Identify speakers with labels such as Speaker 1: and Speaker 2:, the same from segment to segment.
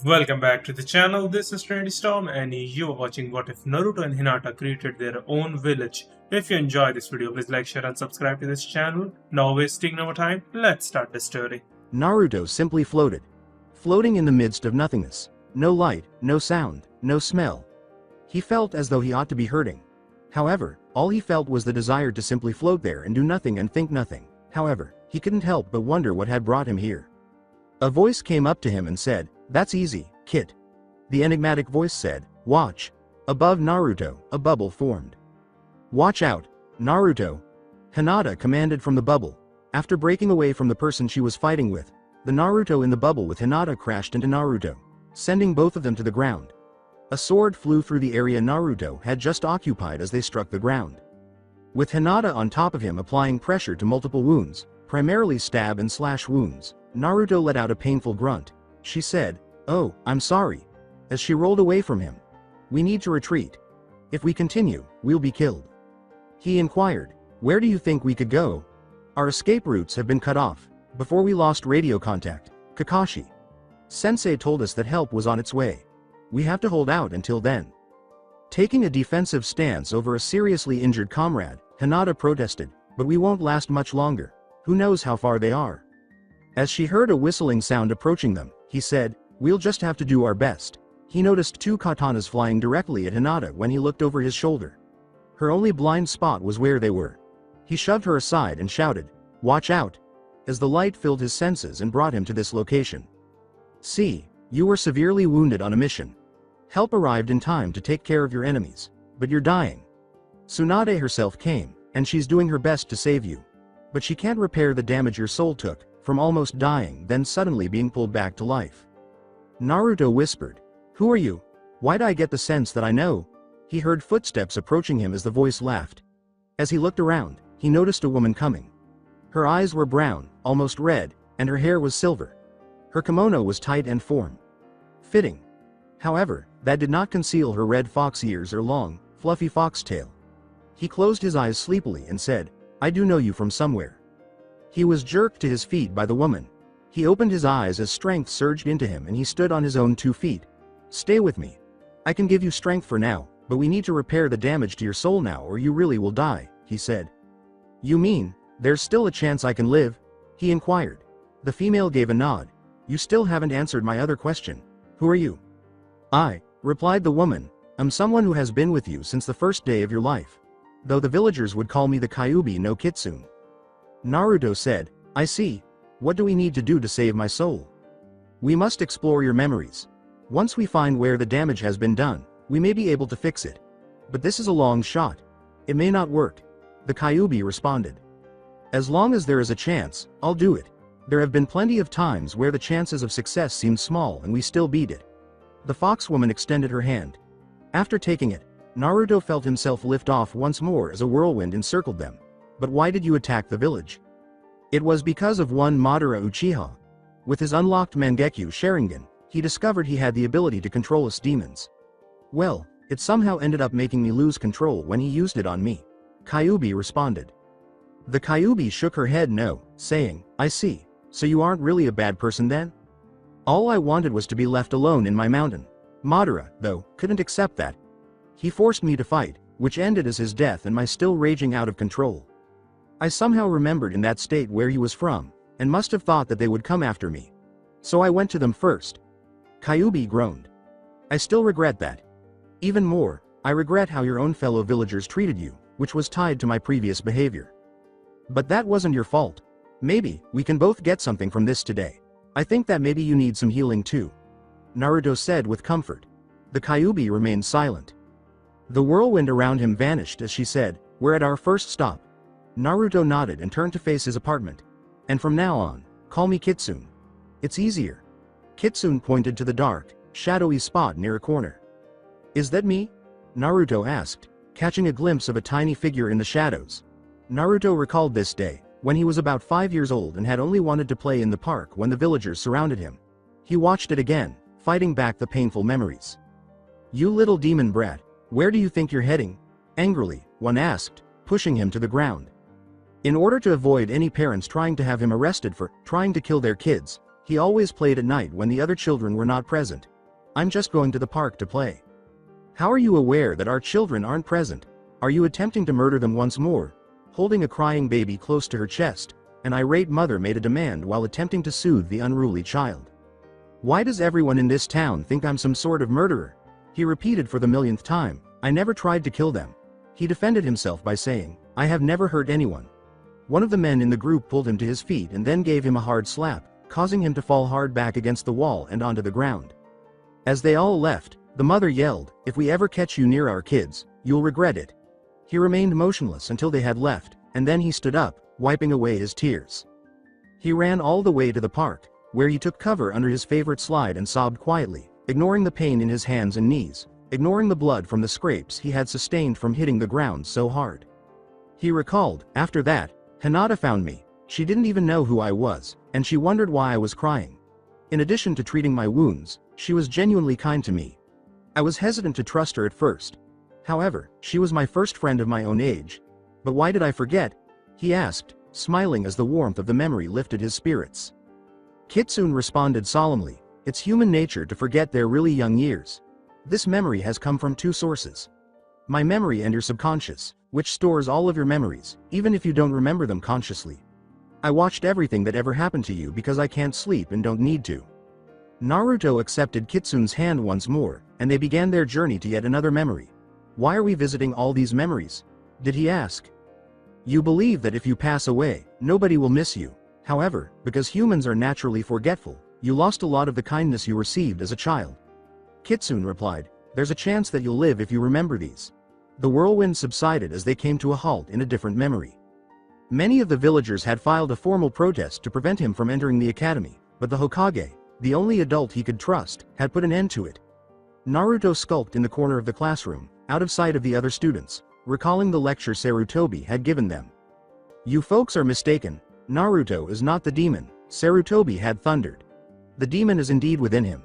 Speaker 1: Welcome back to the channel. This is Trendy Storm and you are watching What If Naruto and Hinata created their own village. If you enjoy this video, please like, share and subscribe to this channel. Now wasting no more time, let's start the story.
Speaker 2: Naruto simply floated. Floating in the midst of nothingness. No light, no sound, no smell. He felt as though he ought to be hurting. However, all he felt was the desire to simply float there and do nothing and think nothing. However, he couldn't help but wonder what had brought him here. A voice came up to him and said, "That's easy, kid." The enigmatic voice said, "Watch." Above Naruto, a bubble formed. "Watch out, Naruto," Hinata commanded from the bubble. After breaking away from the person she was fighting with, the Naruto in the bubble with Hinata crashed into Naruto, sending both of them to the ground. A sword flew through the area Naruto had just occupied as they struck the ground. With Hinata on top of him applying pressure to multiple wounds, primarily stab and slash wounds, Naruto let out a painful grunt. She said, "Oh, I'm sorry," as she rolled away from him. "We need to retreat. If we continue, we'll be killed." He inquired, "Where do you think we could go? Our escape routes have been cut off. Before we lost radio contact, Kakashi Sensei told us that help was on its way. We have to hold out until then." Taking a defensive stance over a seriously injured comrade, Hinata protested, "But we won't last much longer. Who knows how far they are?" As she heard a whistling sound approaching them, he said, "We'll just have to do our best." He noticed two katanas flying directly at Hinata when he looked over his shoulder. Her only blind spot was where they were. He shoved her aside and shouted, "Watch out!" as the light filled his senses and brought him to this location. "See, you were severely wounded on a mission. Help arrived in time to take care of your enemies, but you're dying. Tsunade herself came, and she's doing her best to save you. But she can't repair the damage your soul took, from almost dying then suddenly being pulled back to life." Naruto whispered, "Who are you? Why'd I get the sense that I know?" He heard footsteps approaching him as the voice laughed. As he looked around, he noticed a woman coming. Her eyes were brown, almost red, and her hair was silver. Her kimono was tight and form-fitting. However, that did not conceal her red fox ears or long, fluffy foxtail. He closed his eyes sleepily and said, "I do know you from somewhere." He was jerked to his feet by the woman. He opened his eyes as strength surged into him and he stood on his own 2 feet. "Stay with me. I can give you strength for now, but we need to repair the damage to your soul now or you really will die," he said. "You mean, there's still a chance I can live?" he inquired. The female gave a nod. "You still haven't answered my other question. Who are you?" "I," replied the woman, "am someone who has been with you since the first day of your life. Though the villagers would call me the Kyuubi no Kitsune." Naruto said, "I see. What do we need to do to save my soul?" "We must explore your memories. Once we find where the damage has been done, we may be able to fix it. But this is a long shot. It may not work." The Kyuubi responded. "As long as there is a chance, I'll do it. There have been plenty of times where the chances of success seemed small and we still beat it." The fox woman extended her hand. After taking it, Naruto felt himself lift off once more as a whirlwind encircled them. "But why did you attack the village?" "It was because of one Madara Uchiha. With his unlocked Mangekyo Sharingan, he discovered he had the ability to control us demons. Well, it somehow ended up making me lose control when he used it on me," Kyuubi responded. The Kyuubi shook her head no, saying, "I see. So you aren't really a bad person then? All I wanted was to be left alone in my mountain. Madara, though, couldn't accept that. He forced me to fight, which ended as his death and my still raging out of control. I somehow remembered in that state where he was from, and must have thought that they would come after me. So I went to them first." Kyuubi groaned. "I still regret that. Even more, I regret how your own fellow villagers treated you, which was tied to my previous behavior. But that wasn't your fault. Maybe, we can both get something from this today. I think that maybe you need some healing too," Naruto said with comfort. The Kyuubi remained silent. The whirlwind around him vanished as she said, "We're at our first stop." Naruto nodded and turned to face his apartment. "And from now on, call me Kitsune. It's easier." Kitsune pointed to the dark, shadowy spot near a corner. "Is that me?" Naruto asked, catching a glimpse of a tiny figure in the shadows. Naruto recalled this day, when he was about 5 years old and had only wanted to play in the park when the villagers surrounded him. He watched it again, fighting back the painful memories. "You little demon brat, where do you think you're heading?" angrily, one asked, pushing him to the ground. In order to avoid any parents trying to have him arrested for trying to kill their kids, He always played at night when the other children were not present. I'm just going to the park to play. How are you aware that our children aren't present? Are you attempting to murder them once more? Holding a crying baby close to her chest, an irate mother made a demand while attempting to soothe the unruly child. Why does everyone in this town think I'm some sort of murderer? He repeated for the millionth time. I never tried to kill them. He defended himself by saying, I have never hurt anyone. One of the men in the group pulled him to his feet and then gave him a hard slap, causing him to fall hard back against the wall and onto the ground. As they all left, the mother yelled, if we ever catch you near our kids, you'll regret it. He remained motionless until they had left, and then he stood up, wiping away his tears. He ran all the way to the park, where he took cover under his favorite slide and sobbed quietly, ignoring the pain in his hands and knees, ignoring the blood from the scrapes he had sustained from hitting the ground so hard. He recalled, after that, Hinata found me. She didn't even know who I was, and she wondered why I was crying. In addition to treating my wounds, she was genuinely kind to me. I was hesitant to trust her at first. However, she was my first friend of my own age. But why did I forget? He asked, smiling as the warmth of the memory lifted his spirits. Kitsune responded solemnly, it's human nature to forget their really young years. This memory has come from two sources. My memory and your subconscious, which stores all of your memories, even if you don't remember them consciously. I watched everything that ever happened to you because I can't sleep and don't need to. Naruto accepted Kitsune's hand once more, and they began their journey to yet another memory. Why are we visiting all these memories? Did he ask? You believe that if you pass away, nobody will miss you. However, because humans are naturally forgetful, you lost a lot of the kindness you received as a child. Kitsune replied, there's a chance that you'll live if you remember these. The whirlwind subsided as they came to a halt in a different memory. Many of the villagers had filed a formal protest to prevent him from entering the academy, but the Hokage, the only adult he could trust, had put an end to it. Naruto skulked in the corner of the classroom, out of sight of the other students, recalling the lecture Sarutobi had given them. You folks are mistaken. Naruto is not the demon, Sarutobi had thundered. The demon is indeed within him.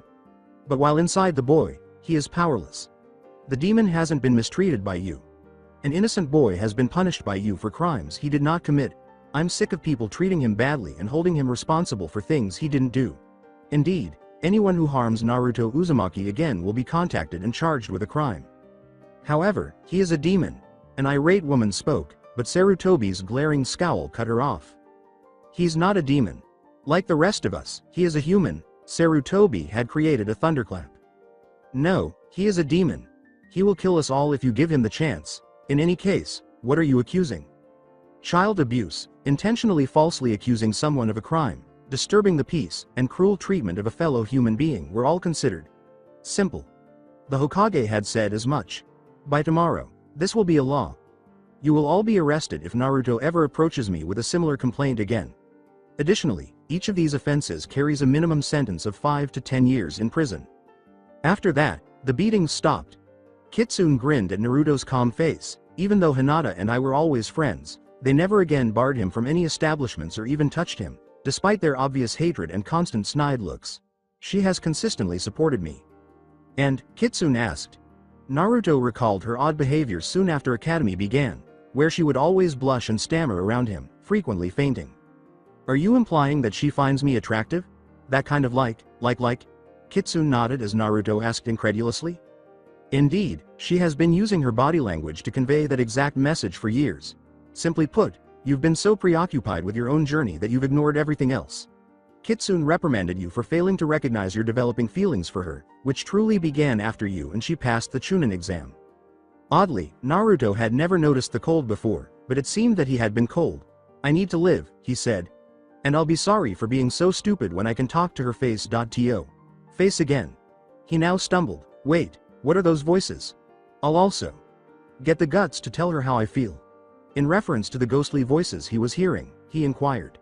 Speaker 2: But while inside the boy, he is powerless. The demon hasn't been mistreated by you. An innocent boy has been punished by you for crimes he did not commit. I'm sick of people treating him badly and holding him responsible for things he didn't do. Indeed, anyone who harms Naruto Uzumaki again will be contacted and charged with a crime. However, he is a demon. An irate woman spoke, but Sarutobi's glaring scowl cut her off. He's not a demon. Like the rest of us, he is a human. Sarutobi had created a thunderclap. No, he is a demon. He will kill us all if you give him the chance. In any case, what are you accusing? Child abuse, intentionally falsely accusing someone of a crime, disturbing the peace, and cruel treatment of a fellow human being were all considered. Simple. The Hokage had said as much. By tomorrow, this will be a law. You will all be arrested if Naruto ever approaches me with a similar complaint again. Additionally, each of these offenses carries a minimum sentence of 5 to 10 years in prison. After that, the beatings stopped. Kitsune grinned at Naruto's calm face. Even though Hinata and I were always friends, they never again barred him from any establishments or even touched him, despite their obvious hatred and constant snide looks. She has consistently supported me. And, Kitsune asked. Naruto recalled her odd behavior soon after academy began, where she would always blush and stammer around him, frequently fainting. Are you implying that she finds me attractive? That kind of like? Kitsune nodded as Naruto asked incredulously. Indeed, she has been using her body language to convey that exact message for years. Simply put, you've been so preoccupied with your own journey that you've ignored everything else. Kitsune reprimanded you for failing to recognize your developing feelings for her, which truly began after you and she passed the Chunin exam. Oddly, Naruto had never noticed the cold before, but it seemed that he had been cold. I need to live, he said. And I'll be sorry for being so stupid when I can talk to her face. To. Face again. He now stumbled. Wait, what are those voices? I'll also get the guts to tell her how I feel. In reference to the ghostly voices he was hearing, he inquired.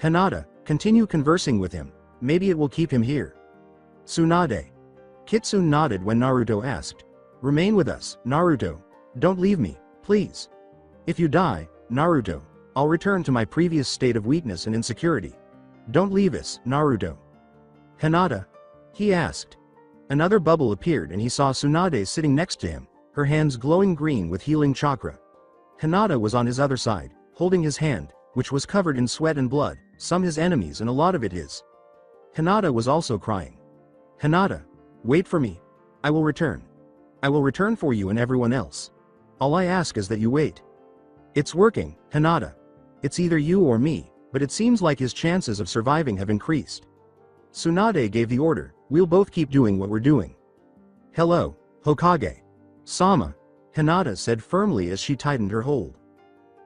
Speaker 2: Hinata, continue conversing with him, maybe it will keep him here. Tsunade. Kitsune nodded when Naruto asked. Remain with us, Naruto. Don't leave me, please. If you die, Naruto, I'll return to my previous state of weakness and insecurity. Don't leave us, Naruto. Hinata? He asked. Another bubble appeared and he saw Tsunade sitting next to him, her hands glowing green with healing chakra. Hinata was on his other side, holding his hand, which was covered in sweat and blood, some his enemies and a lot of it his. Hinata was also crying. Hinata, wait for me. I will return. I will return for you and everyone else. All I ask is that you wait. It's working, Hinata. It's either you or me, but it seems like his chances of surviving have increased. Tsunade gave the order, we'll both keep doing what we're doing. Hello, Hokage. Sama, Hinata said firmly as she tightened her hold.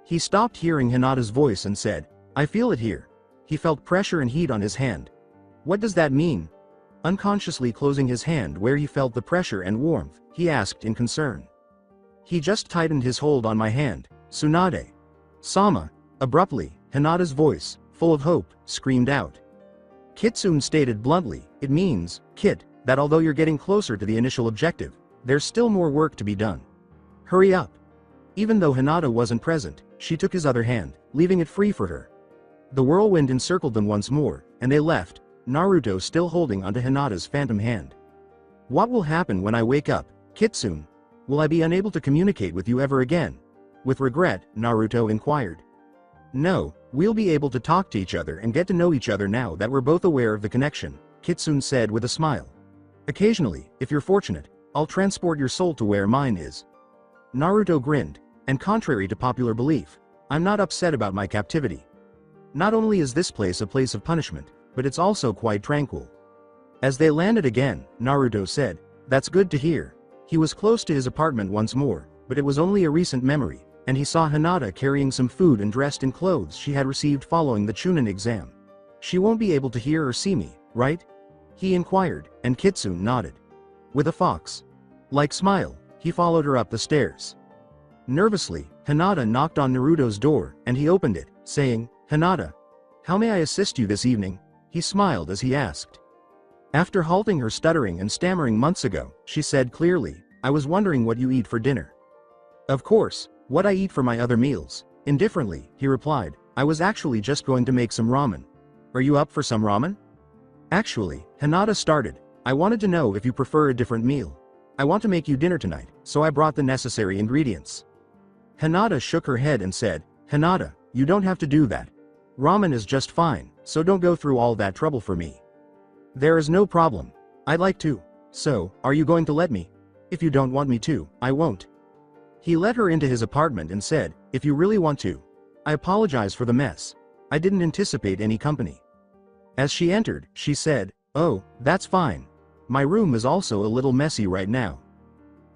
Speaker 2: He stopped hearing Hinata's voice and said, I feel it here. He felt pressure and heat on his hand. What does that mean? Unconsciously closing his hand where he felt the pressure and warmth, he asked in concern. He just tightened his hold on my hand, Tsunade. Sama, abruptly, Hinata's voice, full of hope, screamed out. Kitsune stated bluntly, it means, Kit, that although you're getting closer to the initial objective, there's still more work to be done. Hurry up. Even though Hinata wasn't present, she took his other hand, leaving it free for her. The whirlwind encircled them once more, and they left, Naruto still holding onto Hinata's phantom hand. What will happen when I wake up, Kitsune? Will I be unable to communicate with you ever again? With regret, Naruto inquired. No, we'll be able to talk to each other and get to know each other now that we're both aware of the connection, Kitsune said with a smile. Occasionally, if you're fortunate, I'll transport your soul to where mine is. Naruto grinned, and contrary to popular belief, I'm not upset about my captivity. Not only is this place a place of punishment, but it's also quite tranquil. As they landed again, Naruto said, that's good to hear. He was close to his apartment once more, but it was only a recent memory, and he saw Hinata carrying some food and dressed in clothes she had received following the Chunin exam. She won't be able to hear or see me, right? He inquired, and Kitsune nodded. With a fox-like smile, he followed her up the stairs. Nervously, Hinata knocked on Naruto's door, and he opened it, saying, Hinata, how may I assist you this evening? He smiled as he asked. After halting her stuttering and stammering months ago, she said clearly, I was wondering what you eat for dinner. Of course, what I eat for my other meals. Indifferently, he replied, I was actually just going to make some ramen. Are you up for some ramen? Actually, Hinata started, I wanted to know if you prefer a different meal. I want to make you dinner tonight, so I brought the necessary ingredients. Hinata shook her head and said, Hinata, you don't have to do that. Ramen is just fine, so don't go through all that trouble for me. There is no problem. I'd like to. So, are you going to let me? If you don't want me to, I won't. He led her into his apartment and said, if you really want to. I apologize for the mess. I didn't anticipate any company. As she entered, she said, oh, that's fine. My room is also a little messy right now.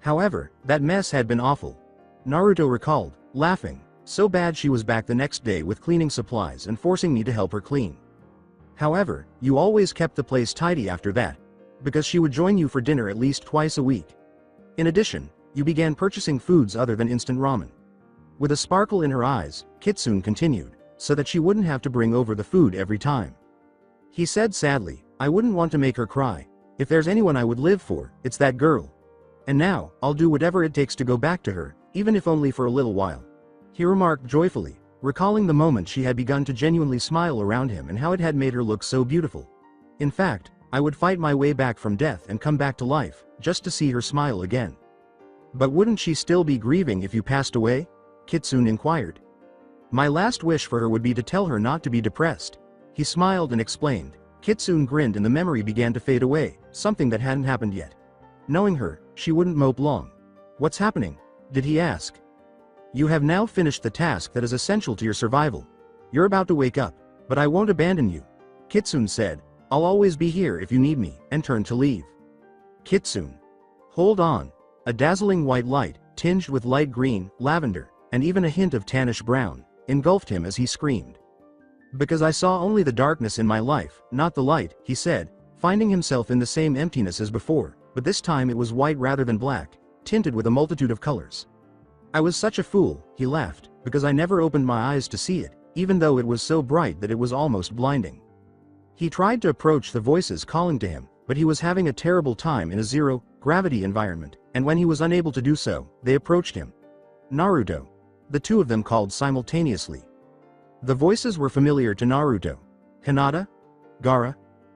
Speaker 2: However, that mess had been awful. Naruto recalled, laughing, so bad she was back the next day with cleaning supplies and forcing me to help her clean. However, you always kept the place tidy after that, because she would join you for dinner at least twice a week. In addition, you began purchasing foods other than instant ramen. With a sparkle in her eyes, Kitsune continued, so that she wouldn't have to bring over the food every time. He said sadly, I wouldn't want to make her cry. If there's anyone I would live for, it's that girl. And now, I'll do whatever it takes to go back to her, even if only for a little while. He remarked joyfully, recalling the moment she had begun to genuinely smile around him and how it had made her look so beautiful. In fact, I would fight my way back from death and come back to life, just to see her smile again. But wouldn't she still be grieving if you passed away? Kitsune inquired. My last wish for her would be to tell her not to be depressed. He smiled and explained. Kitsune grinned and the memory began to fade away, something that hadn't happened yet. Knowing her, she wouldn't mope long. What's happening? Did he ask. You have now finished the task that is essential to your survival. You're about to wake up, but I won't abandon you. Kitsune said, I'll always be here if you need me, and turned to leave. Kitsune. Hold on. A dazzling white light, tinged with light green, lavender, and even a hint of tannish brown, engulfed him as he screamed. Because I saw only the darkness in my life, not the light, he said, finding himself in the same emptiness as before, but this time it was white rather than black, tinted with a multitude of colors. I was such a fool, he laughed, because I never opened my eyes to see it, even though it was so bright that it was almost blinding. He tried to approach the voices calling to him, but he was having a terrible time in a zero-gravity environment, and when he was unable to do so, they approached him. Naruto. The two of them called simultaneously. The voices were familiar to Naruto. Hinata? Gaara?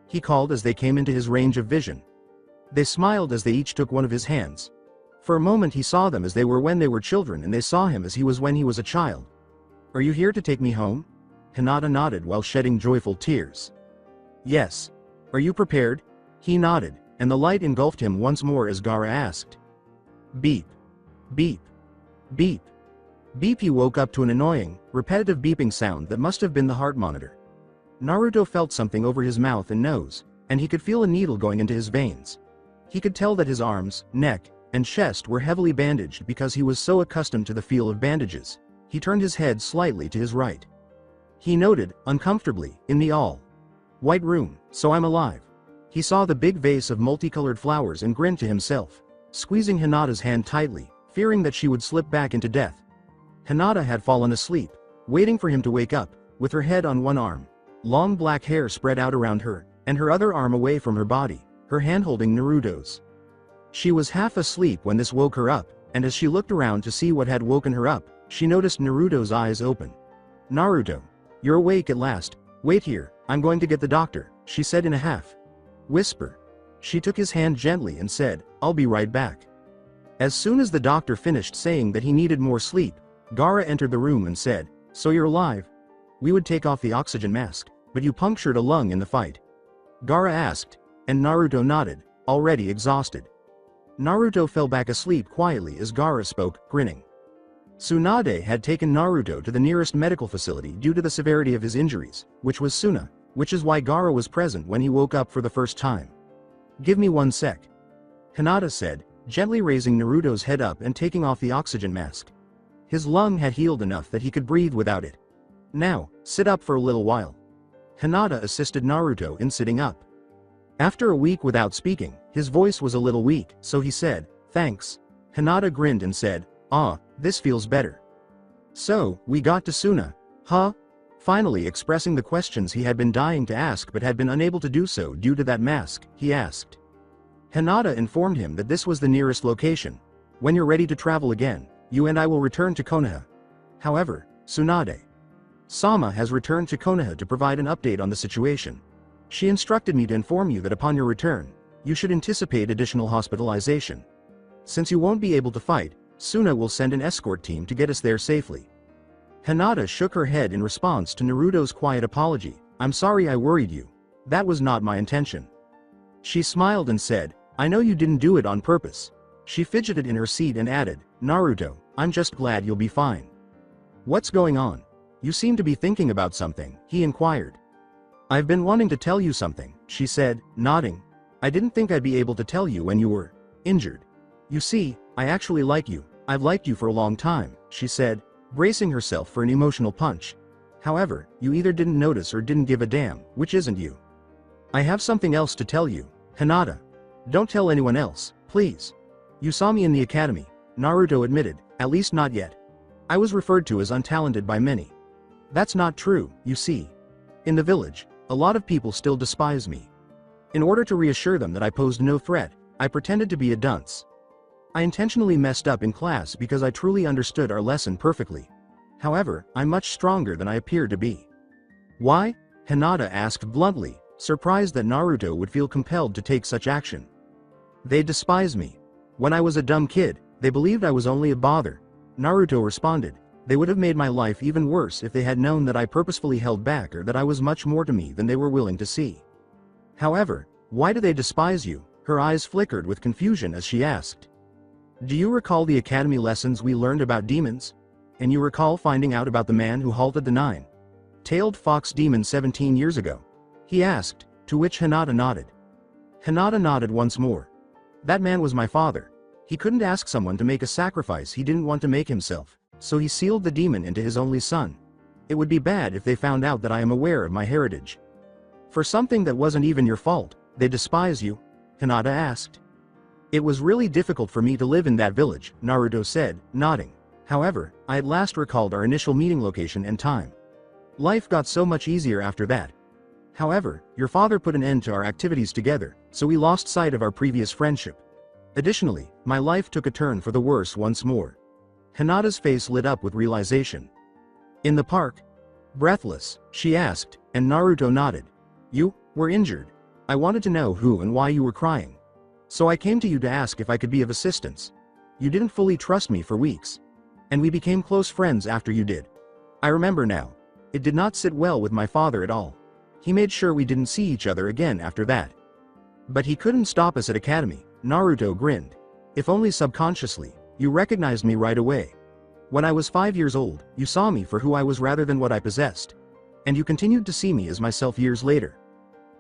Speaker 2: He called as they came into his range of vision. They smiled as they each took one of his hands. For a moment he saw them as they were when they were children and they saw him as he was when he was a child. Are you here to take me home? Hinata nodded while shedding joyful tears. Yes. Are you prepared? He nodded, and the light engulfed him once more as Gaara asked. Beep. Beep. Beep. Beep. He woke up to an annoying, repetitive beeping sound that must have been the heart monitor. Naruto felt something over his mouth and nose, and he could feel a needle going into his veins. He could tell that his arms, neck, and chest were heavily bandaged because he was so accustomed to the feel of bandages. He turned his head slightly to his right. He noted, uncomfortably, in the all-white room, so I'm alive. He saw the big vase of multicolored flowers and grinned to himself, squeezing Hinata's hand tightly, fearing that she would slip back into death. Hinata had fallen asleep, waiting for him to wake up, with her head on one arm, long black hair spread out around her, and her other arm away from her body, her hand holding Naruto's. She was half asleep when this woke her up, and as she looked around to see what had woken her up, she noticed Naruto's eyes open. Naruto, you're awake at last. Wait here, I'm going to get the doctor, she said in a half-whisper. She took his hand gently and said, I'll be right back. As soon as the doctor finished saying that he needed more sleep, Gaara entered the room and said, So you're alive? We would take off the oxygen mask, but you punctured a lung in the fight. Gaara asked, and Naruto nodded, already exhausted. Naruto fell back asleep quietly as Gaara spoke, grinning. Tsunade had taken Naruto to the nearest medical facility due to the severity of his injuries, which was Suna, which is why Gaara was present when he woke up for the first time. Give me 1 sec. Hinata said, gently raising Naruto's head up and taking off the oxygen mask. His lung had healed enough that he could breathe without it. Now, sit up for a little while. Hinata assisted Naruto in sitting up. After a week without speaking, his voice was a little weak, so he said, Thanks. Hinata grinned and said, This feels better. So, we got to Suna, huh? Finally expressing the questions he had been dying to ask but had been unable to do so due to that mask, he asked. Hinata informed him that this was the nearest location. When you're ready to travel again, you and I will return to Konoha. However, Tsunade-sama has returned to Konoha to provide an update on the situation. She instructed me to inform you that upon your return, you should anticipate additional hospitalization. Since you won't be able to fight, Suna will send an escort team to get us there safely. Hinata shook her head in response to Naruto's quiet apology. I'm sorry I worried you. That was not my intention. She smiled and said, I know you didn't do it on purpose. She fidgeted in her seat and added, Naruto, I'm just glad you'll be fine. What's going on? You seem to be thinking about something, he inquired. I've been wanting to tell you something, she said, nodding. I didn't think I'd be able to tell you when you were injured. You see, I actually like you. I've liked you for a long time, she said, bracing herself for an emotional punch. However, you either didn't notice or didn't give a damn, which isn't you. I have something else to tell you, Hinata. Don't tell anyone else, please. You saw me in the academy, Naruto admitted, at least not yet. I was referred to as untalented by many. That's not true, you see. In the village, a lot of people still despise me. In order to reassure them that I posed no threat, I pretended to be a dunce. I intentionally messed up in class because I truly understood our lesson perfectly. However, I'm much stronger than I appear to be. Why? Hinata asked bluntly, surprised that Naruto would feel compelled to take such action. They despise me. When I was a dumb kid, they believed I was only a bother. Naruto responded, they would have made my life even worse if they had known that I purposefully held back or that I was much more to me than they were willing to see. However, why do they despise you? Her eyes flickered with confusion as she asked. Do you recall the academy lessons we learned about demons? And you recall finding out about the man who halted the nine-tailed fox demon 17 years ago? He asked, to which Hinata nodded. Hinata nodded once more. That man was my father. He couldn't ask someone to make a sacrifice he didn't want to make himself, so he sealed the demon into his only son. It would be bad if they found out that I am aware of my heritage. For something that wasn't even your fault, they despise you? Hinata asked. It was really difficult for me to live in that village, Naruto said, nodding. However, I at last recalled our initial meeting location and time. Life got so much easier after that. However, your father put an end to our activities together, so we lost sight of our previous friendship. Additionally, my life took a turn for the worse once more. Hinata's face lit up with realization. In the park? Breathless, she asked, and Naruto nodded. You were injured. I wanted to know who and why you were crying. So I came to you to ask if I could be of assistance. You didn't fully trust me for weeks. And we became close friends after you did. I remember now. It did not sit well with my father at all. He made sure we didn't see each other again after that. But he couldn't stop us at Academy, Naruto grinned. If only subconsciously, you recognized me right away. When I was 5 years old, you saw me for who I was rather than what I possessed. And you continued to see me as myself years later.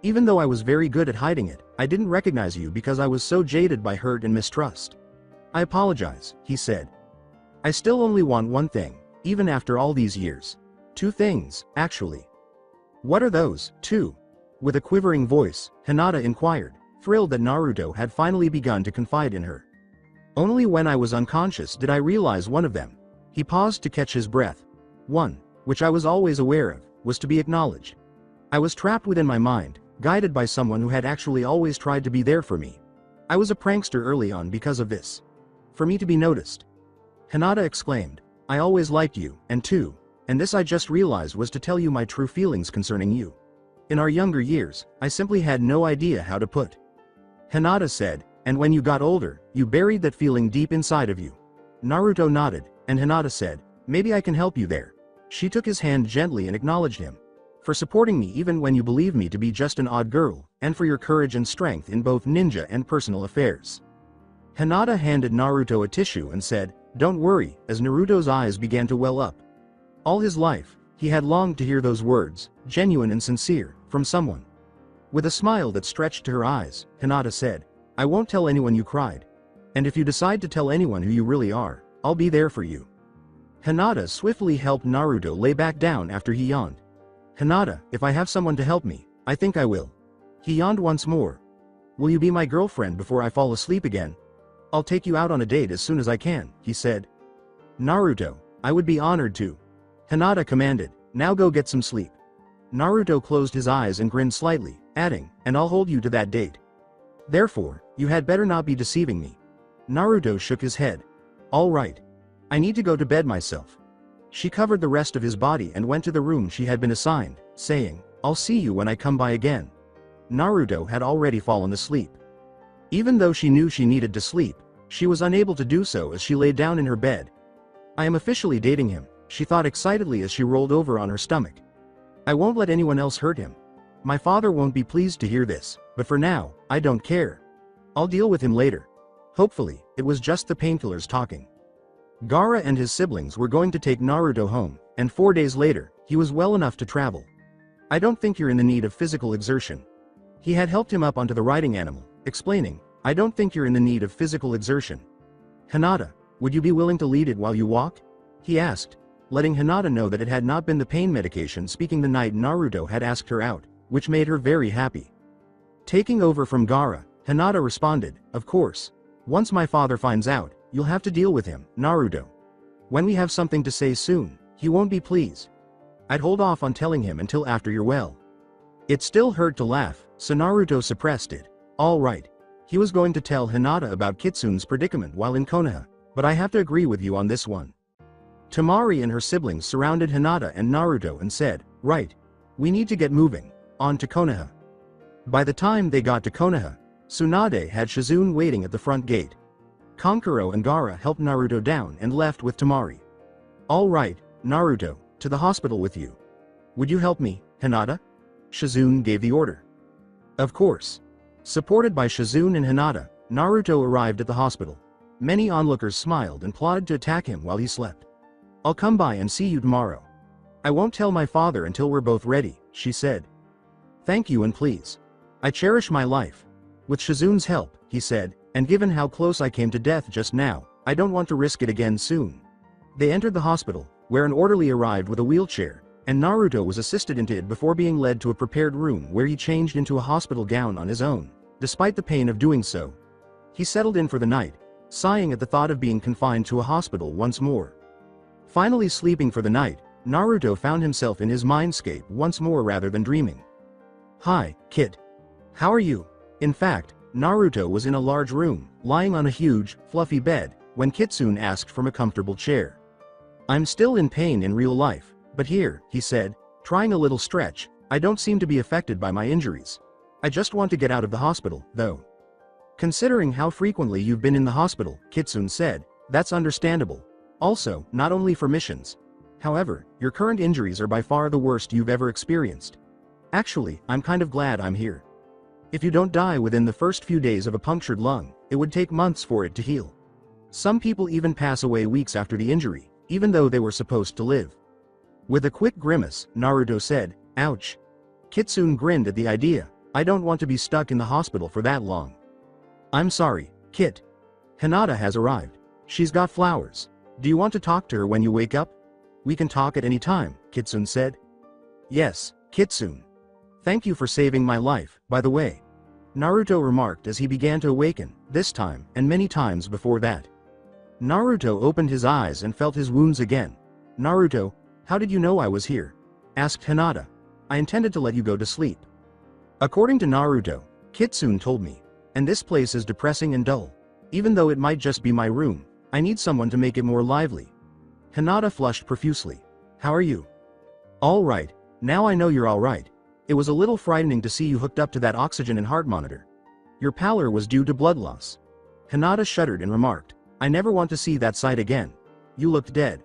Speaker 2: Even though I was very good at hiding it, I didn't recognize you because I was so jaded by hurt and mistrust. I apologize, he said. I still only want one thing, even after all these years. 2 things, actually. What are those, 2? With a quivering voice, Hinata inquired, thrilled that Naruto had finally begun to confide in her. Only when I was unconscious did I realize one of them. He paused to catch his breath. 1, which I was always aware of, was to be acknowledged. I was trapped within my mind, guided by someone who had actually always tried to be there for me. I was a prankster early on because of this. For me to be noticed. Hinata exclaimed, I always liked you, and 2, and this I just realized was to tell you my true feelings concerning you. In our younger years, I simply had no idea how to put. Hinata said, and when you got older, you buried that feeling deep inside of you. Naruto nodded, and Hinata said, maybe I can help you there. She took his hand gently and acknowledged him. For supporting me even when you believe me to be just an odd girl, and for your courage and strength in both ninja and personal affairs. Hinata handed Naruto a tissue and said, don't worry, as Naruto's eyes began to well up. All his life, he had longed to hear those words, genuine and sincere, from someone. With a smile that stretched to her eyes, Hinata said, I won't tell anyone you cried. And if you decide to tell anyone who you really are, I'll be there for you. Hinata swiftly helped Naruto lay back down after he yawned. Hinata, if I have someone to help me, I think I will. He yawned once more. Will you be my girlfriend before I fall asleep again? I'll take you out on a date as soon as I can, he said. Naruto, I would be honored to. Hinata commanded, now go get some sleep. Naruto closed his eyes and grinned slightly, adding, and I'll hold you to that date. Therefore, you had better not be deceiving me. Naruto shook his head. All right. I need to go to bed myself. She covered the rest of his body and went to the room she had been assigned, saying, I'll see you when I come by again. Naruto had already fallen asleep. Even though she knew she needed to sleep, she was unable to do so as she lay down in her bed. I am officially dating him, she thought excitedly as she rolled over on her stomach. I won't let anyone else hurt him. My father won't be pleased to hear this, but for now, I don't care. I'll deal with him later. Hopefully, it was just the painkillers talking. Gaara and his siblings were going to take Naruto home, and 4 days later, he was well enough to travel. I don't think you're in the need of physical exertion. He had helped him up onto the riding animal, explaining, I don't think you're in the need of physical exertion. Hinata, would you be willing to lead it while you walk? He asked, letting Hinata know that it had not been the pain medication speaking the night Naruto had asked her out, which made her very happy. Taking over from Gaara, Hinata responded, of course. Once my father finds out, you'll have to deal with him, Naruto. When we have something to say soon, he won't be pleased. I'd hold off on telling him until after you're well. It still hurt to laugh, so Naruto suppressed it. All right. He was going to tell Hinata about Kitsune's predicament while in Konoha, but I have to agree with you on this one. Temari and her siblings surrounded Hinata and Naruto and said, right. We need to get moving, on to Konoha. By the time they got to Konoha, Tsunade had Shizune waiting at the front gate. Kankuro and Gaara helped Naruto down and left with Temari. All right, Naruto, to the hospital with you. Would you help me, Hinata? Shizune gave the order. Of course. Supported by Shizune and Hinata, Naruto arrived at the hospital. Many onlookers smiled and plotted to attack him while he slept. I'll come by and see you tomorrow. I won't tell my father until we're both ready, she said. Thank you and please. I cherish my life. With Shizune's help, he said, and given how close I came to death just now, I don't want to risk it again soon. They entered the hospital, where an orderly arrived with a wheelchair, and Naruto was assisted into it before being led to a prepared room where he changed into a hospital gown on his own, despite the pain of doing so. He settled in for the night, sighing at the thought of being confined to a hospital once more. Finally sleeping for the night, Naruto found himself in his mindscape once more rather than dreaming. Hi, kid. How are you? In fact, Naruto was in a large room, lying on a huge, fluffy bed, when Kitsune asked from a comfortable chair. I'm still in pain in real life, but here, he said, trying a little stretch, I don't seem to be affected by my injuries. I just want to get out of the hospital, though. Considering how frequently you've been in the hospital, Kitsune said, that's understandable. Also, not only for missions. However, your current injuries are by far the worst you've ever experienced. Actually, I'm kind of glad I'm here. If you don't die within the first few days of a punctured lung, it would take months for it to heal. Some people even pass away weeks after the injury, even though they were supposed to live. With a quick grimace, Naruto said, "Ouch." Kitsune grinned at the idea. "I don't want to be stuck in the hospital for that long." "I'm sorry, Kit. Hinata has arrived. She's got flowers. Do you want to talk to her when you wake up?" "We can talk at any time," Kitsune said. "Yes, Kitsune. Thank you for saving my life, by the way," Naruto remarked as he began to awaken, this time, and many times before that. Naruto opened his eyes and felt his wounds again. "Naruto, how did you know I was here?" asked Hinata. "I intended to let you go to sleep." According to Naruto, Kitsune told me, "And this place is depressing and dull. Even though it might just be my room, I need someone to make it more lively." Hinata flushed profusely. "How are you?" "All right, now I know you're all right. It was a little frightening to see you hooked up to that oxygen and heart monitor. Your pallor was due to blood loss." Hinata shuddered and remarked, "I never want to see that sight again. You looked dead."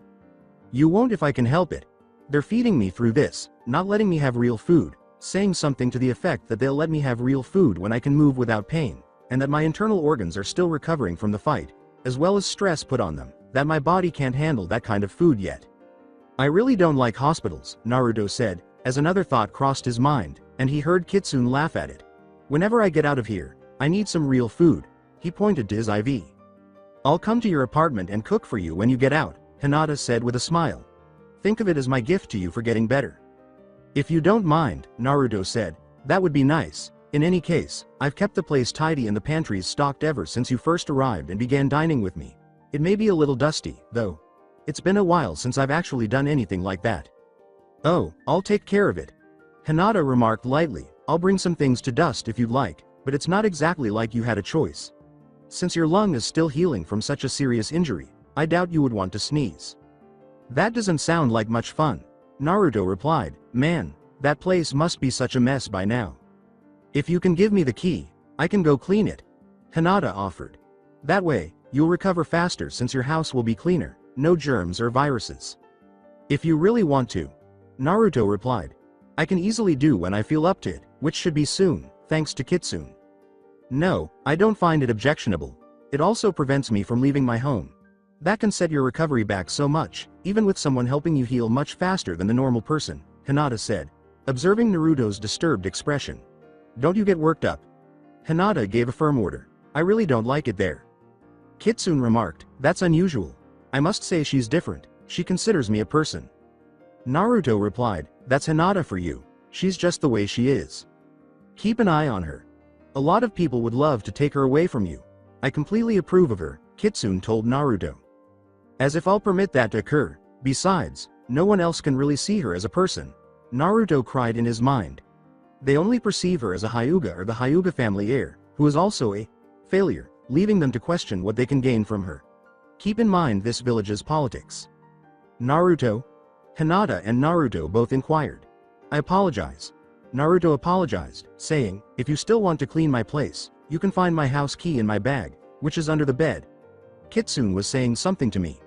Speaker 2: "You won't if I can help it. They're feeding me through this, not letting me have real food, saying something to the effect that they'll let me have real food when I can move without pain, and that my internal organs are still recovering from the fight, as well as stress put on them, that my body can't handle that kind of food yet." "I really don't like hospitals," Naruto said, as another thought crossed his mind, and he heard Kitsune laugh at it. "Whenever I get out of here, I need some real food." He pointed to his IV. "I'll come to your apartment and cook for you when you get out," Hinata said with a smile. "Think of it as my gift to you for getting better." "If you don't mind," Naruto said, "that would be nice. In any case, I've kept the place tidy and the pantries stocked ever since you first arrived and began dining with me. It may be a little dusty, though. It's been a while since I've actually done anything like that." "Oh, I'll take care of it," Hinata remarked lightly. "I'll bring some things to dust if you'd like, but it's not exactly like you had a choice. Since your lung is still healing from such a serious injury, I doubt you would want to sneeze." "That doesn't sound like much fun," Naruto replied. "Man, that place must be such a mess by now. If you can give me the key, I can go clean it," Hinata offered. "That way, you'll recover faster since your house will be cleaner, no germs or viruses." "If you really want to," Naruto replied. "I can easily do when I feel up to it, which should be soon, thanks to Kitsune." "No, I don't find it objectionable. It also prevents me from leaving my home. That can set your recovery back so much, even with someone helping you heal much faster than the normal person," Hinata said, observing Naruto's disturbed expression. "Don't you get worked up." Hinata gave a firm order. "I really don't like it there." Kitsune remarked, "That's unusual. I must say she's different. She considers me a person." Naruto replied, "That's Hinata for you. She's just the way she is. Keep an eye on her. A lot of people would love to take her away from you. I completely approve of her," Kitsune told Naruto. "As if I'll permit that to occur. Besides, no one else can really see her as a person," Naruto cried in his mind. "They only perceive her as a Hyuga or the Hyuga family heir, who is also a failure, leaving them to question what they can gain from her. Keep in mind this village's politics." "Naruto?" Hinata and Naruto both inquired. "I apologize." Naruto apologized, saying, "If you still want to clean my place, you can find my house key in my bag, which is under the bed. Kitsune was saying something to me.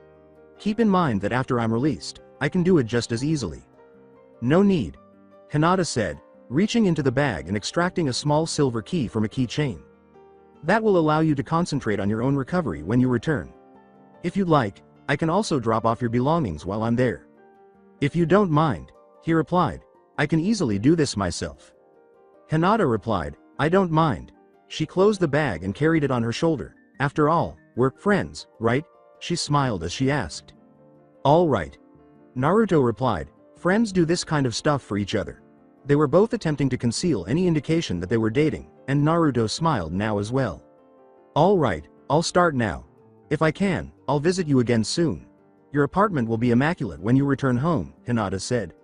Speaker 2: Keep in mind that after I'm released, I can do it just as easily." "No need," Hinata said, reaching into the bag and extracting a small silver key from a keychain. "That will allow you to concentrate on your own recovery when you return. If you'd like, I can also drop off your belongings while I'm there." "If you don't mind," he replied, "I can easily do this myself." Hinata replied, "I don't mind." She closed the bag and carried it on her shoulder. "After all, we're friends, right?" She smiled as she asked. "All right." Naruto replied, "Friends do this kind of stuff for each other." They were both attempting to conceal any indication that they were dating, and Naruto smiled now as well. "All right, I'll start now. If I can, I'll visit you again soon. Your apartment will be immaculate when you return home," Hinata said.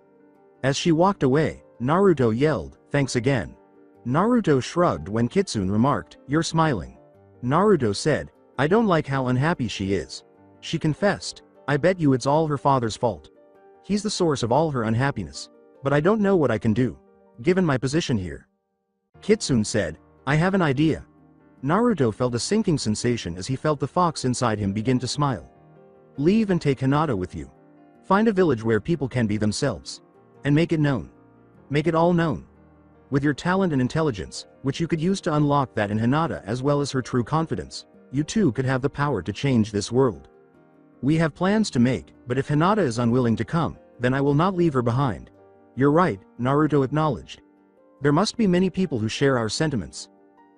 Speaker 2: As she walked away, Naruto yelled, "Thanks again." Naruto shrugged when Kitsune remarked, "You're smiling." Naruto said, "I don't like how unhappy she is." She confessed, "I bet you it's all her father's fault. He's the source of all her unhappiness. But I don't know what I can do, given my position here." Kitsune said, "I have an idea." Naruto felt a sinking sensation as he felt the fox inside him begin to smile. "Leave and take Hinata with you. Find a village where people can be themselves. And make it known. Make it all known. With your talent and intelligence, which you could use to unlock that in Hinata as well as her true confidence, you too could have the power to change this world. We have plans to make, but if Hinata is unwilling to come, then I will not leave her behind. You're right, Naruto acknowledged. There must be many people who share our sentiments.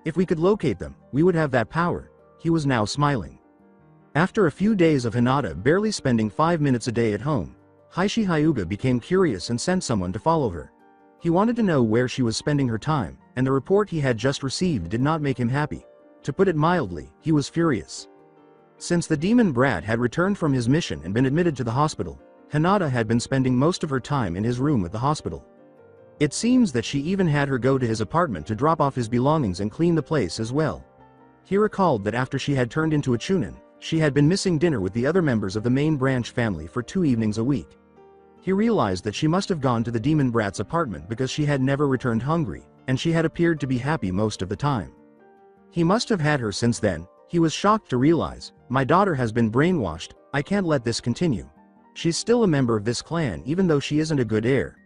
Speaker 2: If we could locate them, we would have that power. He was now smiling. After a few days of Hinata barely spending 5 minutes a day at home, Heishi Hyuga became curious and sent someone to follow her. He wanted to know where she was spending her time, and the report he had just received did not make him happy. To put it mildly, he was furious. Since the demon brat had returned from his mission and been admitted to the hospital, Hinata had been spending most of her time in his room at the hospital. It seems that she even had her go to his apartment to drop off his belongings and clean the place as well. He recalled that after she had turned into a Chunin, she had been missing dinner with the other members of the main branch family for 2 evenings a week. He realized that she must have gone to the demon brat's apartment because she had never returned hungry, and she had appeared to be happy most of the time. He must have had her since then. He was shocked to realize, my daughter has been brainwashed, I can't let this continue. She's still a member of this clan even though she isn't a good heir.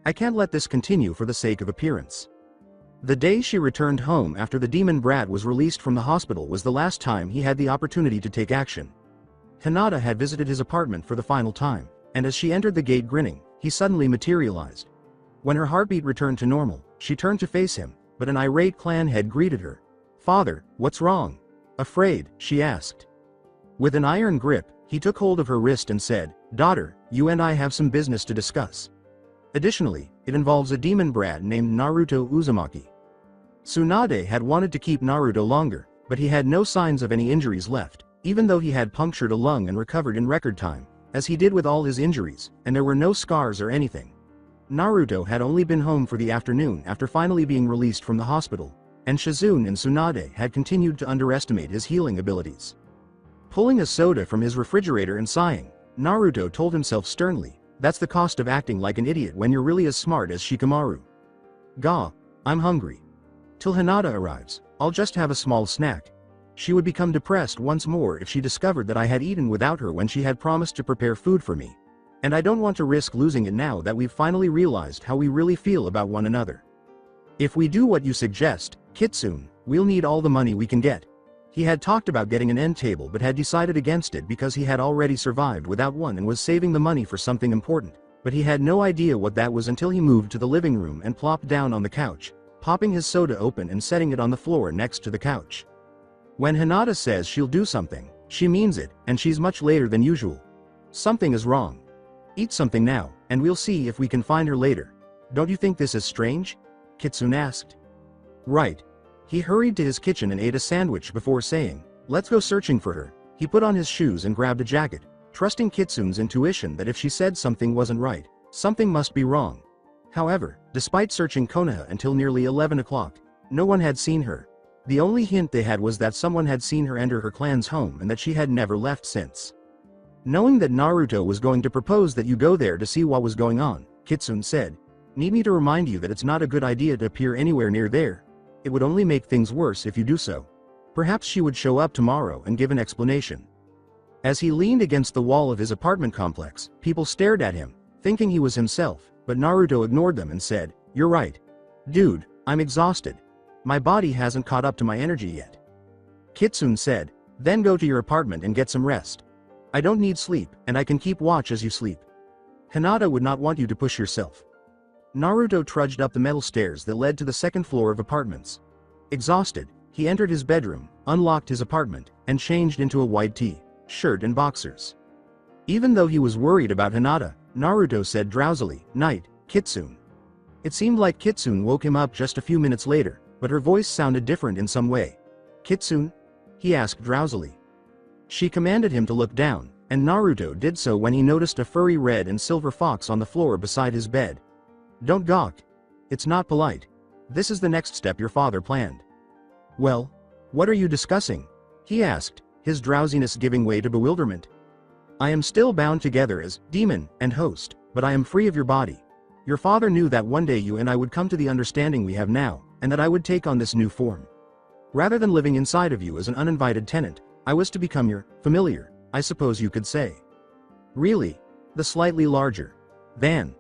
Speaker 2: I can't let this continue for the sake of appearance. The day she returned home after the demon brat was released from the hospital was the last time he had the opportunity to take action. Hinata had visited his apartment for the final time, and as she entered the gate grinning, he suddenly materialized. When her heartbeat returned to normal, she turned to face him, but an irate clan head greeted her. "Father, what's wrong?" "Afraid?" she asked. With an iron grip, he took hold of her wrist and said, "Daughter, you and I have some business to discuss. Additionally, it involves a demon brat named Naruto Uzumaki." Tsunade had wanted to keep Naruto longer, but he had no signs of any injuries left, even though he had punctured a lung and recovered in record time, as he did with all his injuries, and there were no scars or anything. Naruto had only been home for the afternoon after finally being released from the hospital, and Shizune and Tsunade had continued to underestimate his healing abilities. Pulling a soda from his refrigerator and sighing, Naruto told himself sternly, "That's the cost of acting like an idiot when you're really as smart as Shikamaru. Gah, I'm hungry. Till Hinata arrives, I'll just have a small snack." She would become depressed once more if she discovered that I had eaten without her when she had promised to prepare food for me. And I don't want to risk losing it now that we've finally realized how we really feel about one another. If we do what you suggest, Kitsune, we'll need all the money we can get. He had talked about getting an end table but had decided against it because he had already survived without one and was saving the money for something important, but he had no idea what that was until he moved to the living room and plopped down on the couch, popping his soda open and setting it on the floor next to the couch. When Hinata says she'll do something, she means it, and she's much later than usual. Something is wrong. Eat something now, and we'll see if we can find her later. Don't you think this is strange? Kitsune asked. Right. He hurried to his kitchen and ate a sandwich before saying, "Let's go searching for her." He put on his shoes and grabbed a jacket, trusting Kitsune's intuition that if she said something wasn't right, something must be wrong. However, despite searching Konoha until nearly 11 o'clock, no one had seen her. The only hint they had was that someone had seen her enter her clan's home and that she had never left since. Knowing that Naruto was going to propose that you go there to see what was going on, Kitsune said, "Need me to remind you that it's not a good idea to appear anywhere near there? It would only make things worse if you do so. Perhaps she would show up tomorrow and give an explanation." As he leaned against the wall of his apartment complex, people stared at him, thinking he was himself, but Naruto ignored them and said, "You're right. Dude, I'm exhausted. My body hasn't caught up to my energy yet." Kitsune said, "Then go to your apartment and get some rest. I don't need sleep, and I can keep watch as you sleep. Hinata would not want you to push yourself." Naruto trudged up the metal stairs that led to the second floor of apartments. Exhausted, he entered his bedroom, unlocked his apartment, and changed into a white shirt and boxers. Even though he was worried about Hinata, Naruto said drowsily, "Night, Kitsune." It seemed like Kitsune woke him up just a few minutes later, but her voice sounded different in some way. "Kitsune?" he asked drowsily. She commanded him to look down, and Naruto did so when he noticed a furry red and silver fox on the floor beside his bed. "Don't gawk. It's not polite. This is the next step your father planned." "Well, what are you discussing?" he asked, his drowsiness giving way to bewilderment. "I am still bound together as demon and host, but I am free of your body. Your father knew that one day you and I would come to the understanding we have now, and that I would take on this new form. Rather than living inside of you as an uninvited tenant, I was to become your familiar, I suppose you could say." "Really? The slightly larger than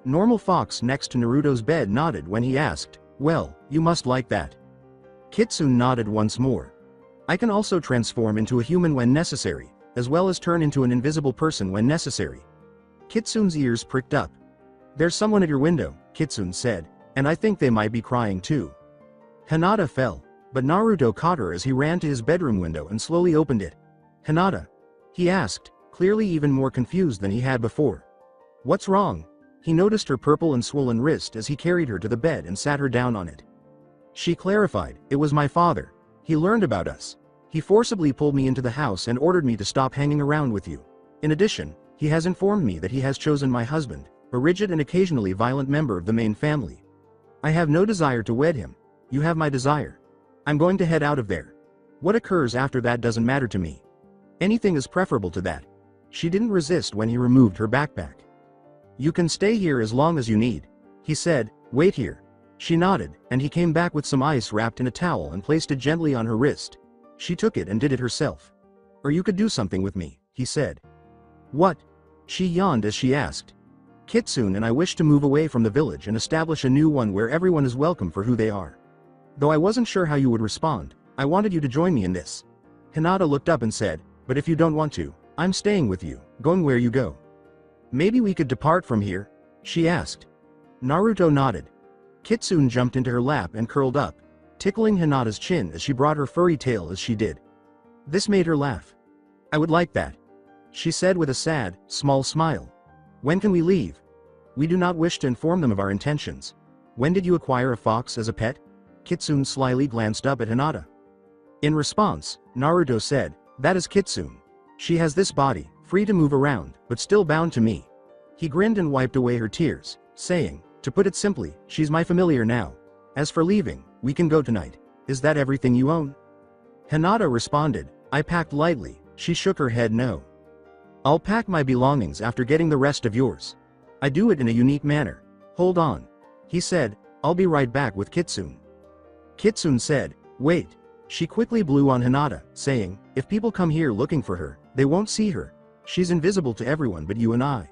Speaker 2: Normal fox next to Naruto's bed nodded when he asked, "Well, you must like that." Kitsune nodded once more. "I can also transform into a human when necessary, as well as turn into an invisible person when necessary." Kitsune's ears pricked up. "There's someone at your window," Kitsune said, "and I think they might be crying too." Hinata fell, but Naruto caught her as he ran to his bedroom window and slowly opened it. "Hinata?" he asked, clearly even more confused than he had before. "What's wrong?" He noticed her purple and swollen wrist as he carried her to the bed and sat her down on it. She clarified, "It was my father. He learned about us. He forcibly pulled me into the house and ordered me to stop hanging around with you. In addition, he has informed me that he has chosen my husband, a rigid and occasionally violent member of the main family. I have no desire to wed him. You have my desire. I'm going to head out of there. What occurs after that doesn't matter to me. Anything is preferable to that." She didn't resist when he removed her backpack. "You can stay here as long as you need," he said. "Wait here." She nodded, and he came back with some ice wrapped in a towel and placed it gently on her wrist. She took it and did it herself. "Or you could do something with me," he said. "What?" She yawned as she asked. "Kitsune and I wish to move away from the village and establish a new one where everyone is welcome for who they are. Though I wasn't sure how you would respond, I wanted you to join me in this." Hinata looked up and said, "But if you don't want to, I'm staying with you, going where you go." "Maybe we could depart from here?" she asked. Naruto nodded. Kitsune jumped into her lap and curled up, tickling Hinata's chin as she brought her furry tail as she did. This made her laugh. "I would like that," she said with a sad, small smile. "When can we leave?" "We do not wish to inform them of our intentions." "When did you acquire a fox as a pet?" Kitsune slyly glanced up at Hinata. In response, Naruto said, "That is Kitsune. She has this body, free to move around, but still bound to me." He grinned and wiped away her tears, saying, "To put it simply, she's my familiar now. As for leaving, we can go tonight. Is that everything you own?" Hinata responded, "I packed lightly." She shook her head no. "I'll pack my belongings after getting the rest of yours. I do it in a unique manner. Hold on," he said, "I'll be right back with Kitsune." Kitsune said, "Wait." She quickly blew on Hinata, saying, "If people come here looking for her, they won't see her. She's invisible to everyone but you and I."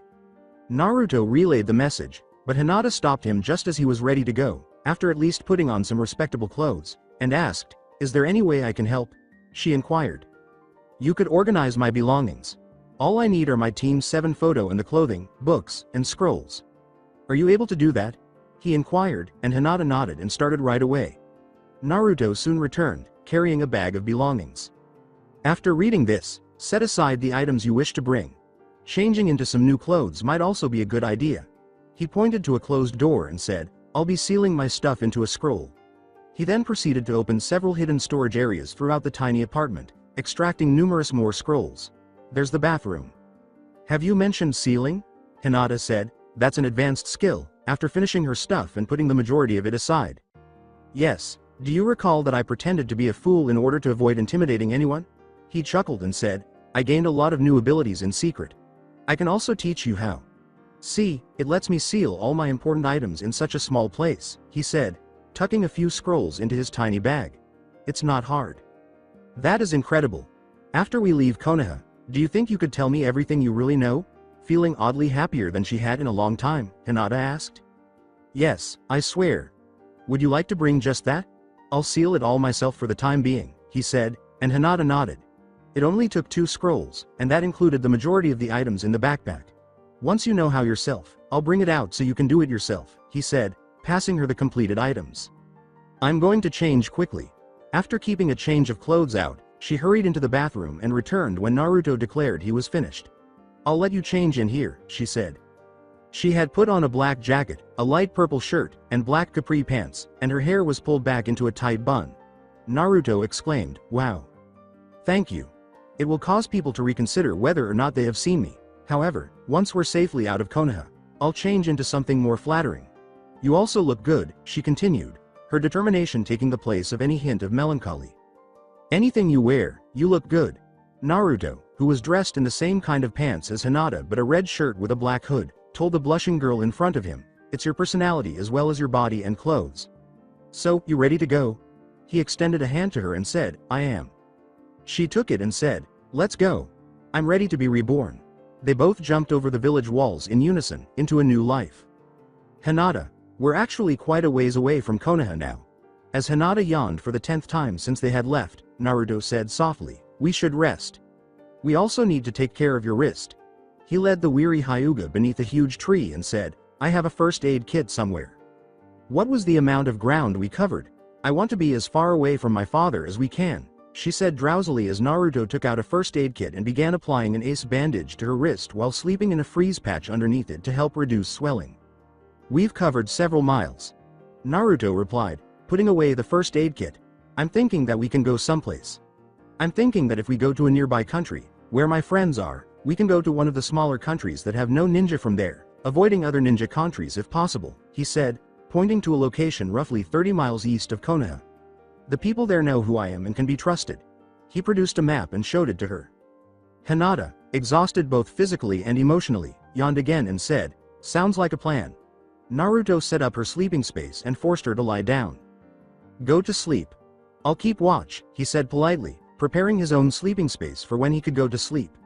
Speaker 2: Naruto relayed the message, but Hinata stopped him just as he was ready to go, after at least putting on some respectable clothes, and asked, "Is there any way I can help?" She inquired. "You could organize my belongings. All I need are my Team 7 photo and the clothing, books, and scrolls." "Are you able to do that?" he inquired, and Hinata nodded and started right away. Naruto soon returned, carrying a bag of belongings. After reading this, set aside the items you wish to bring. Changing into some new clothes might also be a good idea. He pointed to a closed door and said, "I'll be sealing my stuff into a scroll." He then proceeded to open several hidden storage areas throughout the tiny apartment, extracting numerous more scrolls. "There's the bathroom." "Have you mentioned sealing?" Hinata said. "That's an advanced skill," after finishing her stuff and putting the majority of it aside. "Yes. Do you recall that I pretended to be a fool in order to avoid intimidating anyone?" He chuckled and said, "I gained a lot of new abilities in secret. I can also teach you how. See, it lets me seal all my important items in such a small place," he said, tucking a few scrolls into his tiny bag. "It's not hard." "That is incredible. After we leave Konoha, do you think you could tell me everything you really know?" Feeling oddly happier than she had in a long time, Hinata asked. "Yes, I swear. Would you like to bring just that? I'll seal it all myself for the time being," he said, and Hinata nodded. It only took 2 scrolls, and that included the majority of the items in the backpack. "Once you know how yourself, I'll bring it out so you can do it yourself," he said, passing her the completed items. "I'm going to change quickly." After keeping a change of clothes out, she hurried into the bathroom and returned when Naruto declared he was finished. "I'll let you change in here," she said. She had put on a black jacket, a light purple shirt, and black capri pants, and her hair was pulled back into a tight bun. Naruto exclaimed, "Wow. Thank you. It will cause people to reconsider whether or not they have seen me. However, once we're safely out of Konoha, I'll change into something more flattering. You also look good," she continued, her determination taking the place of any hint of melancholy. "Anything you wear, you look good." Naruto, who was dressed in the same kind of pants as Hinata but a red shirt with a black hood, told the blushing girl in front of him, "It's your personality as well as your body and clothes. So, you ready to go?" He extended a hand to her and said, "I am." She took it and said, "Let's go. I'm ready to be reborn." They both jumped over the village walls in unison, into a new life. Hinata, we're actually quite a ways away from Konoha now. As Hinata yawned for the 10th time since they had left, Naruto said softly, we should rest. We also need to take care of your wrist. He led the weary Hyuga beneath a huge tree and said, I have a first aid kit somewhere. What was the amount of ground we covered? I want to be as far away from my father as we can, she said drowsily as Naruto took out a first aid kit and began applying an ace bandage to her wrist while sleeping in a freeze patch underneath it to help reduce swelling. We've covered several miles. Naruto replied, putting away the first aid kit. I'm thinking that we can go someplace. I'm thinking that if we go to a nearby country, where my friends are, we can go to one of the smaller countries that have no ninja from there, avoiding other ninja countries if possible, he said, pointing to a location roughly 30 miles east of Konoha. The people there know who I am and can be trusted. He produced a map and showed it to her. Hinata, exhausted both physically and emotionally, yawned again and said, sounds like a plan. Naruto set up her sleeping space and forced her to lie down. Go to sleep. I'll keep watch, he said politely, preparing his own sleeping space for when he could go to sleep.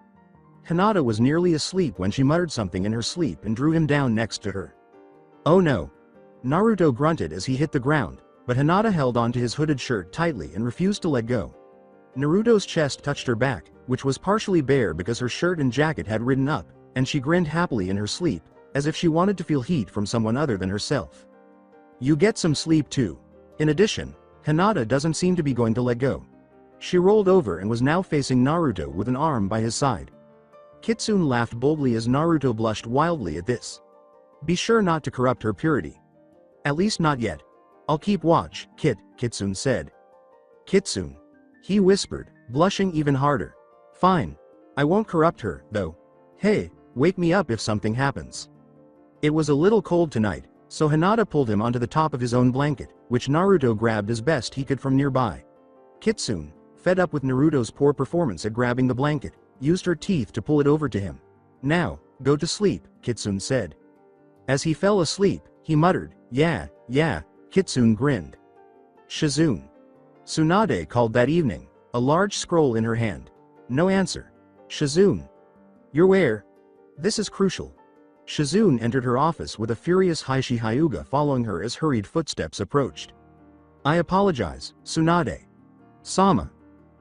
Speaker 2: Hinata was nearly asleep when she muttered something in her sleep and drew him down next to her. Oh no. Naruto grunted as he hit the ground, but Hinata held onto his hooded shirt tightly and refused to let go. Naruto's chest touched her back, which was partially bare because her shirt and jacket had ridden up, and she grinned happily in her sleep, as if she wanted to feel heat from someone other than herself. You get some sleep too. In addition, Hinata doesn't seem to be going to let go. She rolled over and was now facing Naruto with an arm by his side. Kitsune laughed boldly as Naruto blushed wildly at this. Be sure not to corrupt her purity. At least not yet. I'll keep watch, Kitsune said. Kitsune. He whispered, blushing even harder. Fine. I won't corrupt her, though. Hey, wake me up if something happens. It was a little cold tonight, so Hinata pulled him onto the top of his own blanket, which Naruto grabbed as best he could from nearby. Kitsune, fed up with Naruto's poor performance at grabbing the blanket, used her teeth to pull it over to him. Now, go to sleep, Kitsune said. As he fell asleep, he muttered, yeah, Kitsune grinned. Shizune. Tsunade called that evening, a large scroll in her hand. No answer. Shizune. You're where? This is crucial. Shizune entered her office with a furious Hyuga following her as hurried footsteps approached. I apologize, Tsunade. Sama.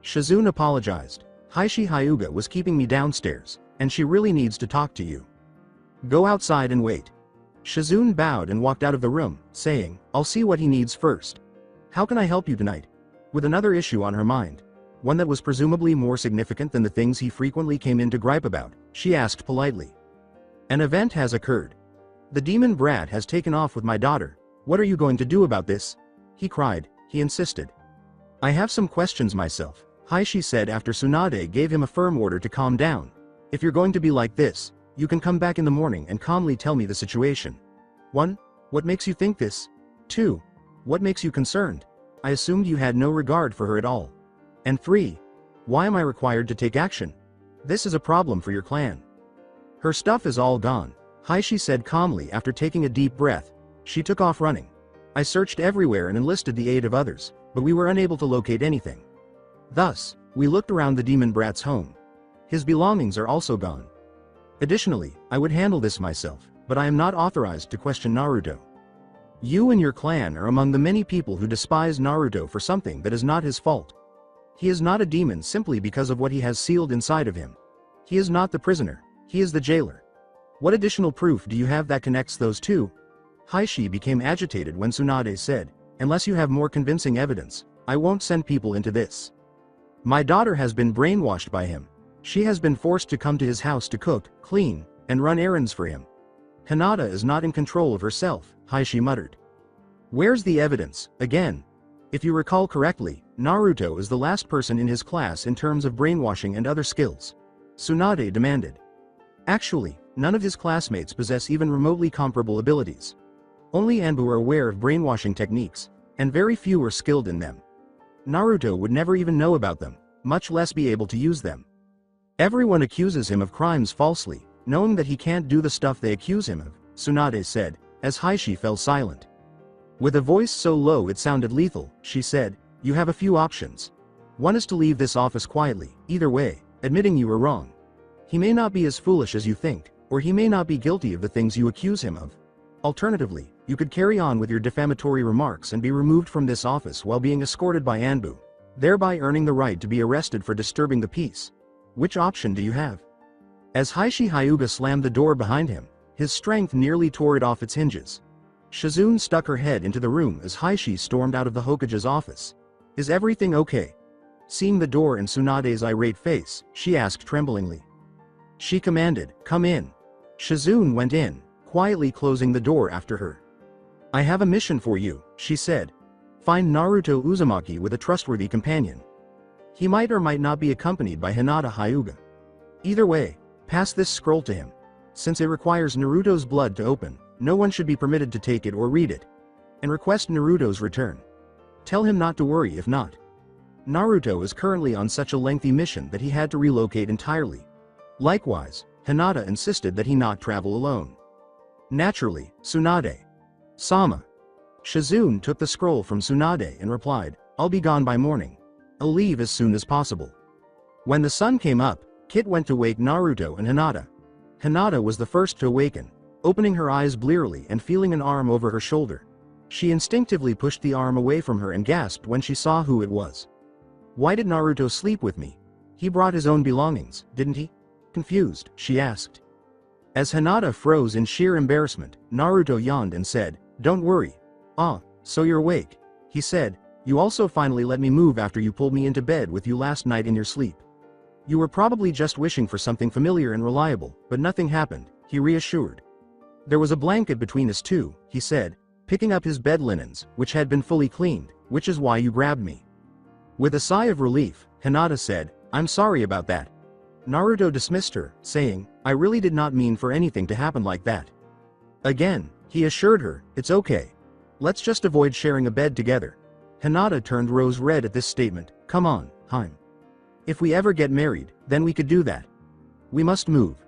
Speaker 2: Shizune apologized. Hyuga was keeping me downstairs, and she really needs to talk to you. Go outside and wait. Shizune bowed and walked out of the room, saying, I'll see what he needs first. How can I help you tonight? With another issue on her mind, one that was presumably more significant than the things he frequently came in to gripe about, she asked politely. An event has occurred. The demon brat has taken off with my daughter. What are you going to do about this? He cried, he insisted. I have some questions myself, Heishi said after Tsunade gave him a firm order to calm down. If you're going to be like this, you can come back in the morning and calmly tell me the situation. 1. What makes you think this? 2. What makes you concerned? I assumed you had no regard for her at all. And 3. Why am I required to take action? This is a problem for your clan. Her stuff is all gone, Heishi said calmly after taking a deep breath. She took off running. I searched everywhere and enlisted the aid of others, but we were unable to locate anything. Thus, we looked around the demon brat's home. His belongings are also gone. Additionally, I would handle this myself, but I am not authorized to question Naruto. You and your clan are among the many people who despise Naruto for something that is not his fault. He is not a demon simply because of what he has sealed inside of him. He is not the prisoner, he is the jailer. What additional proof do you have that connects those two? Heishi became agitated when Tsunade said, unless you have more convincing evidence, I won't send people into this. My daughter has been brainwashed by him. She has been forced to come to his house to cook, clean, and run errands for him. Hinata is not in control of herself, Heishi muttered. Where's the evidence, again? If you recall correctly, Naruto is the last person in his class in terms of brainwashing and other skills. Tsunade demanded. Actually, none of his classmates possess even remotely comparable abilities. Only Anbu are aware of brainwashing techniques, and very few are skilled in them. Naruto would never even know about them, much less be able to use them. Everyone accuses him of crimes falsely, knowing that he can't do the stuff they accuse him of, Tsunade said, as Heishi fell silent. With a voice so low it sounded lethal, she said, you have a few options. One is to leave this office quietly, either way, admitting you were wrong. He may not be as foolish as you think, or he may not be guilty of the things you accuse him of. Alternatively, you could carry on with your defamatory remarks and be removed from this office while being escorted by Anbu, thereby earning the right to be arrested for disturbing the peace. Which option do you have? As Heishi Hyuga slammed the door behind him, his strength nearly tore it off its hinges. Shizune stuck her head into the room as Heishi stormed out of the Hokage's office. Is everything okay? Seeing the door and Tsunade's irate face, she asked tremblingly. She commanded, come in. Shizune went in, quietly closing the door after her. I have a mission for you, she said. Find Naruto Uzumaki with a trustworthy companion. He might or might not be accompanied by Hinata Hyuga. Either way, pass this scroll to him. Since it requires Naruto's blood to open, no one should be permitted to take it or read it. And request Naruto's return. Tell him not to worry if not. Naruto is currently on such a lengthy mission that he had to relocate entirely. Likewise, Hinata insisted that he not travel alone. Naturally, Tsunade. Sama. Shizune took the scroll from Tsunade and replied, I'll be gone by morning. I'll leave as soon as possible. When the sun came up, Kit went to wake Naruto and Hinata. Hinata was the first to awaken, opening her eyes blearily and feeling an arm over her shoulder. She instinctively pushed the arm away from her and gasped when she saw who it was. Why did Naruto sleep with me? He brought his own belongings, didn't he? Confused, she asked. As Hinata froze in sheer embarrassment, Naruto yawned and said, Don't worry. Ah, so you're awake. He said, You also finally let me move after you pulled me into bed with you last night in your sleep. You were probably just wishing for something familiar and reliable, but nothing happened, he reassured. There was a blanket between us too, he said, picking up his bed linens, which had been fully cleaned, which is why you grabbed me. With a sigh of relief, Hinata said, I'm sorry about that. Naruto dismissed her, saying, I really did not mean for anything to happen like that. Again, he assured her, it's okay. Let's just avoid sharing a bed together. Hinata turned rose red at this statement, come on, Haim. If we ever get married, then we could do that. We must move.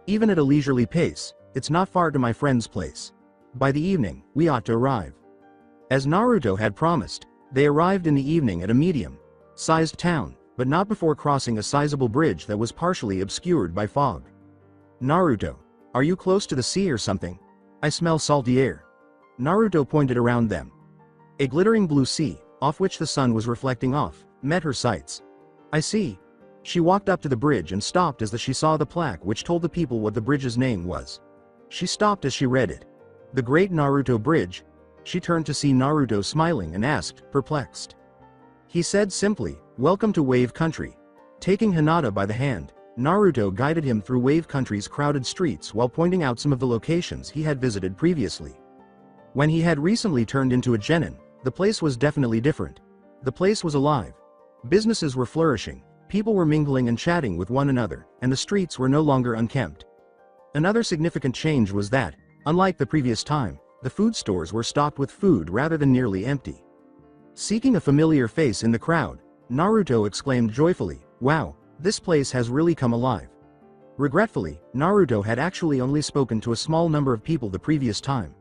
Speaker 2: Even at a leisurely pace, it's not far to my friend's place. By the evening, we ought to arrive. As Naruto had promised, they arrived in the evening at a medium-sized town, but not before crossing a sizable bridge that was partially obscured by fog. Naruto, are you close to the sea or something? I smell salty air. Naruto pointed around them. A glittering blue sea, off which the sun was reflecting off, met her sights. I see. She walked up to the bridge and stopped as she saw the plaque which told the people what the bridge's name was. She stopped as she read it. The Great Naruto Bridge. She turned to see Naruto smiling and asked, perplexed. He said simply, Welcome to Wave Country. Taking Hinata by the hand, Naruto guided him through Wave Country's crowded streets while pointing out some of the locations he had visited previously. When he had recently turned into a genin, the place was definitely different. The place was alive. Businesses were flourishing, people were mingling and chatting with one another, and the streets were no longer unkempt. Another significant change was that, unlike the previous time, the food stores were stocked with food rather than nearly empty. Seeking a familiar face in the crowd, Naruto exclaimed joyfully, Wow, this place has really come alive. Regretfully, Naruto had actually only spoken to a small number of people the previous time.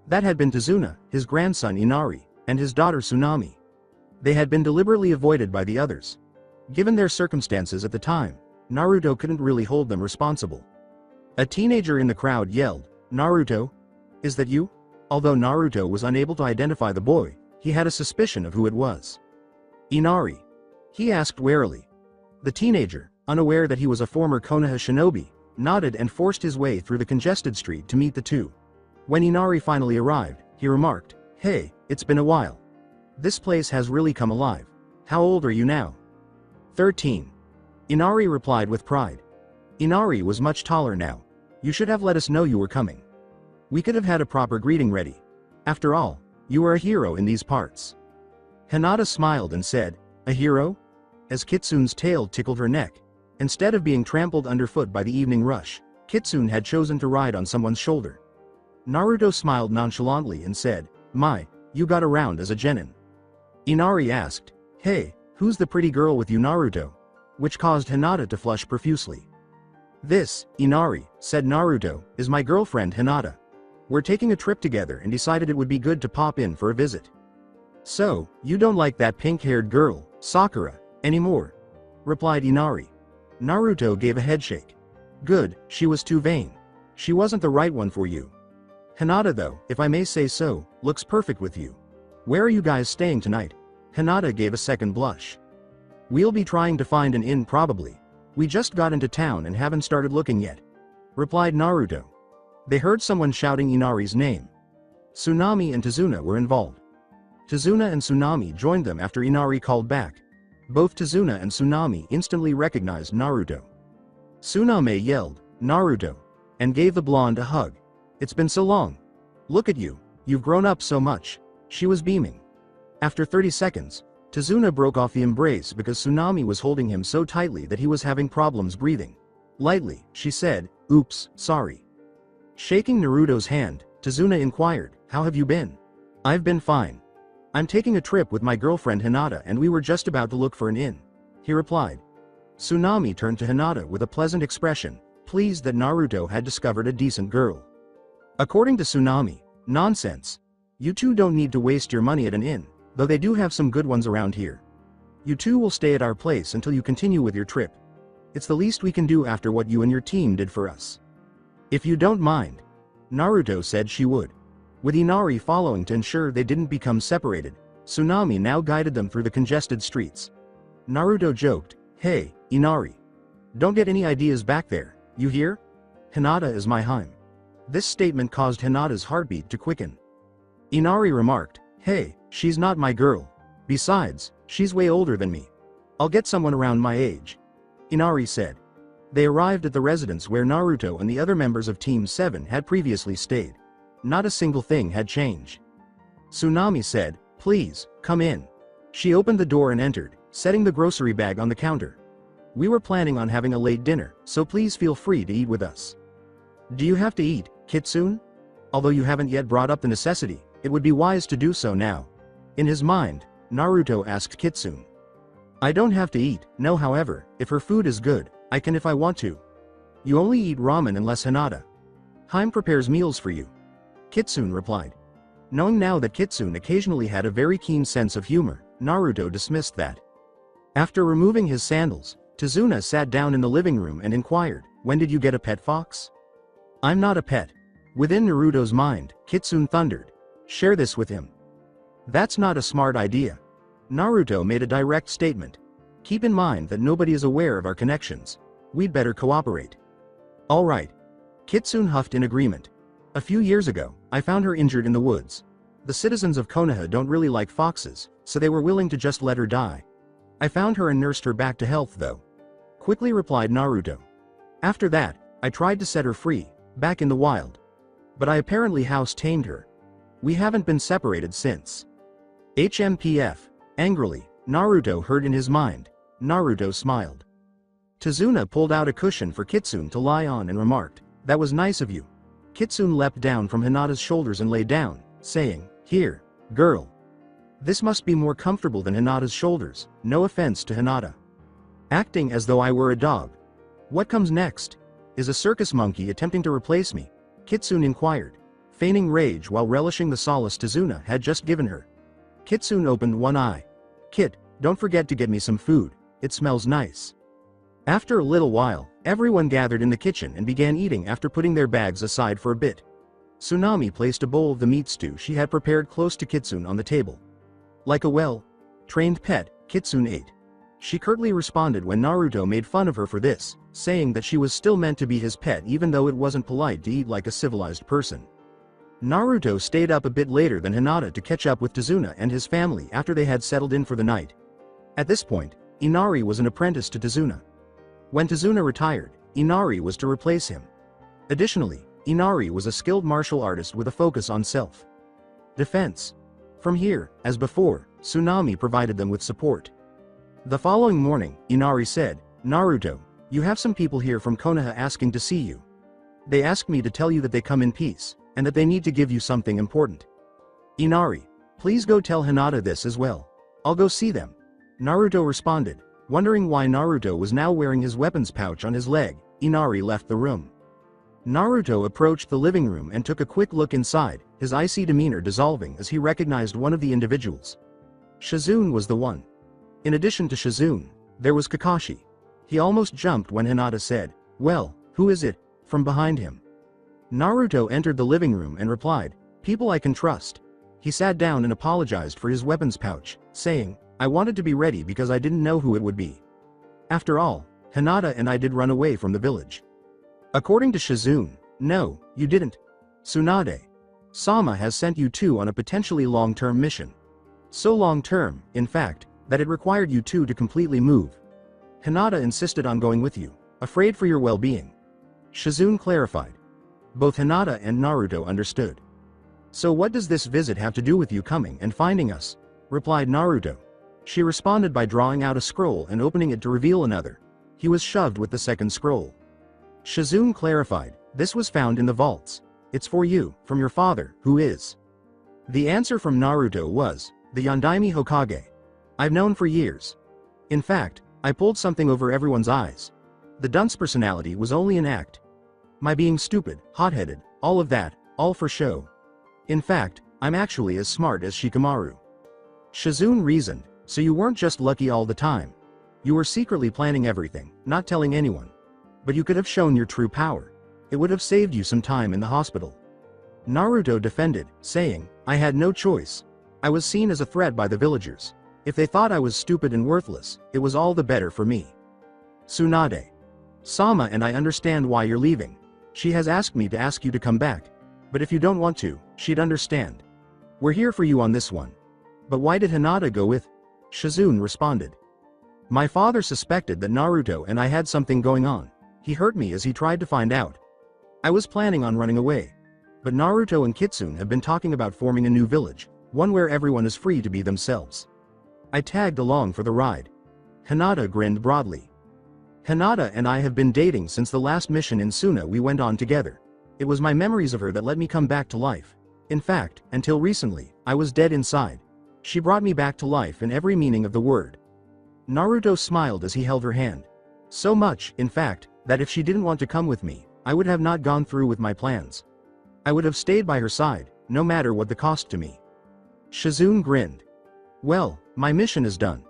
Speaker 2: That had been Tazuna, his grandson Inari, and his daughter Tsunami. They had been deliberately avoided by the others. Given their circumstances at the time, Naruto couldn't really hold them responsible. A teenager in the crowd yelled, Naruto? Is that you? Although Naruto was unable to identify the boy, he had a suspicion of who it was. Inari? He asked warily. The teenager, unaware that he was a former Konoha shinobi, nodded and forced his way through the congested street to meet the two. When Inari finally arrived, he remarked, Hey, it's been a while. This place has really come alive. How old are you now? 13. Inari replied with pride. Inari was much taller now. You should have let us know you were coming. We could have had a proper greeting ready. After all, you are a hero in these parts. Hinata smiled and said, A hero? As Kitsune's tail tickled her neck. Instead of being trampled underfoot by the evening rush, Kitsune had chosen to ride on someone's shoulder. Naruto smiled nonchalantly and said, My, you got around as a genin. Inari asked, Hey, who's the pretty girl with you Naruto? Which caused Hinata to flush profusely. This, Inari, said Naruto, is my girlfriend Hinata. We're taking a trip together and decided it would be good to pop in for a visit. So, you don't like that pink-haired girl, Sakura, anymore? Replied Inari. Naruto gave a headshake. Good, she was too vain. She wasn't the right one for you. Hinata though, if I may say so, looks perfect with you. Where are you guys staying tonight? Hinata gave a second blush. We'll be trying to find an inn probably. We just got into town and haven't started looking yet, replied Naruto. They heard someone shouting Inari's name. Tsunami and Tazuna were involved. Tazuna and Tsunami joined them after Inari called back. Both Tazuna and Tsunami instantly recognized Naruto. Tsunami yelled, "Naruto!" and gave the blonde a hug. It's been so long. Look at you, you've grown up so much. She was beaming. After 30 seconds, Tazuna broke off the embrace because Tsunami was holding him so tightly that he was having problems breathing. Lightly, she said, "Oops, sorry." Shaking Naruto's hand, Tazuna inquired, "How have you been?" "I've been fine. I'm taking a trip with my girlfriend Hinata and we were just about to look for an inn," he replied. Tsunami turned to Hinata with a pleasant expression, pleased that Naruto had discovered a decent girl. According to Tsunami, "Nonsense. You two don't need to waste your money at an inn, though they do have some good ones around here. You two will stay at our place until you continue with your trip. It's the least we can do after what you and your team did for us." "If you don't mind." Naruto said she would. With Inari following to ensure they didn't become separated, Tsunami now guided them through the congested streets. Naruto joked, "Hey, Inari. Don't get any ideas back there, you hear? Hinata is my Heim." This statement caused Hinata's heartbeat to quicken. Inari remarked, "Hey, she's not my girl. Besides, she's way older than me. I'll get someone around my age," Inari said. They arrived at the residence where Naruto and the other members of Team 7 had previously stayed. Not a single thing had changed. Tsunami said, "Please, come in." She opened the door and entered, setting the grocery bag on the counter. "We were planning on having a late dinner, so please feel free to eat with us." "Do you have to eat, Kitsune? Although you haven't yet brought up the necessity, it would be wise to do so now." In his mind, Naruto asked Kitsune. "I don't have to eat, no, however, if her food is good, I can if I want to. You only eat ramen unless Hinata Heim prepares meals for you," Kitsune replied. Knowing now that Kitsune occasionally had a very keen sense of humor, Naruto dismissed that. After removing his sandals, Tazuna sat down in the living room and inquired, "When did you get a pet fox?" "I'm not a pet." Within Naruto's mind, Kitsune thundered, "Share this with him." "That's not a smart idea." Naruto made a direct statement. "Keep in mind that nobody is aware of our connections. We'd better cooperate." "All right." Kitsune huffed in agreement. "A few years ago, I found her injured in the woods. The citizens of Konoha don't really like foxes, so they were willing to just let her die. I found her and nursed her back to health though," quickly replied Naruto. "After that, I tried to set her free, back in the wild. But I apparently house-tamed her. We haven't been separated since." HMPF. Angrily, Naruto heard in his mind. Naruto smiled. Tazuna pulled out a cushion for Kitsune to lie on and remarked, "That was nice of you." Kitsune leapt down from Hinata's shoulders and lay down, saying, "Here, girl. This must be more comfortable than Hinata's shoulders, no offense to Hinata." "Acting as though I were a dog. What comes next? Is a circus monkey attempting to replace me?" Kitsune inquired, feigning rage while relishing the solace Tazuna had just given her. Kitsune opened one eye. "Kit, don't forget to get me some food, it smells nice." After a little while, everyone gathered in the kitchen and began eating after putting their bags aside for a bit. Tsunami placed a bowl of the meat stew she had prepared close to Kitsune on the table. Like a well-trained pet, Kitsune ate. She curtly responded when Naruto made fun of her for this, saying that she was still meant to be his pet even though it wasn't polite to eat like a civilized person. Naruto stayed up a bit later than Hinata to catch up with Tazuna and his family after they had settled in for the night. At this point, Inari was an apprentice to Tazuna. When Tazuna retired, Inari was to replace him. Additionally, Inari was a skilled martial artist with a focus on self-defense. From here, as before, Tsunami provided them with support. The following morning, Inari said, "Naruto, you have some people here from Konoha asking to see you. They asked me to tell you that they come in peace, and that they need to give you something important." "Inari, please go tell Hinata this as well. I'll go see them," Naruto responded. Wondering why Naruto was now wearing his weapons pouch on his leg, Inari left the room. Naruto approached the living room and took a quick look inside, his icy demeanor dissolving as he recognized one of the individuals. Shizune was the one. In addition to Shizune, there was Kakashi. He almost jumped when Hinata said, "Well, who is it?" from behind him. Naruto entered the living room and replied, "People I can trust." He sat down and apologized for his weapons pouch, saying, "I wanted to be ready because I didn't know who it would be. After all, Hinata and I did run away from the village." According to Shizune, "No, you didn't. Tsunade Sama has sent you two on a potentially long-term mission. So long-term, in fact, that it required you two to completely move. Hinata insisted on going with you, afraid for your well-being." Shizune clarified. Both Hinata and Naruto understood. "So what does this visit have to do with you coming and finding us?" replied Naruto. She responded by drawing out a scroll and opening it to reveal another. He was shoved with the second scroll. Shizune clarified, "This was found in the vaults. It's for you, from your father, who is." The answer from Naruto was, "The Yondaime Hokage. I've known for years. In fact, I pulled something over everyone's eyes. The dunce personality was only an act. My being stupid, hot-headed, all of that, all for show. In fact, I'm actually as smart as Shikamaru." Shizune reasoned, "So you weren't just lucky all the time. You were secretly planning everything, not telling anyone. But you could have shown your true power. It would have saved you some time in the hospital." Naruto defended, saying, "I had no choice. I was seen as a threat by the villagers. If they thought I was stupid and worthless, it was all the better for me. Tsunade Sama and I understand why you're leaving. She has asked me to ask you to come back. But if you don't want to, she'd understand. We're here for you on this one." "But why did Hinata go with?" Shizune responded. "My father suspected that Naruto and I had something going on. He hurt me as he tried to find out. I was planning on running away. But Naruto and Kitsune have been talking about forming a new village, one where everyone is free to be themselves. I tagged along for the ride." Hinata grinned broadly. "Hinata and I have been dating since the last mission in Suna we went on together. It was my memories of her that let me come back to life. In fact, until recently, I was dead inside. She brought me back to life in every meaning of the word." Naruto smiled as he held her hand. "So much, in fact, that if she didn't want to come with me, I would have not gone through with my plans. I would have stayed by her side, no matter what the cost to me." Shizune grinned. "Well, my mission is done.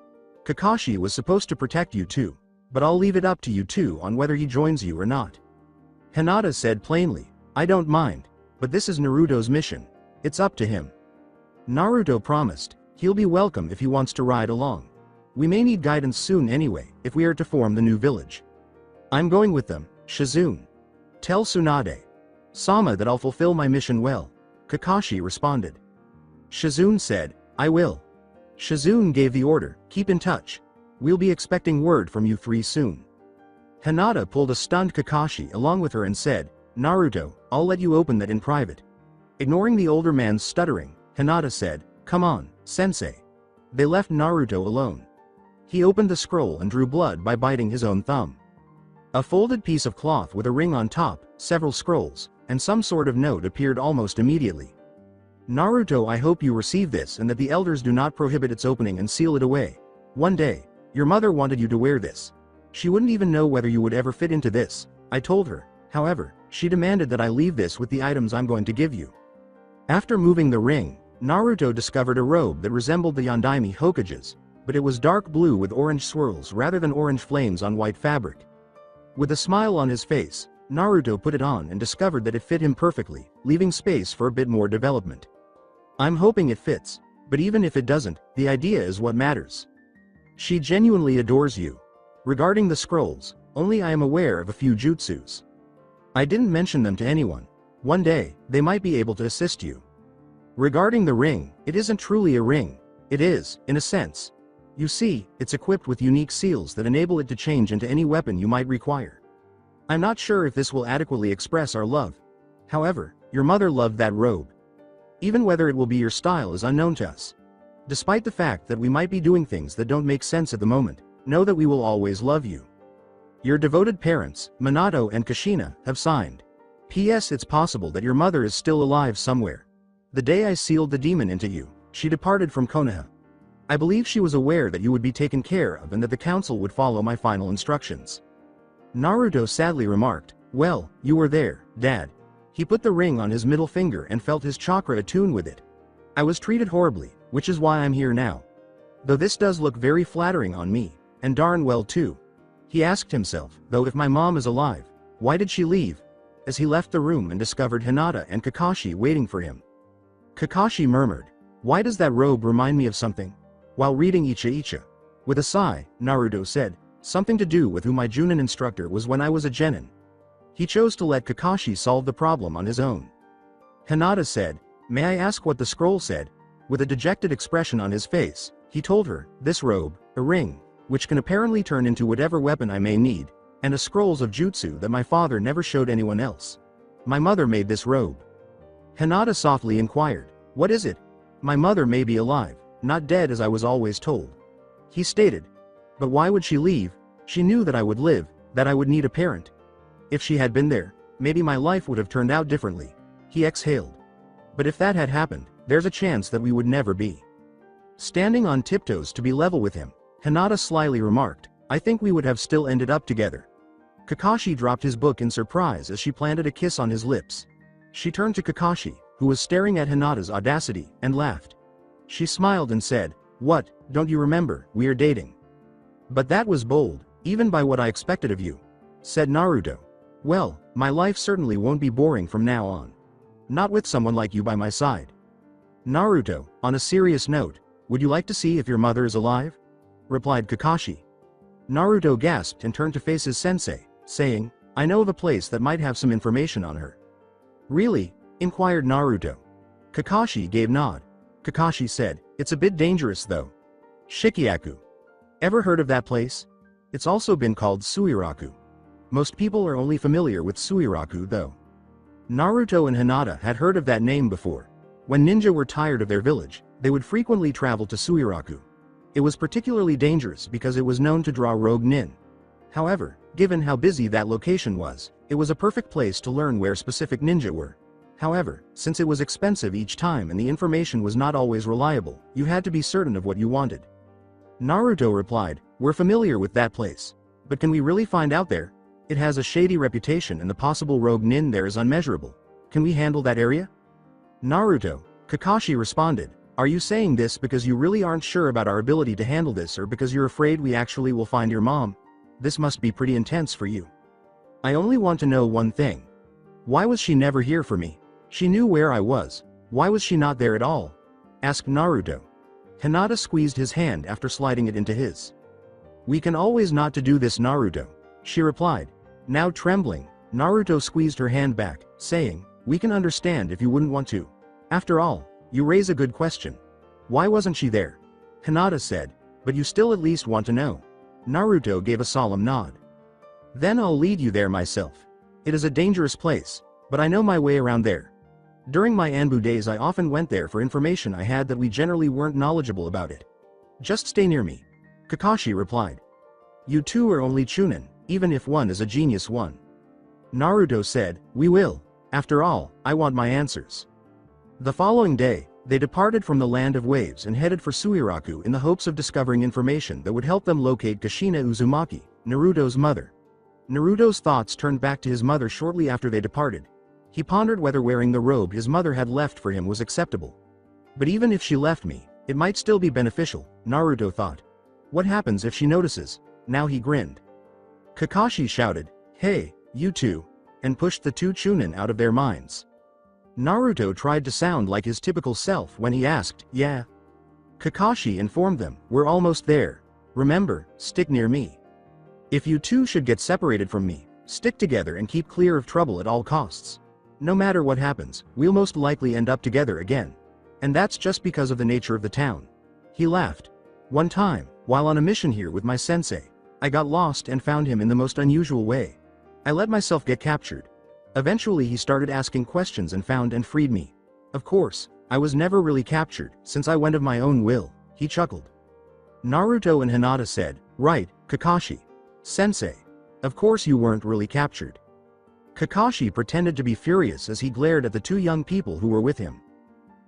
Speaker 2: Kakashi was supposed to protect you too, but I'll leave it up to you two on whether he joins you or not." Hinata said plainly, "I don't mind, but this is Naruto's mission. It's up to him." Naruto promised, "He'll be welcome if he wants to ride along. We may need guidance soon anyway, if we are to form the new village." "I'm going with them, Shizune. Tell Tsunade Sama that I'll fulfill my mission well," Kakashi responded. Shizune said, "I will." Shizune gave the order, "Keep in touch. We'll be expecting word from you three soon." Hinata pulled a stunned Kakashi along with her and said, "Naruto, I'll let you open that in private." Ignoring the older man's stuttering, Hinata said, "Come on, sensei." They left Naruto alone. He opened the scroll and drew blood by biting his own thumb. A folded piece of cloth with a ring on top, several scrolls, and some sort of note appeared almost immediately. "Naruto, I hope you receive this and that the elders do not prohibit its opening and seal it away. One day, your mother wanted you to wear this. She wouldn't even know whether you would ever fit into this. I told her. However, she demanded that I leave this with the items I'm going to give you." After moving the ring, Naruto discovered a robe that resembled the Yondaime Hokage's, but it was dark blue with orange swirls rather than orange flames on white fabric. With a smile on his face, Naruto put it on and discovered that it fit him perfectly, leaving space for a bit more development. "I'm hoping it fits, but even if it doesn't, the idea is what matters. She genuinely adores you. Regarding the scrolls, only I am aware of a few jutsus. I didn't mention them to anyone. One day, they might be able to assist you. Regarding the ring, it isn't truly a ring. It is, in a sense. You see, it's equipped with unique seals that enable it to change into any weapon you might require. I'm not sure if this will adequately express our love. However, your mother loved that robe. Even whether it will be your style is unknown to us. Despite the fact that we might be doing things that don't make sense at the moment, know that we will always love you. Your devoted parents, Minato and Kushina, have signed. P.S. It's possible that your mother is still alive somewhere. The day I sealed the demon into you, she departed from Konoha. I believe she was aware that you would be taken care of and that the council would follow my final instructions." Naruto sadly remarked, "Well, you were there, Dad." He put the ring on his middle finger and felt his chakra attune with it. "I was treated horribly, which is why I'm here now. Though this does look very flattering on me, and darn well too." He asked himself, though if my mom is alive, why did she leave? as he left the room and discovered Hinata and Kakashi waiting for him. Kakashi murmured, "Why does that robe remind me of something?" While reading Icha Icha. With a sigh, Naruto said, "Something to do with who my Junin instructor was when I was a genin." He chose to let Kakashi solve the problem on his own. Hinata said, "May I ask what the scroll said?" With a dejected expression on his face, he told her, "This robe, a ring, which can apparently turn into whatever weapon I may need, and a scrolls of jutsu that my father never showed anyone else. My mother made this robe." Hinata softly inquired, "What is it?" "My mother may be alive, not dead as I was always told," he stated. "But why would she leave? She knew that I would live, that I would need a parent. If she had been there, maybe my life would have turned out differently," he exhaled. "But if that had happened, there's a chance that we would never be." Standing on tiptoes to be level with him, Hinata slyly remarked, "I think we would have still ended up together." Kakashi dropped his book in surprise as she planted a kiss on his lips. She turned to Kakashi, who was staring at Hinata's audacity, and laughed. She smiled and said, "What, don't you remember, we are dating?" "But that was bold, even by what I expected of you," said Naruto. "Well, my life certainly won't be boring from now on. Not with someone like you by my side." "Naruto, on a serious note, would you like to see if your mother is alive?" replied Kakashi. Naruto gasped and turned to face his sensei, saying, "I know of a place that might have some information on her." "Really?" inquired Naruto. Kakashi gave nod. Kakashi said, "It's a bit dangerous though." Shikiaku. Ever heard of that place? It's also been called Suiraku. Most people are only familiar with Suiraku though. Naruto and Hinata had heard of that name before. When ninja were tired of their village, they would frequently travel to Suiraku. It was particularly dangerous because it was known to draw rogue nin. However, given how busy that location was, it was a perfect place to learn where specific ninja were. However, since it was expensive each time and the information was not always reliable, you had to be certain of what you wanted. Naruto replied, "We're familiar with that place. But can we really find out there? It has a shady reputation and the possible rogue nin there is unmeasurable. Can we handle that area?" Naruto, Kakashi responded, "Are you saying this because you really aren't sure about our ability to handle this or because you're afraid we actually will find your mom? This must be pretty intense for you. I only want to know one thing. Why was she never here for me? She knew where I was. Why was she not there at all?" asked Naruto. Hinata squeezed his hand after sliding it into his. "We can always not to do this, Naruto," she replied. Now trembling, Naruto squeezed her hand back, saying, "We can understand if you wouldn't want to. After all, you raise a good question. Why wasn't she there?" Hinata said, "But you still at least want to know." Naruto gave a solemn nod. "Then I'll lead you there myself. It is a dangerous place, but I know my way around there. During my Anbu days I often went there for information I had that we generally weren't knowledgeable about it. Just stay near me," Kakashi replied. "You two are only Chunin, even if one is a genius one." Naruto said, "We will. After all, I want my answers." The following day, they departed from the land of waves and headed for Suiraku in the hopes of discovering information that would help them locate Kushina Uzumaki, Naruto's mother. Naruto's thoughts turned back to his mother shortly after they departed. He pondered whether wearing the robe his mother had left for him was acceptable. "But even if she left me, it might still be beneficial," Naruto thought. "What happens if she notices?" Now he grinned. Kakashi shouted, "Hey, you two," and pushed the two Chunin out of their minds. Naruto tried to sound like his typical self when he asked, "Yeah?" Kakashi informed them, "We're almost there. Remember, stick near me. If you two should get separated from me, stick together and keep clear of trouble at all costs. No matter what happens, we'll most likely end up together again. And that's just because of the nature of the town." He laughed. "One time, while on a mission here with my sensei, I got lost and found him in the most unusual way. I let myself get captured. Eventually he started asking questions and found and freed me. Of course, I was never really captured, since I went of my own will," he chuckled. Naruto and Hinata said, "Right, Kakashi. Sensei. Of course you weren't really captured." Kakashi pretended to be furious as he glared at the two young people who were with him.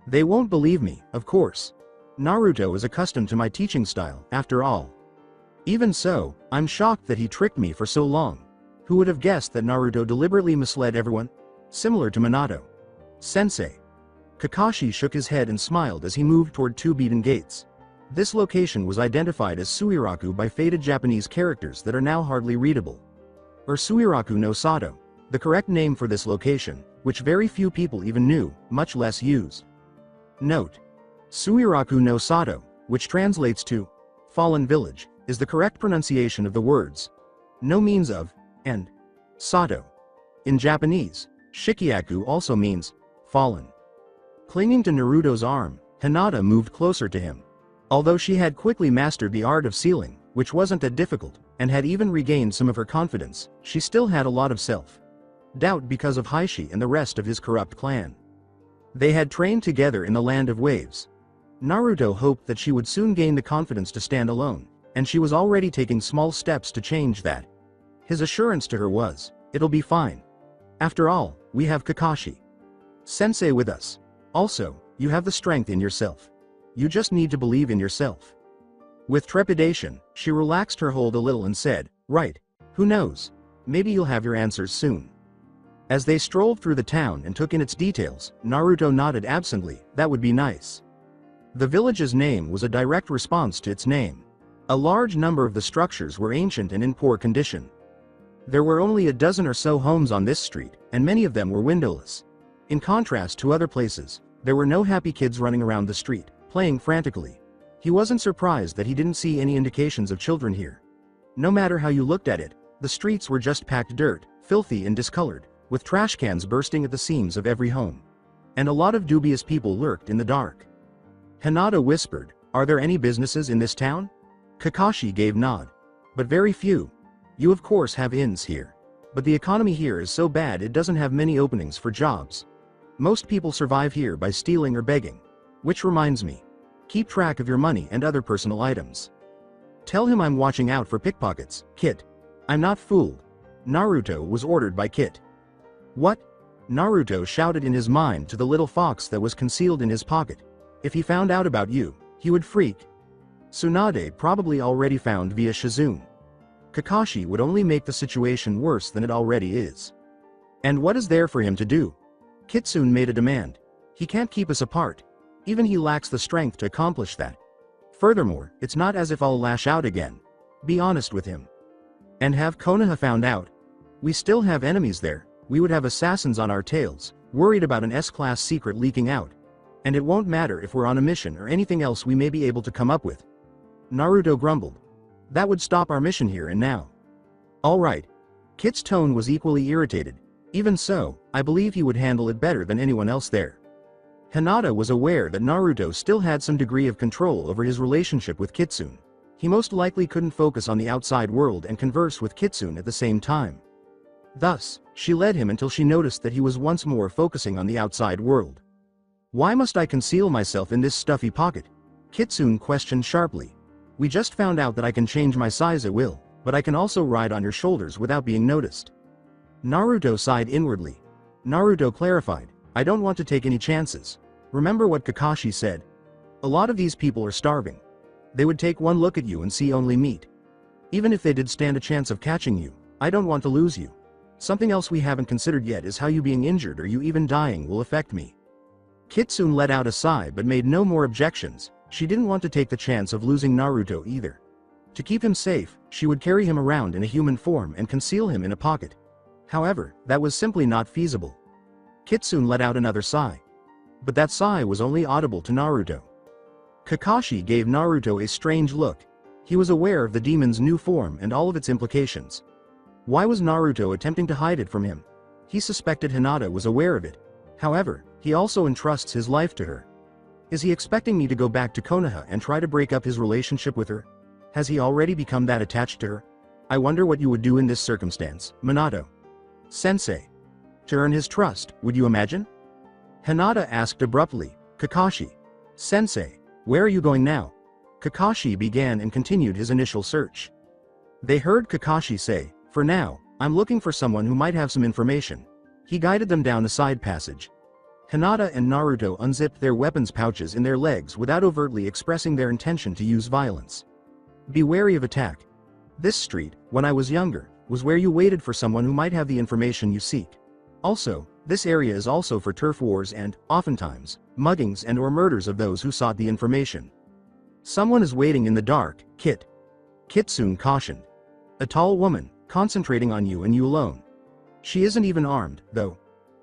Speaker 2: "They won't believe me, of course. Naruto is accustomed to my teaching style, after all. Even so, I'm shocked that he tricked me for so long. Who would have guessed that Naruto deliberately misled everyone? Similar to Minato. Sensei." Kakashi shook his head and smiled as he moved toward two beaten gates. This location was identified as Suiraku by faded Japanese characters that are now hardly readable. Or Suiraku no Sato. the correct name for this location, which very few people even knew, much less use. Note: Suiraku no Sato, which translates to fallen village, is the correct pronunciation of the words no means of and Sato. In Japanese, Shikiaku also means fallen. Clinging to Naruto's arm, Hinata moved closer to him. Although she had quickly mastered the art of sealing, which wasn't that difficult, and had even regained some of her confidence, she still had a lot of self-doubt because of Heishi and the rest of his corrupt clan. They had trained together in the Land of Waves. Naruto hoped that she would soon gain the confidence to stand alone, and she was already taking small steps to change that. His assurance to her was, "It'll be fine. After all, we have Kakashi Sensei with us. Also, you have the strength in yourself. You just need to believe in yourself." With trepidation, she relaxed her hold a little and said, "Right. Who knows? Maybe you'll have your answers soon." As they strolled through the town and took in its details, Naruto nodded absently, "That would be nice." The village's name was a direct response to its name. A large number of the structures were ancient and in poor condition. There were only a dozen or so homes on this street, and many of them were windowless. In contrast to other places, there were no happy kids running around the street, playing frantically. He wasn't surprised that he didn't see any indications of children here. No matter how you looked at it, the streets were just packed dirt, filthy and discolored, with trash cans bursting at the seams of every home. And a lot of dubious people lurked in the dark. Hinata whispered, "Are there any businesses in this town?" Kakashi gave nod. "But very few. You of course have inns here. But the economy here is so bad it doesn't have many openings for jobs. Most people survive here by stealing or begging. Which reminds me. Keep track of your money and other personal items. Tell him I'm watching out for pickpockets, Kit." "I'm not fooled." Naruto was ordered by Kit. "What?" Naruto shouted in his mind to the little fox that was concealed in his pocket. "If he found out about you, he would freak." Tsunade probably already found via Shizune. Kakashi would only make the situation worse than it already is. And what is there for him to do? Kitsune made a demand. He can't keep us apart. Even he lacks the strength to accomplish that. Furthermore, it's not as if I'll lash out again. Be honest with him. And have Konoha found out? We still have enemies there. We would have assassins on our tails, worried about an S-class secret leaking out. And it won't matter if we're on a mission or anything else we may be able to come up with. Naruto grumbled. That would stop our mission here and now. All right. Kit's tone was equally irritated. Even so, I believe he would handle it better than anyone else there. Hinata was aware that Naruto still had some degree of control over his relationship with Kitsune. He most likely couldn't focus on the outside world and converse with Kitsune at the same time. Thus, she led him until she noticed that he was once more focusing on the outside world. Why must I conceal myself in this stuffy pocket? Kitsune questioned sharply. We just found out that I can change my size at will, but I can also ride on your shoulders without being noticed. Naruto sighed inwardly. Naruto clarified, I don't want to take any chances. Remember what Kakashi said. A lot of these people are starving. They would take one look at you and see only meat. Even if they did stand a chance of catching you, I don't want to lose you. Something else we haven't considered yet is how you being injured or you even dying will affect me. Kitsune let out a sigh but made no more objections. She didn't want to take the chance of losing Naruto either. To keep him safe, she would carry him around in a human form and conceal him in a pocket. However, that was simply not feasible. Kitsune let out another sigh. But that sigh was only audible to Naruto. Kakashi gave Naruto a strange look. He was aware of the demon's new form and all of its implications. Why was Naruto attempting to hide it from him? He suspected Hinata was aware of it. However, he also entrusts his life to her. Is he expecting me to go back to Konoha and try to break up his relationship with her? Has he already become that attached to her? I wonder what you would do in this circumstance, Minato. Sensei. To earn his trust, would you imagine? Hinata asked abruptly. Kakashi. Sensei, where are you going now? Kakashi began and continued his initial search. They heard Kakashi say, for now, I'm looking for someone who might have some information. He guided them down a side passage. Hinata and Naruto unzipped their weapons pouches in their legs without overtly expressing their intention to use violence. Be wary of attack. This street, when I was younger, was where you waited for someone who might have the information you seek. Also, this area is also for turf wars and, oftentimes, muggings and or murders of those who sought the information. Someone is waiting in the dark, Kit. Kitsune cautioned. A tall woman, concentrating on you and you alone. She isn't even armed, though.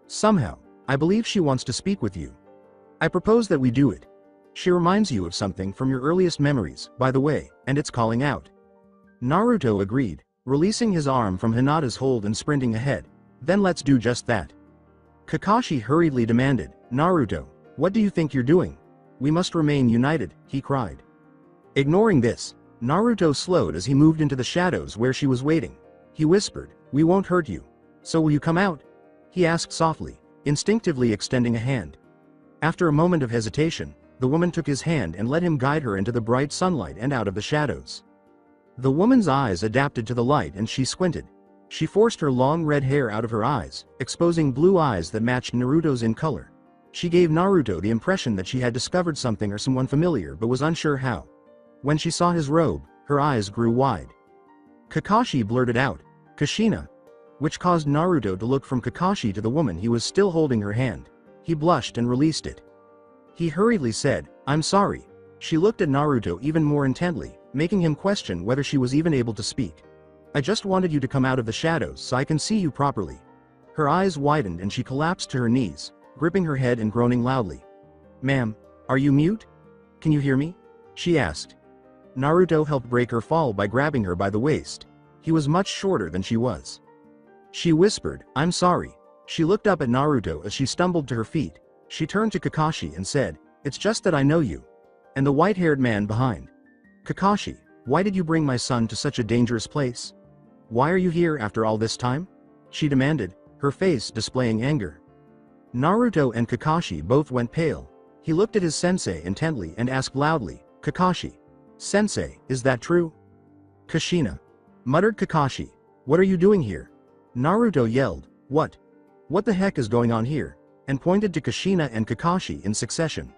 Speaker 2: Somehow, I believe she wants to speak with you. I propose that we do it. She reminds you of something from your earliest memories, by the way, and it's calling out. Naruto agreed, releasing his arm from Hinata's hold and sprinting ahead. Then let's do just that. Kakashi hurriedly demanded, Naruto, what do you think you're doing? We must remain united, he cried. Ignoring this, Naruto slowed as he moved into the shadows where she was waiting. He whispered, we won't hurt you. So will you come out? He asked softly, instinctively extending a hand. After a moment of hesitation, the woman took his hand and let him guide her into the bright sunlight and out of the shadows. The woman's eyes adapted to the light and she squinted. She forced her long red hair out of her eyes, exposing blue eyes that matched Naruto's in color. She gave Naruto the impression that she had discovered something or someone familiar but was unsure how. When she saw his robe, her eyes grew wide. Kakashi blurted out, Kushina, which caused Naruto to look from Kakashi to the woman he was still holding her hand. He blushed and released it. He hurriedly said, I'm sorry. She looked at Naruto even more intently, making him question whether she was even able to speak. I just wanted you to come out of the shadows so I can see you properly. Her eyes widened and she collapsed to her knees, gripping her head and groaning loudly. Ma'am, are you mute? Can you hear me? She asked. Naruto helped break her fall by grabbing her by the waist. He was much shorter than she was. She whispered, I'm sorry. She looked up at Naruto as she stumbled to her feet. She turned to Kakashi and said, it's just that I know you. And the white-haired man behind. Kakashi, why did you bring my son to such a dangerous place? Why are you here after all this time? She demanded, her face displaying anger. Naruto and Kakashi both went pale. He looked at his sensei intently and asked loudly, Kakashi, Sensei, is that true? Kushina, muttered Kakashi, what are you doing here? Naruto yelled, what? What the heck is going on here? And pointed to Kushina and Kakashi in succession.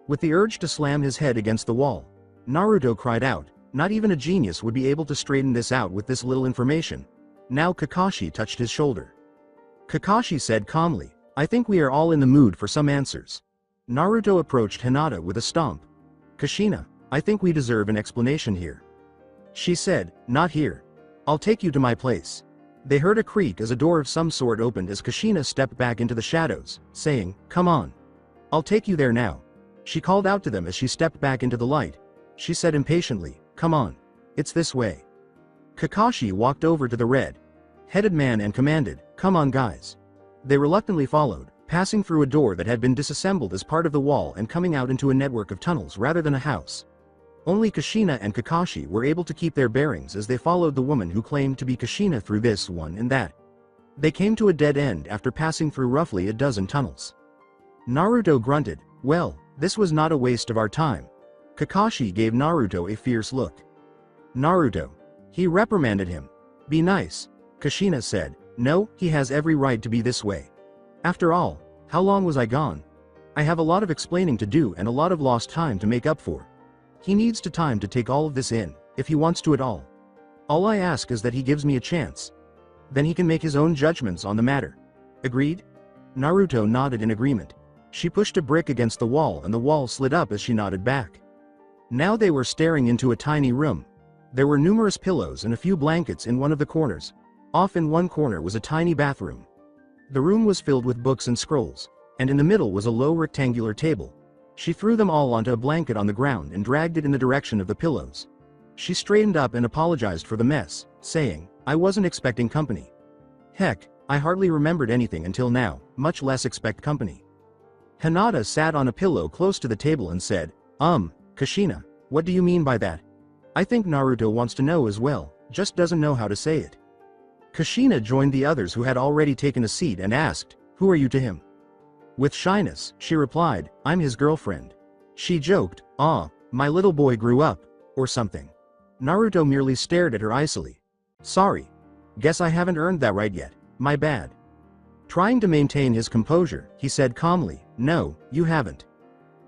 Speaker 2: With the urge to slam his head against the wall, Naruto cried out, not even a genius would be able to straighten this out with this little information. Now Kakashi touched his shoulder. Kakashi said calmly, I think we are all in the mood for some answers. Naruto approached Hinata with a stomp. Kushina, I think we deserve an explanation here. She said, not here. I'll take you to my place. They heard a creak as a door of some sort opened as Kushina stepped back into the shadows, saying, come on. I'll take you there now. She called out to them as she stepped back into the light. She said impatiently, come on. It's this way. Kakashi walked over to the red-headed man and commanded, come on guys. They reluctantly followed, passing through a door that had been disassembled as part of the wall and coming out into a network of tunnels rather than a house. Only Kushina and Kakashi were able to keep their bearings as they followed the woman who claimed to be Kushina through this one and that. They came to a dead end after passing through roughly a dozen tunnels. Naruto grunted, well, this was not a waste of our time. Kakashi gave Naruto a fierce look. Naruto. He reprimanded him. Be nice. Kushina said, no, he has every right to be this way. After all, how long was I gone? I have a lot of explaining to do and a lot of lost time to make up for. He needs time to take all of this in, if he wants to at all. All I ask is that he gives me a chance. Then he can make his own judgments on the matter. Agreed? Naruto nodded in agreement. She pushed a brick against the wall and the wall slid up as she nodded back. Now they were staring into a tiny room. There were numerous pillows and a few blankets in one of the corners. Off in one corner was a tiny bathroom. The room was filled with books and scrolls, and in the middle was a low rectangular table. She threw them all onto a blanket on the ground and dragged it in the direction of the pillows. She straightened up and apologized for the mess, saying, I wasn't expecting company. Heck, I hardly remembered anything until now, much less expect company. Hinata sat on a pillow close to the table and said, Kushina, what do you mean by that? I think Naruto wants to know as well, just doesn't know how to say it. Kushina joined the others who had already taken a seat and asked, who are you to him? With shyness, she replied, I'm his girlfriend. She joked, my little boy grew up, or something. Naruto merely stared at her icily. Sorry. Guess I haven't earned that right yet, my bad. Trying to maintain his composure, he said calmly, no, you haven't.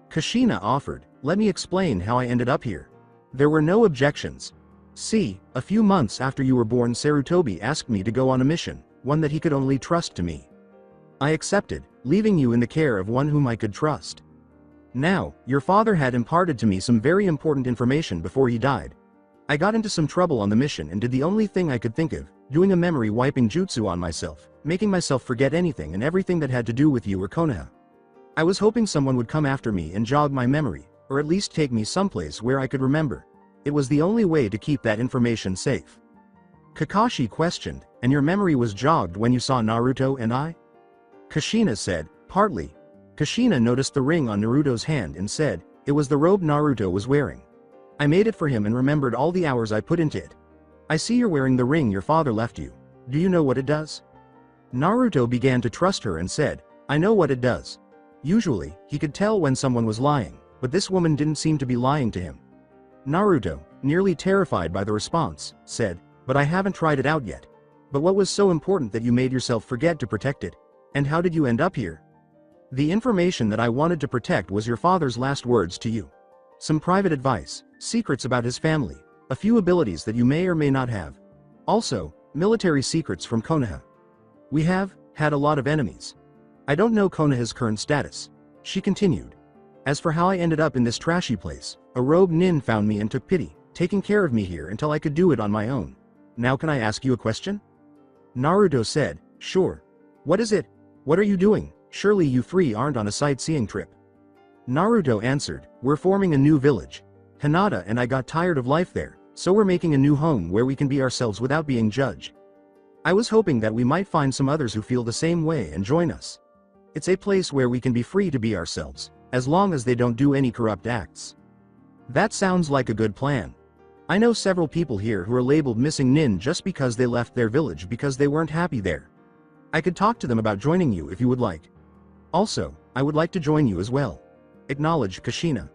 Speaker 2: Kushina offered, let me explain how I ended up here. There were no objections. See, a few months after you were born Sarutobi asked me to go on a mission, one that he could only trust to me. I accepted, leaving you in the care of one whom I could trust. Now, your father had imparted to me some very important information before he died. I got into some trouble on the mission and did the only thing I could think of, doing a memory wiping jutsu on myself, making myself forget anything and everything that had to do with you or Konoha. I was hoping someone would come after me and jog my memory, or at least take me someplace where I could remember. It was the only way to keep that information safe. Kakashi questioned, and your memory was jogged when you saw Naruto and I? Kushina said, partly. Kushina noticed the ring on Naruto's hand and said, it was the robe Naruto was wearing. I made it for him and remembered all the hours I put into it. I see you're wearing the ring your father left you. Do you know what it does? Naruto began to trust her and said, I know what it does. Usually, he could tell when someone was lying, but this woman didn't seem to be lying to him. Naruto, nearly terrified by the response, said, but I haven't tried it out yet. But what was so important that you made yourself forget to protect it? And how did you end up here? The information that I wanted to protect was your father's last words to you. Some private advice, secrets about his family, a few abilities that you may or may not have. Also, military secrets from Konoha. We have had a lot of enemies. I don't know Konoha's current status. She continued. As for how I ended up in this trashy place, a robe nin found me and took pity, taking care of me here until I could do it on my own. Now can I ask you a question? Naruto said, sure. What is it? What are you doing? Surely you three aren't on a sightseeing trip. Naruto answered, we're forming a new village. Hinata and I got tired of life there, so we're making a new home where we can be ourselves without being judged. I was hoping that we might find some others who feel the same way and join us. It's a place where we can be free to be ourselves, as long as they don't do any corrupt acts. That sounds like a good plan. I know several people here who are labeled missing nin just because they left their village because they weren't happy there. I could talk to them about joining you if you would like. Also, I would like to join you as well. Acknowledged Kushina.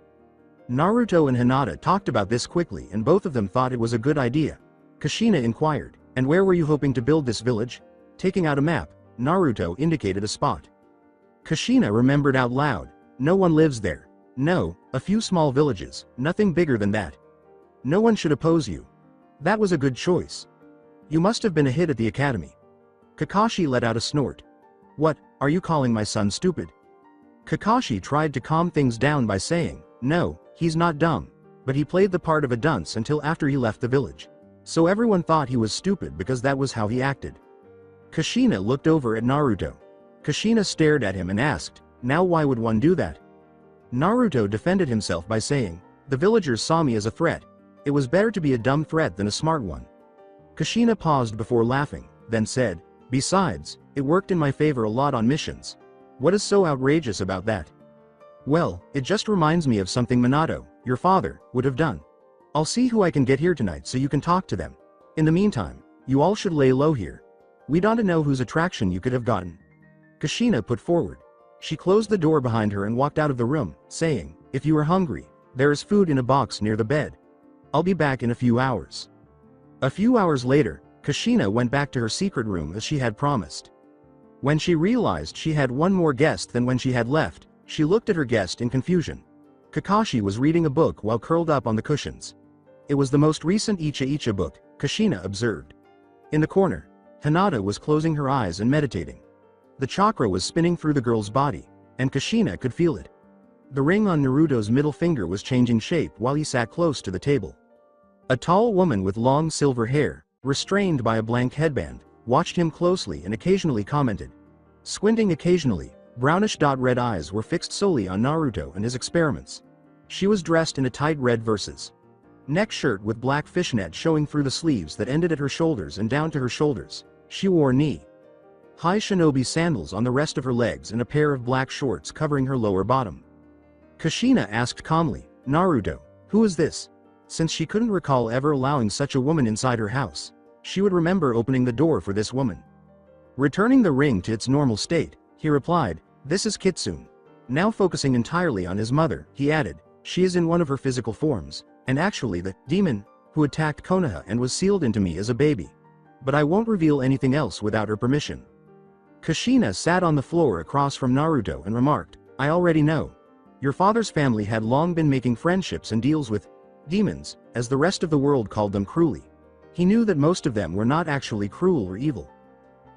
Speaker 2: Naruto and Hinata talked about this quickly and both of them thought it was a good idea. Kushina inquired, and where were you hoping to build this village? Taking out a map, Naruto indicated a spot. Kushina remembered out loud, no one lives there. No, a few small villages, nothing bigger than that. No one should oppose you. That was a good choice. You must have been a hit at the academy. Kakashi let out a snort. What, are you calling my son stupid? Kakashi tried to calm things down by saying, no, he's not dumb, but he played the part of a dunce until after he left the village. So everyone thought he was stupid because that was how he acted. Kushina looked over at Naruto. Kushina stared at him and asked, now why would one do that? Naruto defended himself by saying, the villagers saw me as a threat. It was better to be a dumb threat than a smart one. Kushina paused before laughing, then said, besides, it worked in my favor a lot on missions. What is so outrageous about that? Well, it just reminds me of something Minato, your father, would have done. I'll see who I can get here tonight so you can talk to them. In the meantime, you all should lay low here. We don't know whose attraction you could have gotten. Kushina put forward. She closed the door behind her and walked out of the room, saying, if you are hungry, there is food in a box near the bed. I'll be back in a few hours. A few hours later, Kushina went back to her secret room as she had promised. When she realized she had one more guest than when she had left, she looked at her guest in confusion. Kakashi was reading a book while curled up on the cushions. It was the most recent Icha Icha book, Kushina observed. In the corner, Hinata was closing her eyes and meditating. The chakra was spinning through the girl's body, and Kushina could feel it. The ring on Naruto's middle finger was changing shape while he sat close to the table. A tall woman with long silver hair, restrained by a blank headband, watched him closely and occasionally commented. Squinting occasionally, brownish-red eyes were fixed solely on Naruto and his experiments. She was dressed in a tight red versus neck shirt with black fishnet showing through the sleeves that ended at her shoulders and down to her shoulders. She wore knee-high shinobi sandals on the rest of her legs and a pair of black shorts covering her lower bottom. Kushina asked calmly, Naruto, who is this? Since she couldn't recall ever allowing such a woman inside her house, she would remember opening the door for this woman. Returning the ring to its normal state, he replied, this is Kitsune. Now focusing entirely on his mother, he added, she is in one of her physical forms, and actually the demon who attacked Konoha and was sealed into me as a baby. But I won't reveal anything else without her permission. Kushina sat on the floor across from Naruto and remarked, I already know. Your father's family had long been making friendships and deals with demons, as the rest of the world called them cruelly. He knew that most of them were not actually cruel or evil.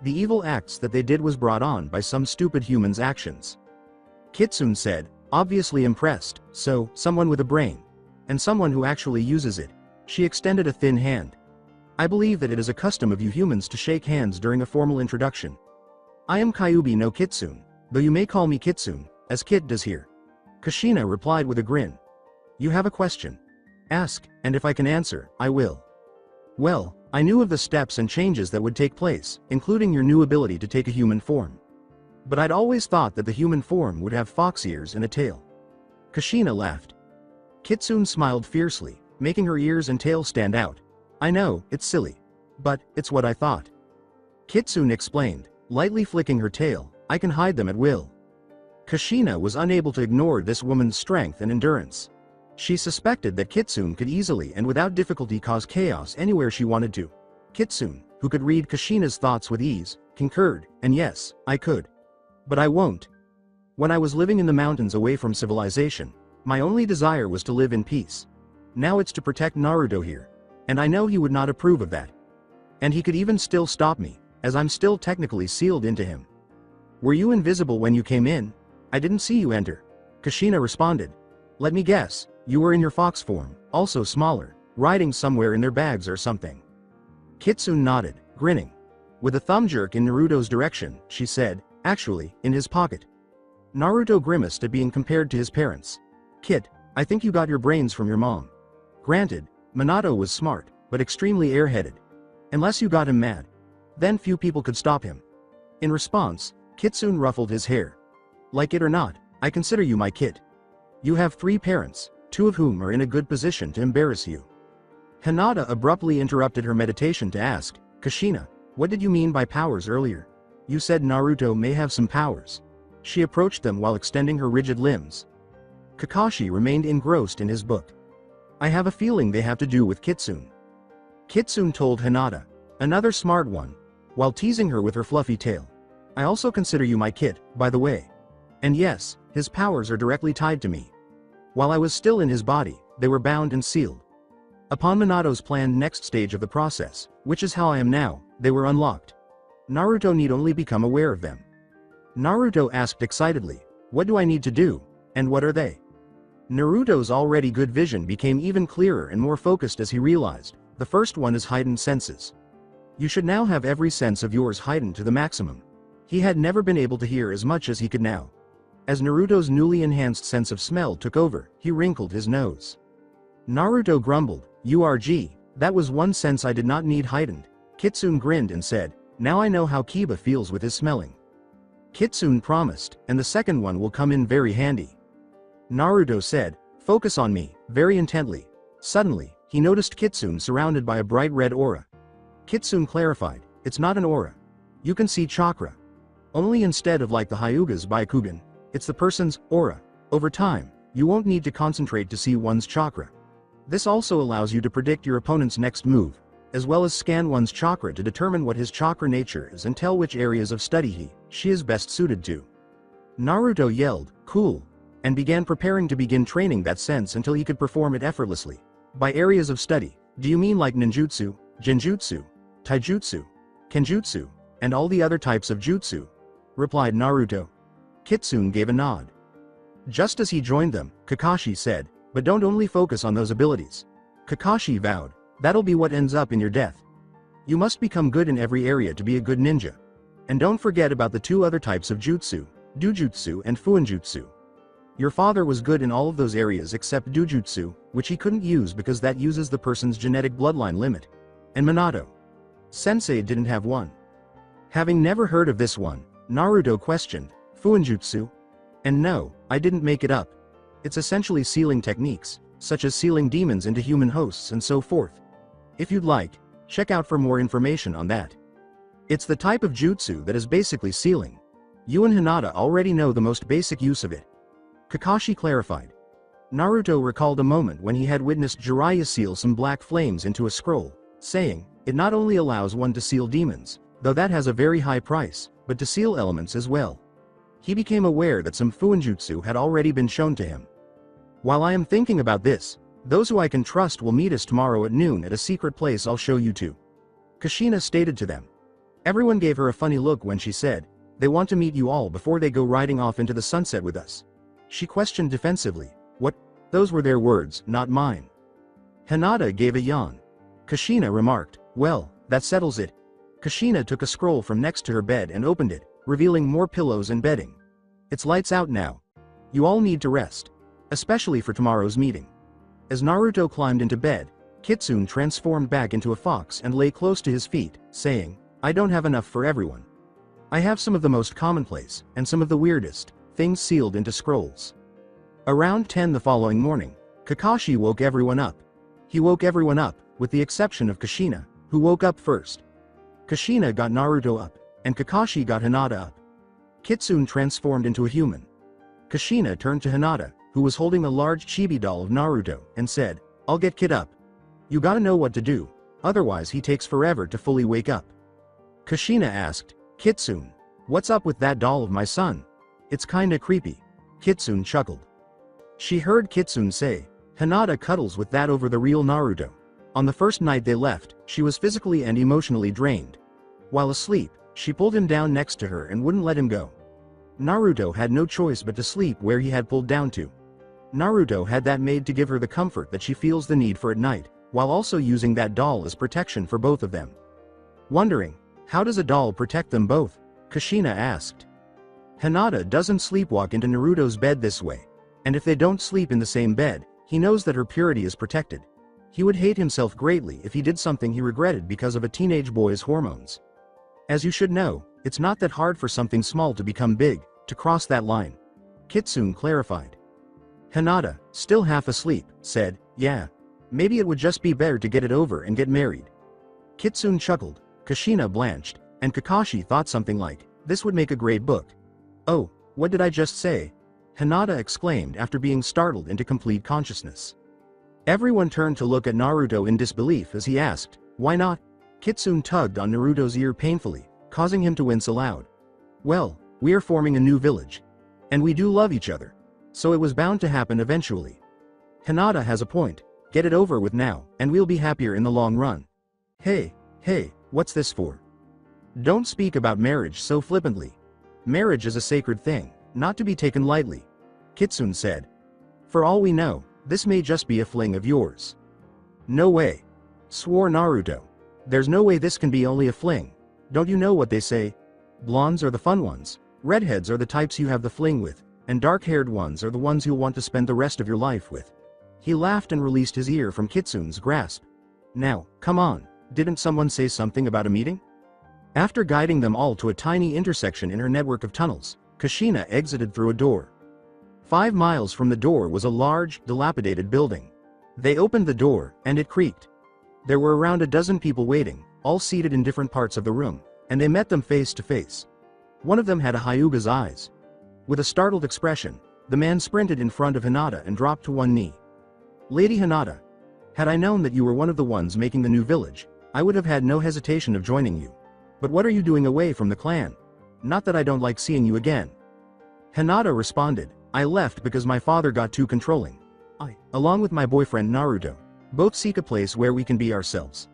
Speaker 2: The evil acts that they did was brought on by some stupid human's actions. Kitsune said, obviously impressed, so, someone with a brain. And someone who actually uses it. She extended a thin hand. I believe that it is a custom of you humans to shake hands during a formal introduction. I am Kyubi no Kitsune, though you may call me Kitsune, as Kit does here. Kushina replied with a grin. You have a question? Ask, and if I can answer, I will. Well, I knew of the steps and changes that would take place, including your new ability to take a human form. But I'd always thought that the human form would have fox ears and a tail. Kushina laughed. Kitsune smiled fiercely, making her ears and tail stand out. I know, it's silly. But, it's what I thought. Kitsune explained, lightly flicking her tail, I can hide them at will. Kushina was unable to ignore this woman's strength and endurance. She suspected that Kitsune could easily and without difficulty cause chaos anywhere she wanted to. Kitsune, who could read Kushina's thoughts with ease, concurred, and yes, I could. But I won't. When I was living in the mountains away from civilization, my only desire was to live in peace. Now it's to protect Naruto here. And I know he would not approve of that. And he could even still stop me, as I'm still technically sealed into him. Were you invisible when you came in? I didn't see you enter. Kushina responded. Let me guess, you were in your fox form, also smaller, riding somewhere in their bags or something. Kitsune nodded, grinning. With a thumb jerk in Naruto's direction, she said, actually, in his pocket. Naruto grimaced at being compared to his parents. Kit, I think you got your brains from your mom. Granted, Minato was smart, but extremely airheaded. Unless you got him mad. Then few people could stop him. In response, Kitsune ruffled his hair. Like it or not, I consider you my kid. You have 3 parents, 2 of whom are in a good position to embarrass you. Hinata abruptly interrupted her meditation to ask, Kushina, what did you mean by powers earlier? You said Naruto may have some powers. She approached them while extending her rigid limbs. Kakashi remained engrossed in his book. I have a feeling they have to do with Kitsune. Kitsune told Hinata, another smart one, while teasing her with her fluffy tail. I also consider you my kid, by the way. And yes, his powers are directly tied to me. While I was still in his body, they were bound and sealed. Upon Minato's planned next stage of the process, which is how I am now, they were unlocked. Naruto need only become aware of them. Naruto asked excitedly, what do I need to do, and what are they? Naruto's already good vision became even clearer and more focused as he realized, the first one is heightened senses. You should now have every sense of yours heightened to the maximum. He had never been able to hear as much as he could now. As Naruto's newly enhanced sense of smell took over, he wrinkled his nose. Naruto grumbled, URG, that was one sense I did not need heightened. Kitsune grinned and said, now I know how Kiba feels with his smelling. Kitsune promised, and the second one will come in very handy. Naruto said, focus on me, very intently. Suddenly, he noticed Kitsune surrounded by a bright red aura. Kitsune clarified, it's not an aura. You can see chakra. Only instead of like the Hyuga's Byakugan, it's the person's aura. Over time, you won't need to concentrate to see one's chakra. This also allows you to predict your opponent's next move, as well as scan one's chakra to determine what his chakra nature is and tell which areas of study she is best suited to. Naruto yelled, cool, and began preparing to begin training that sense until he could perform it effortlessly. By areas of study, do you mean like ninjutsu, genjutsu, taijutsu, kenjutsu, and all the other types of jutsu? Replied Naruto. Kitsune gave a nod. Just as he joined them, Kakashi said, but don't only focus on those abilities. Kakashi vowed, that'll be what ends up in your death. You must become good in every area to be a good ninja. And don't forget about the 2 other types of jutsu, dujutsu and fuinjutsu. Your father was good in all of those areas except dujutsu, which he couldn't use because that uses the person's genetic bloodline limit. And Minato Sensei didn't have one. Having never heard of this one, Naruto questioned, fuinjutsu? And no, I didn't make it up. It's essentially sealing techniques, such as sealing demons into human hosts and so forth. If you'd like, check out for more information on that. It's the type of jutsu that is basically sealing. You and Hinata already know the most basic use of it. Kakashi clarified. Naruto recalled a moment when he had witnessed Jiraiya seal some black flames into a scroll, saying, it not only allows one to seal demons, though that has a very high price, but to seal elements as well. He became aware that some fuinjutsu had already been shown to him. While I am thinking about this, those who I can trust will meet us tomorrow at noon at a secret place I'll show you to. Kushina stated to them. Everyone gave her a funny look when she said, they want to meet you all before they go riding off into the sunset with us. She questioned defensively, what? Those were their words, not mine. Hinata gave a yawn. Kushina remarked, "Well, that settles it." Kushina took a scroll from next to her bed and opened it, revealing more pillows and bedding. "It's lights out now. You all need to rest. Especially for tomorrow's meeting." As Naruto climbed into bed, Kitsune transformed back into a fox and lay close to his feet, saying, "I don't have enough for everyone. I have some of the most commonplace, and some of the weirdest, things sealed into scrolls." Around 10 the following morning, Kakashi woke everyone up. He woke everyone up, with the exception of Kushina, who woke up first. Kushina got Naruto up, and Kakashi got Hinata up. Kitsune transformed into a human. Kushina turned to Hinata, who was holding a large chibi doll of Naruto, and said, "I'll get Kid up. You gotta know what to do, otherwise he takes forever to fully wake up." Kushina asked, "Kitsune, what's up with that doll of my son? It's kinda creepy." Kitsune chuckled. She heard Kitsune say, "Hinata cuddles with that over the real Naruto." On the first night they left, she was physically and emotionally drained. While asleep, she pulled him down next to her and wouldn't let him go. Naruto had no choice but to sleep where he had pulled down to. Naruto had that made to give her the comfort that she feels the need for at night, while also using that doll as protection for both of them. Wondering, how does a doll protect them both? Kushina asked. Hinata doesn't sleepwalk into Naruto's bed this way, and if they don't sleep in the same bed, he knows that her purity is protected. He would hate himself greatly if he did something he regretted because of a teenage boy's hormones. As you should know, it's not that hard for something small to become big, to cross that line. Kitsune clarified. Hinata, still half asleep, said, "Yeah. Maybe it would just be better to get it over and get married." Kitsune chuckled, Kushina blanched, and Kakashi thought something like, "This would make a great book." "Oh, what did I just say?" Hinata exclaimed after being startled into complete consciousness. Everyone turned to look at Naruto in disbelief as he asked, "Why not?" Kitsune tugged on Naruto's ear painfully, causing him to wince aloud. "Well, we are forming a new village. And we do love each other. So it was bound to happen eventually. Hinata has a point. Get it over with now, and we'll be happier in the long run." Hey, what's this for? Don't speak about marriage so flippantly. Marriage is a sacred thing, not to be taken lightly. Kitsune said. For all we know, this may just be a fling of yours. No way. Swore Naruto. There's no way this can be only a fling. Don't you know what they say? Blondes are the fun ones, redheads are the types you have the fling with, and dark-haired ones are the ones you'll want to spend the rest of your life with. He laughed and released his ear from Kitsune's grasp. Now, come on, didn't someone say something about a meeting? After guiding them all to a tiny intersection in her network of tunnels, Kushina exited through a door. 5 miles from the door was a large, dilapidated building. They opened the door, and it creaked. There were around a dozen people waiting, all seated in different parts of the room, and they met them face to face. One of them had a Hyuga's eyes. With a startled expression, the man sprinted in front of Hinata and dropped to one knee. Lady Hinata, had I known that you were one of the ones making the new village, I would have had no hesitation of joining you. But what are you doing away from the clan? Not that I don't like seeing you again. Hinata responded, I left because my father got too controlling. I, along with my boyfriend Naruto, both seek a place where we can be ourselves.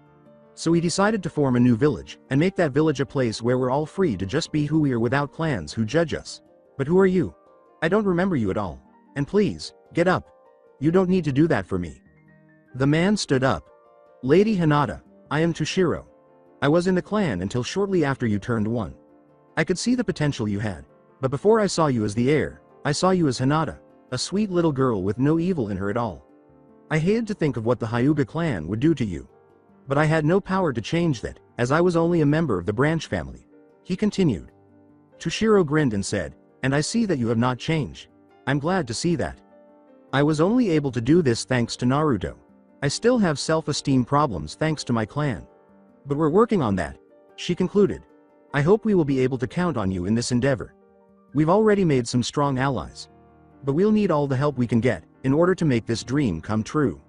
Speaker 2: So we decided to form a new village, and make that village a place where we're all free to just be who we are without clans who judge us. But who are you? I don't remember you at all. And please, get up. You don't need to do that for me. The man stood up. Lady Hinata, I am Toshiro. I was in the clan until shortly after you turned 1. I could see the potential you had, but before I saw you as the heir, I saw you as Hinata, a sweet little girl with no evil in her at all. I hated to think of what the Hyuga clan would do to you. But I had no power to change that, as I was only a member of the branch family. He continued. Toshiro grinned and said, and I see that you have not changed. I'm glad to see that. I was only able to do this thanks to Naruto. I still have self-esteem problems thanks to my clan. But we're working on that, she concluded. I hope we will be able to count on you in this endeavor. We've already made some strong allies. But we'll need all the help we can get, in order to make this dream come true.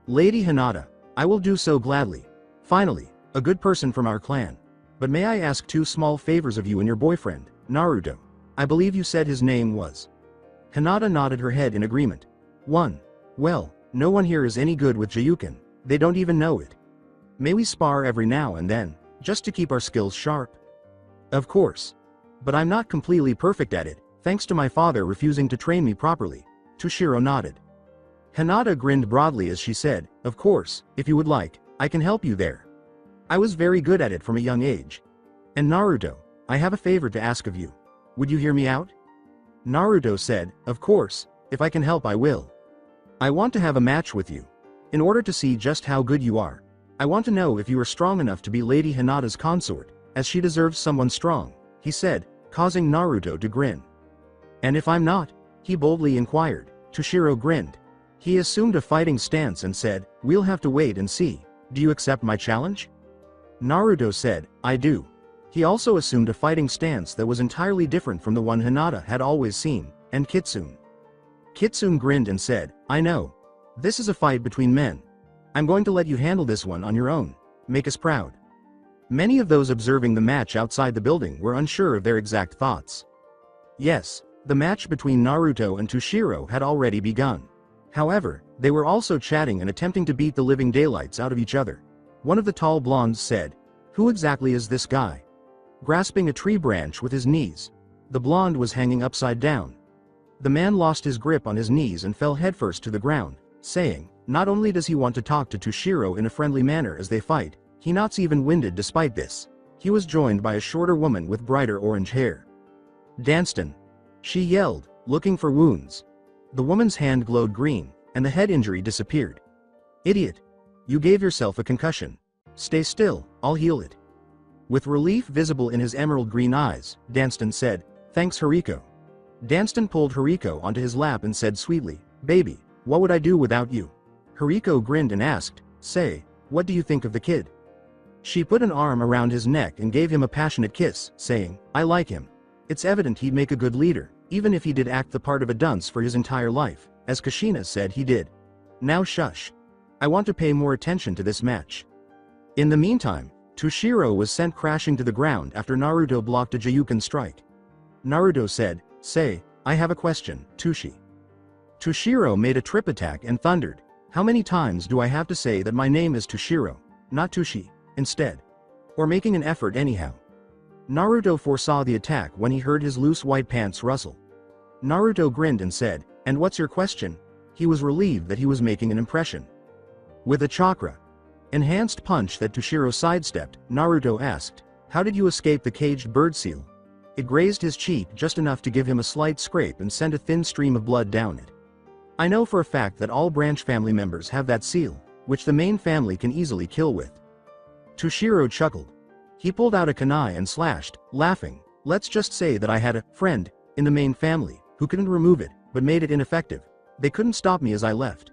Speaker 2: Lady Hinata, I will do so gladly. Finally, a good person from our clan. But may I ask 2 small favors of you and your boyfriend, Naruto? I believe you said his name was. Hinata nodded her head in agreement. 1. Well, no one here is any good with Jayuken, they don't even know it. May we spar every now and then, just to keep our skills sharp? Of course. But I'm not completely perfect at it, thanks to my father refusing to train me properly. Toshiro nodded. Hinata grinned broadly as she said, "Of course, if you would like, I can help you there. I was very good at it from a young age. And Naruto, I have a favor to ask of you. Would you hear me out?" Naruto said, "Of course, if I can help I will. I want to have a match with you. In order to see just how good you are. I want to know if you are strong enough to be Lady Hinata's consort, as she deserves someone strong," he said, causing Naruto to grin. "And if I'm not?" he boldly inquired. Toshiro grinned. He assumed a fighting stance and said, "We'll have to wait and see. Do you accept my challenge?" Naruto said, "I do." He also assumed a fighting stance that was entirely different from the one Hinata had always seen, and Kitsune. Kitsune grinned and said, "I know. This is a fight between men. I'm going to let you handle this one on your own. Make us proud." Many of those observing the match outside the building were unsure of their exact thoughts. Yes, the match between Naruto and Toshiro had already begun. However, they were also chatting and attempting to beat the living daylights out of each other. One of the tall blondes said, "Who exactly is this guy?" Grasping a tree branch with his knees. The blonde was hanging upside down. The man lost his grip on his knees and fell headfirst to the ground, saying, not only does he want to talk to Toshiro in a friendly manner as they fight, he not even winded despite this. He was joined by a shorter woman with brighter orange hair. "Danston!" she yelled, looking for wounds. The woman's hand glowed green, and the head injury disappeared. "Idiot! You gave yourself a concussion. Stay still, I'll heal it." With relief visible in his emerald green eyes, Danston said, "Thanks Hariko." Danston pulled Hariko onto his lap and said sweetly, "Baby, what would I do without you?" Hariko grinned and asked, "Say, what do you think of the kid?" She put an arm around his neck and gave him a passionate kiss, saying, "I like him. It's evident he'd make a good leader, even if he did act the part of a dunce for his entire life, as Kushina said he did. Now shush. I want to pay more attention to this match." In the meantime, Toshiro was sent crashing to the ground after Naruto blocked a Jayuken strike. Naruto said, "Say, I have a question, Tushi." Toshiro made a trip attack and thundered, "How many times do I have to say that my name is Toshiro, not Tushi, instead? Or making an effort anyhow?" Naruto foresaw the attack when he heard his loose white pants rustle. Naruto grinned and said, "And what's your question?" He was relieved that he was making an impression. With a chakra enhanced punch that Toshiro sidestepped, Naruto asked, "How did you escape the caged bird seal?" It grazed his cheek just enough to give him a slight scrape and send a thin stream of blood down it. "I know for a fact that all branch family members have that seal, which the main family can easily kill with." Toshiro chuckled. He pulled out a kunai and slashed, laughing, "Let's just say that I had a friend in the main family who couldn't remove it, but made it ineffective. They couldn't stop me as I left."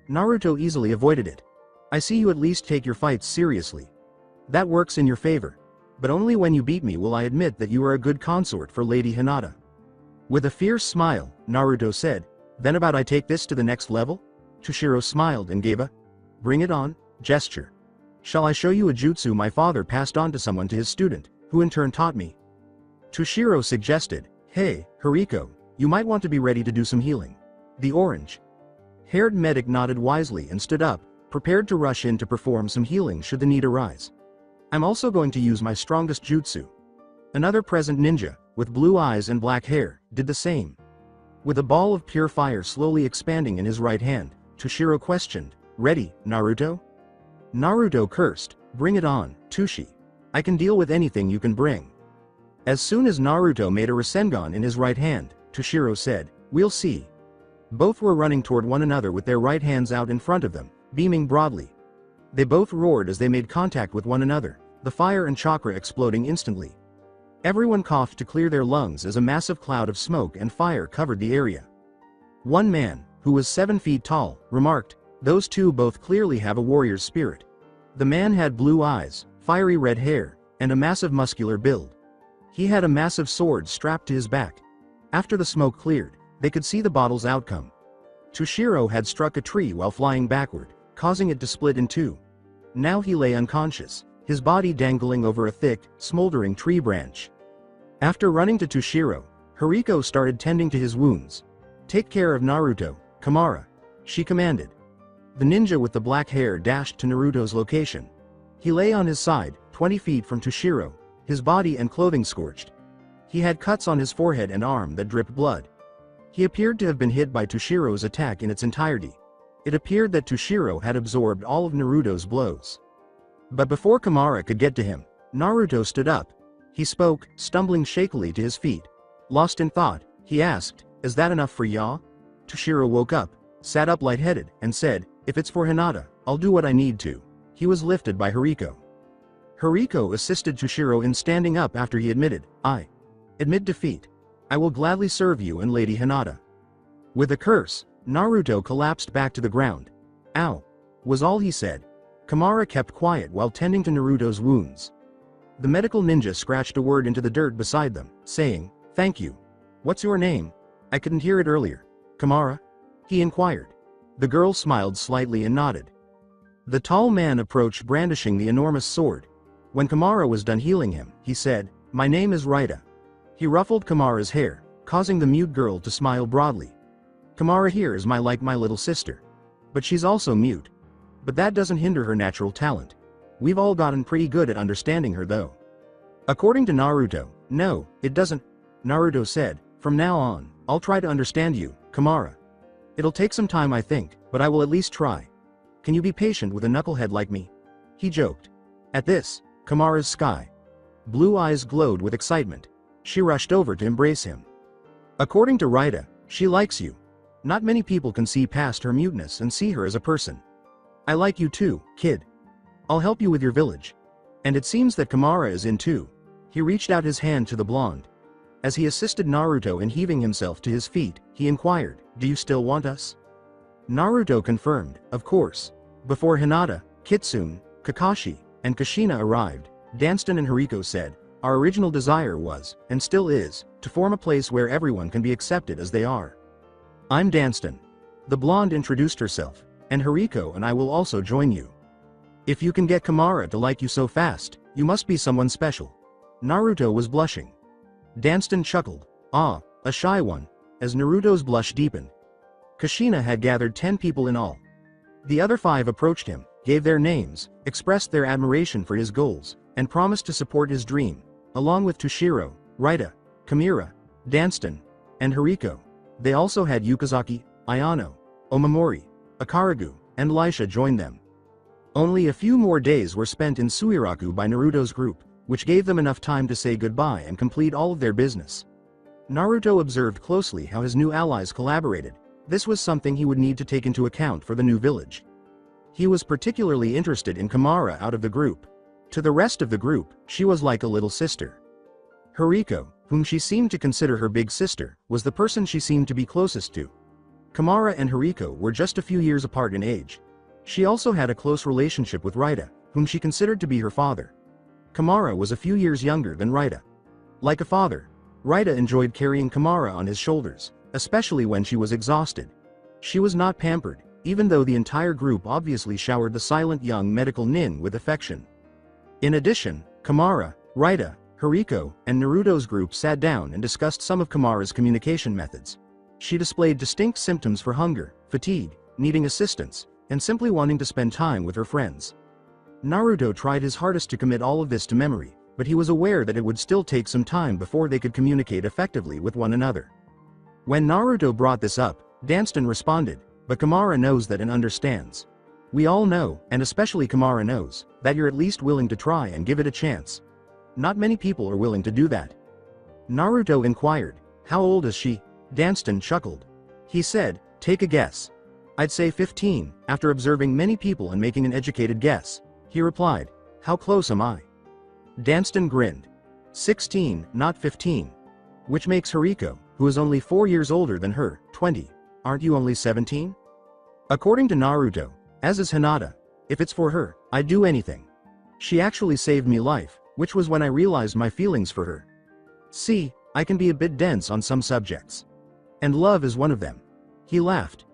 Speaker 2: Naruto easily avoided it. "I see you at least take your fights seriously. That works in your favor. But only when you beat me will I admit that you are a good consort for Lady Hinata." With a fierce smile, Naruto said, "Then about I take this to the next level?" Toshiro smiled and gave a "bring it on" gesture. "Shall I show you a jutsu my father passed on to someone to his student, who in turn taught me?" Toshiro suggested, "Hey, Hariko, you might want to be ready to do some healing." The orange-haired medic nodded wisely and stood up, prepared to rush in to perform some healing should the need arise. "I'm also going to use my strongest jutsu." Another present ninja, with blue eyes and black hair, did the same. With a ball of pure fire slowly expanding in his right hand, Toshiro questioned, "Ready, Naruto?" Naruto cursed, "Bring it on, Tushi. I can deal with anything you can bring." As soon as Naruto made a Rasengan in his right hand, Toshiro said, "We'll see." Both were running toward one another with their right hands out in front of them, beaming broadly. They both roared as they made contact with one another, the fire and chakra exploding instantly. Everyone coughed to clear their lungs as a massive cloud of smoke and fire covered the area. One man, who was 7 feet tall, remarked, "Those two both clearly have a warrior's spirit." The man had blue eyes, fiery red hair, and a massive muscular build. He had a massive sword strapped to his back. After the smoke cleared, they could see the battle's outcome. Toshiro had struck a tree while flying backward, causing it to split in two. Now he lay unconscious, his body dangling over a thick, smoldering tree branch. After running to Toshiro, Hariko started tending to his wounds. "Take care of Naruto, Kamara," she commanded. The ninja with the black hair dashed to Naruto's location. He lay on his side, 20 feet from Toshiro, his body and clothing scorched. He had cuts on his forehead and arm that dripped blood. He appeared to have been hit by Toshiro's attack in its entirety. It appeared that Toshiro had absorbed all of Naruto's blows. But before Kamara could get to him, Naruto stood up. He spoke, stumbling shakily to his feet. Lost in thought, he asked, "Is that enough for ya?" Toshiro woke up, sat up lightheaded, and said, "If it's for Hinata, I'll do what I need to." He was lifted by Hariko. Hariko assisted Toshiro in standing up after he admitted, "I admit defeat. I will gladly serve you and Lady Hinata." With a curse, Naruto collapsed back to the ground. "Ow," was all he said. Kamara kept quiet while tending to Naruto's wounds. The medical ninja scratched a word into the dirt beside them, saying, "Thank you. What's your name? I couldn't hear it earlier." "Kamara?" he inquired. The girl smiled slightly and nodded. The tall man approached brandishing the enormous sword. When Kamara was done healing him, he said, "My name is Raida." He ruffled Kamara's hair, causing the mute girl to smile broadly. "Kamara here is like my little sister. But she's also mute. But that doesn't hinder her natural talent. We've all gotten pretty good at understanding her though." According to Naruto, "No, it doesn't." Naruto said, "From now on, I'll try to understand you, Kamara. It'll take some time I think, but I will at least try. Can you be patient with a knucklehead like me?" He joked. At this, Kamara's sky blue eyes glowed with excitement. She rushed over to embrace him. According to Raida, she likes you. Not many people can see past her muteness and see her as a person. "I like you too, kid. I'll help you with your village." And it seems that Kamara is in too. He reached out his hand to the blonde. As he assisted Naruto in heaving himself to his feet, he inquired, "Do you still want us?" Naruto confirmed, "Of course." Before Hinata, Kitsune, Kakashi, and Kushina arrived, Danston and Hariko said, "Our original desire was, and still is, to form a place where everyone can be accepted as they are." "I'm Danston." The blonde introduced herself, "And Hariko and I will also join you. If you can get Kamara to like you so fast, you must be someone special." Naruto was blushing. Danston chuckled, "Ah, a shy one," as Naruto's blush deepened. Kushina had gathered 10 people in all. The other 5 approached him, gave their names, expressed their admiration for his goals, and promised to support his dream, along with Toshiro, Raida, Kamira, Danston, and Hariko. They also had Yukazaki, Ayano, Omamori, Akaragu, and Laisha join them. Only a few more days were spent in Suiraku by Naruto's group, which gave them enough time to say goodbye and complete all of their business. Naruto observed closely how his new allies collaborated. This was something he would need to take into account for the new village. He was particularly interested in Kamara out of the group. To the rest of the group, she was like a little sister. Hariko, whom she seemed to consider her big sister, was the person she seemed to be closest to. Kamara and Hariko were just a few years apart in age. She also had a close relationship with Raida, whom she considered to be her father. Kamara was a few years younger than Raida. Like a father, Raida enjoyed carrying Kamara on his shoulders, especially when she was exhausted. She was not pampered, even though the entire group obviously showered the silent young medical nin with affection. In addition, Kamara, Raida, Hariko, and Naruto's group sat down and discussed some of Kamara's communication methods. She displayed distinct symptoms for hunger, fatigue, needing assistance, and simply wanting to spend time with her friends. Naruto tried his hardest to commit all of this to memory, but he was aware that it would still take some time before they could communicate effectively with one another. When Naruto brought this up, Danston responded, "But Kamara knows that and understands. We all know, and especially Kamara knows, that you're at least willing to try and give it a chance. Not many people are willing to do that." Naruto inquired, "How old is she?" Danston chuckled. He said, "Take a guess." "I'd say 15, after observing many people and making an educated guess." He replied, "How close am I?" Danston grinned. 16, not 15. Which makes Hariko, who is only 4 years older than her, 20. Aren't you only 17? According to Naruto, as is Hinata, if it's for her, I'd do anything. She actually saved me life, which was when I realized my feelings for her. See, I can be a bit dense on some subjects. And love is one of them. He laughed.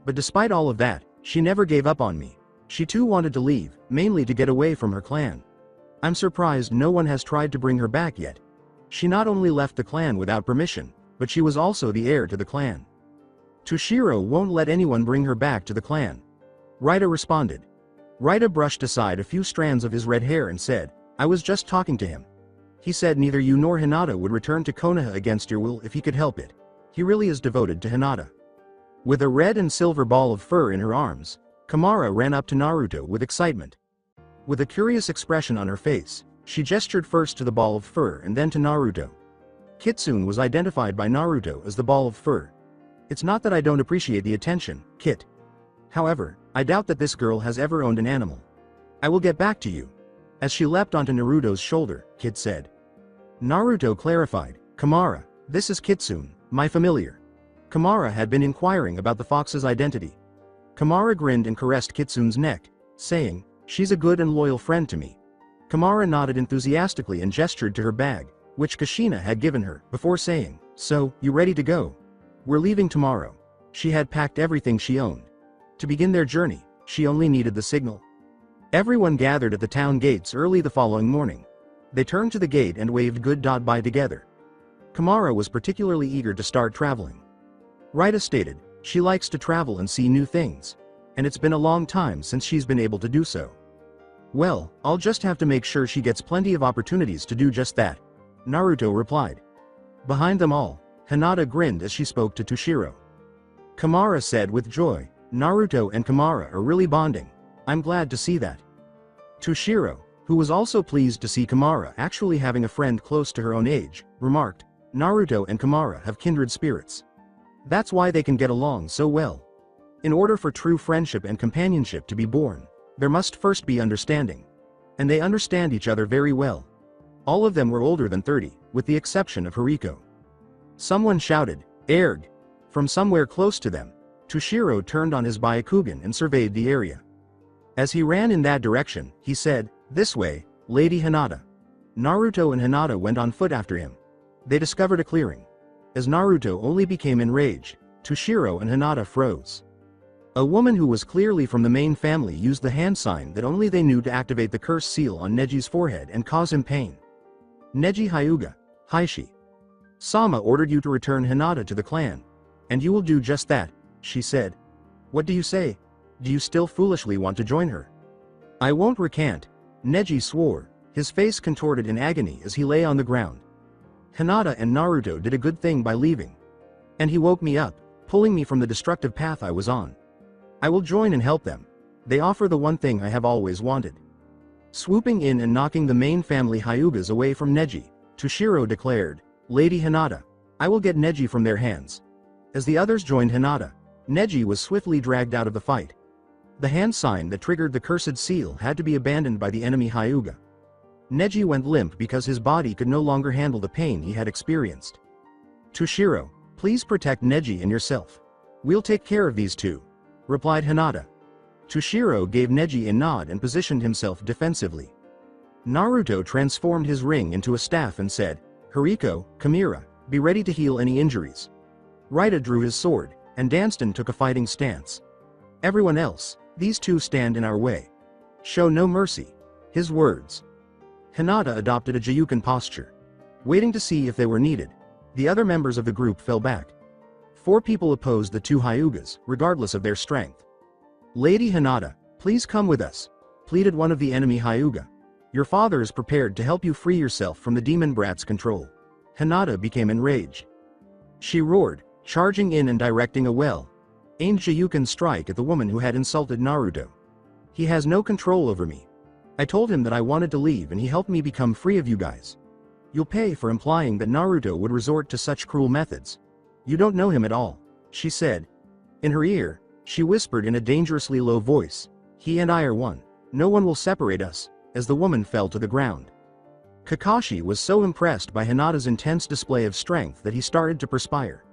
Speaker 2: But despite all of that, she never gave up on me. She too wanted to leave, mainly to get away from her clan. I'm surprised no one has tried to bring her back yet. She not only left the clan without permission, but she was also the heir to the clan. Toshiro won't let anyone bring her back to the clan. Raida responded. Raida brushed aside a few strands of his red hair and said, "I was just talking to him. He said neither you nor Hinata would return to Konoha against your will if he could help it. He really is devoted to Hinata." With a red and silver ball of fur in her arms, Kamara ran up to Naruto with excitement. With a curious expression on her face, she gestured first to the ball of fur and then to Naruto. Kitsune was identified by Naruto as the ball of fur. It's not that I don't appreciate the attention, Kit. However, I doubt that this girl has ever owned an animal. I will get back to you. As she leapt onto Naruto's shoulder, Kit said. Naruto clarified, Kamara, this is Kitsune, my familiar. Kamara had been inquiring about the fox's identity. Kamara grinned and caressed Kitsune's neck, saying, she's a good and loyal friend to me. Kamara nodded enthusiastically and gestured to her bag, which Kushina had given her, before saying, so, you ready to go? We're leaving tomorrow. She had packed everything she owned. To begin their journey, she only needed the signal. Everyone gathered at the town gates early the following morning. They turned to the gate and waved goodbye together. Kamara was particularly eager to start traveling. Rita stated, she likes to travel and see new things. And it's been a long time since she's been able to do so. Well, I'll just have to make sure she gets plenty of opportunities to do just that, Naruto replied. Behind them all, Hinata grinned as she spoke to Toshiro. Kamara said with joy, Naruto and Kamara are really bonding. I'm glad to see that. Toshiro, who was also pleased to see Kamara actually having a friend close to her own age, remarked, Naruto and Kamara have kindred spirits. That's why they can get along so well. In order for true friendship and companionship to be born, there must first be understanding. And they understand each other very well. All of them were older than 30, with the exception of Hariko. Someone shouted, Erg! From somewhere close to them. Toshiro turned on his Byakugan and surveyed the area. As he ran in that direction, he said, this way, Lady Hinata. Naruto and Hinata went on foot after him. They discovered a clearing. As Naruto only became enraged, Toshiro and Hinata froze. A woman who was clearly from the main family used the hand sign that only they knew to activate the curse seal on Neji's forehead and cause him pain. Neji Hyuga, Haishi. Sama ordered you to return Hinata to the clan. And you will do just that, she said. What do you say? Do you still foolishly want to join her? I won't recant, Neji swore, his face contorted in agony as he lay on the ground. Hinata and Naruto did a good thing by leaving. And he woke me up, pulling me from the destructive path I was on. I will join and help them. They offer the one thing I have always wanted. Swooping in and knocking the main family Hyugas away from Neji, Toshiro declared, Lady Hinata, I will get Neji from their hands. As the others joined Hinata, Neji was swiftly dragged out of the fight. The hand sign that triggered the cursed seal had to be abandoned by the enemy Hyuga. Neji went limp because his body could no longer handle the pain he had experienced. Toshiro, please protect Neji and yourself. We'll take care of these two, replied Hinata. Toshiro gave Neji a nod and positioned himself defensively. Naruto transformed his ring into a staff and said, Hariko, Kamira, be ready to heal any injuries. Rita drew his sword, and Danston took a fighting stance. Everyone else, these two stand in our way. Show no mercy. His words. Hinata adopted a Jiyuken posture. Waiting to see if they were needed, the other members of the group fell back. 4 people opposed the 2 Hyugas, regardless of their strength. Lady Hinata, please come with us, pleaded one of the enemy Hyuga. Your father is prepared to help you free yourself from the demon brat's control. Hinata became enraged. She roared, charging in and directing a well-aimed Jiyuken strike at the woman who had insulted Naruto. He has no control over me. I told him that I wanted to leave and he helped me become free of you guys. You'll pay for implying that Naruto would resort to such cruel methods. You don't know him at all, she said. In her ear, she whispered in a dangerously low voice, he and I are one. No one will separate us, as the woman fell to the ground. Kakashi was so impressed by Hinata's intense display of strength that he started to perspire.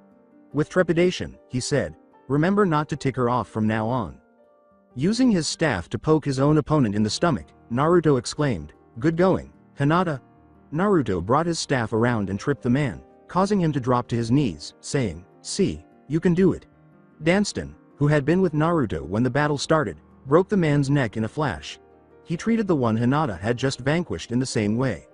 Speaker 2: With trepidation, he said, remember not to tick her off from now on. Using his staff to poke his own opponent in the stomach, Naruto exclaimed, good going, Hinata. Naruto brought his staff around and tripped the man, causing him to drop to his knees, saying, see, you can do it. Danston, who had been with Naruto when the battle started, broke the man's neck in a flash. He treated the one Hinata had just vanquished in the same way.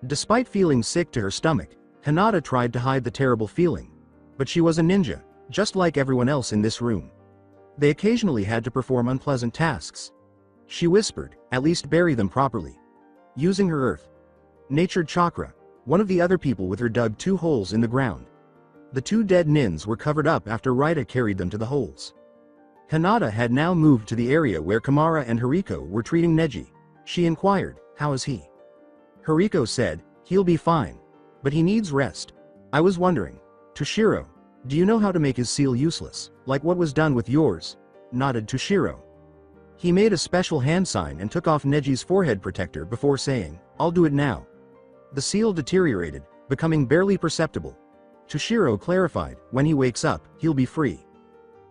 Speaker 2: Despite feeling sick to her stomach, Hinata tried to hide the terrible feeling. But she was a ninja, just like everyone else in this room. They occasionally had to perform unpleasant tasks. She whispered, at least bury them properly. Using her earth natured chakra, one of the other people with her dug 2 holes in the ground. The two dead nins were covered up after Raita carried them to the holes. Hinata had now moved to the area where Kamara and Hariko were treating Neji. She inquired, "How is he?" Hariko said, "He'll be fine. But he needs rest. I was wondering. Toshiro, do you know how to make his seal useless, like what was done with yours?" Nodded Toshiro. He made a special hand sign and took off Neji's forehead protector before saying, "I'll do it now." The seal deteriorated, becoming barely perceptible. Toshiro clarified, "When he wakes up, he'll be free."